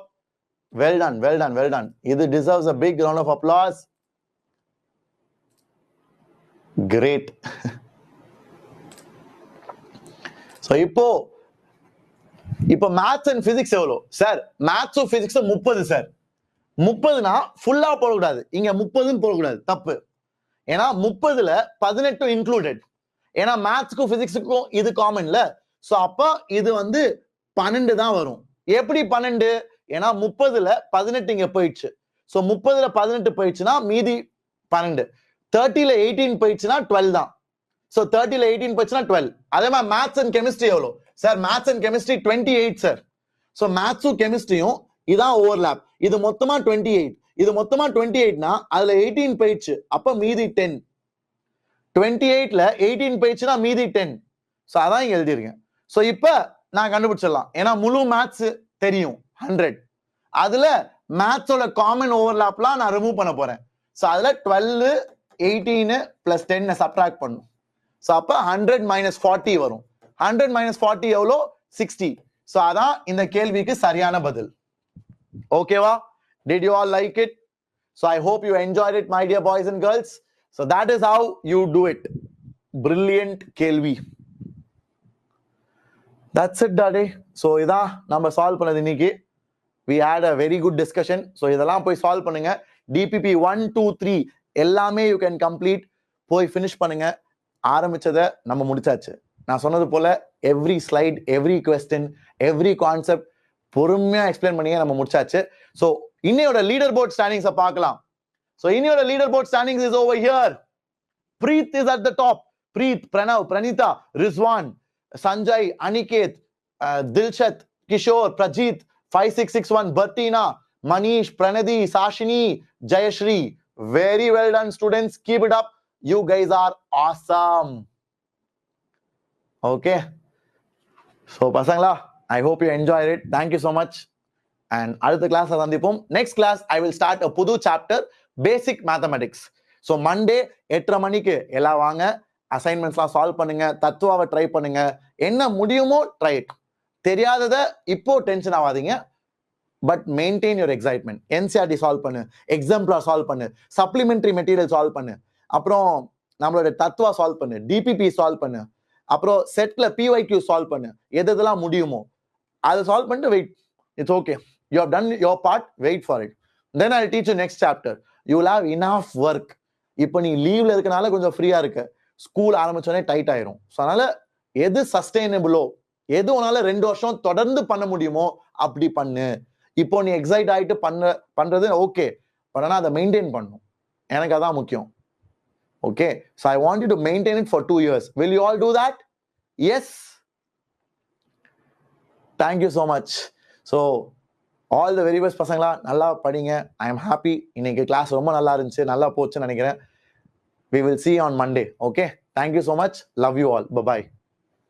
Well done, well done, well done. இது deserves a big round of applause. Great. So இப்போ maths and physics எவ்வளோ sir? மேத்ஸும் பிசிக்ஸும் 30 sir. 30னா ஃபுல்லா போடக்கூடாது, இங்க 30ன்னு போடக்கூடாது, தப்பு. ஏன்னா 30ல 18 இன்க்ளூடட். ஏன்னா மேத்ஸ்க்கும் பிசிக்ஸுக்கும் இது காமன்ல. சோ அப்ப இது வந்து 12 தான் வரும். எப்படி 12? ஏன்னா 30ல 18 இங்க போயிடுச்சு. சோ 30ல 18 போயிடுச்சுன்னா மீதி 12. 30ல 18 போயிடுச்சுன்னா 12 தான். சோ 30ல 18 போயிடுச்சுன்னா 12. அதே மாதிரி மேத்ஸ் அண்ட் கெமிஸ்ட்ரி எவ்வளோ sir? Maths and chemistry 28 sir. So மேத்ஸும் கெமிஸ்ட்ரியும் இதான் ஓவர்லாப். இது மொத்தமா 28. இது மொத்தமா 28னா அதுல 18 போயிடுச்சு, அப்ப மீதி 10. 28ல 18 போயிடுச்சுன்னா மீதி 10. சோ அதான் இங்க எழுதிருக்கேன். சோ இப்ப நான் கண்டுபிடிச்சிடலாம். ஏன்னா முழு மேத்ஸ் தெரியும் 100. அதுல மேத்ஸோட காமன் ஓவர்லாப்லாம் நான் ரிமூவ் பண்ண போறேன். சோ அதுல 12, 18 பிளஸ் 10 சப்ட்ராக்ட் பண்ணும். சோ அப்ப 100 minus 40 வரும். 100 minus 40 எவ்வளோ? 60. சோ அதான் இந்த கேள்விக்கு சரியான பதில். ஓகேவா? Did you all like it? So I hope you enjoyed it, my dear boys and girls. So that is how you do it. Brilliant கேள்வி. That's it, daddy. So இதான் நம்ம சால்வ் பண்ணது இன்னைக்கு. We had a very good discussion. So இதெல்லாம் போய் solve பண்ணுங்க. DPP 1, 2, 3 எல்லாமே you can complete. போய் finish பண்ணுங்க. ஆரம்பிச்சதை நம்ம முடிச்சாச்சு. நான் சொன்னது போல every slide, every question, every concept பொறுமையா எக்ஸ்பிளைன் பண்ணி நம்ம முடிச்சாச்சு. ஸோ இன்னையோட லீடர் போர்ட் ஸ்டாண்டிங்ஸை பார்க்கலாம். ஸோ இன்னையோட leaderboard standings is over here. Preet is at the top. Preet, Pranav, Praneetha, Rizwan, Sanjay, Aniketh, Dilshad, Kishore, Prajith, 5661, Partina, Manish, Pranathi, Sashini, Jayashree. Very well done, students. Keep it up. You guys are awesome. Okay. So பசங்களா, I hope you enjoyed it. Thank you so much. And அடுத்த கிளாஸ்ல சந்திப்போம். Next class I will start a புது chapter, basic mathematics. So Monday 8:30 மணிக்கு எல்லாம் வாங்க. அசைன்மெண்ட்ஸ்லாம் solve பண்ணுங்க, தத்துவாவை try பண்ணுங்க, என்ன முடியுமோ ட்ரை இட். தெரியாதத இப்போ டென்ஷன் ஆகாதீங்க, but maintain your excitement. NCERT solve பண்ணு, எக்ஸாம்பிளார் சால்வ் பண்ணு, சப்ளிமெண்டரி மெட்டீரியல் சால்வ் பண்ணு, அப்புறம் நம்மளோட தத்துவா சால்வ் பண்ணு, டிபிபி சால்வ் பண்ணு, அப்புறம் செட்ல பிஒய்க்யூ சால்வ் பண்ணு. எதெல்லாம் முடியுமோ அதை சால்வ் பண்ணிட்டு wait. It's okay, you have done your part, wait for it. Then I teach you next chapter. You will have enough work. இப்போ நீ லீவ்ல இருக்கனால கொஞ்சம் ஃப்ரீயா இருக்க, ஸ்கூல் ஆரம்பிச்சோடனே டைட் ஆயிரும். ஸோ அதனால எது சஸ்டைனபிளோ, எது உன்னால 2 வருஷம் தொடர்ந்து பண்ண முடியுமோ அப்படி பண்ணு. இப்போ நீ எக்ஸைட் ஆயிட்டு பண்றது ஓகே, பட் ஆனா அதை மெயின்டைன் பண்ணும். எனக்கு அதான் முக்கியம். Okay, so I want you to maintain it for 2 years. Will you all do that? Yes. Thank you so much. So all the very best பசங்களா, நல்லா படிங்க. I am happy. இன்னைக்கு கிளாஸ் ரொம்ப நல்லா இருந்துச்சு, நல்லா போச்சுன்னு நினைக்கிறேன். We will see you on Monday. Okay, thank you so much. Love you all. Bye bye.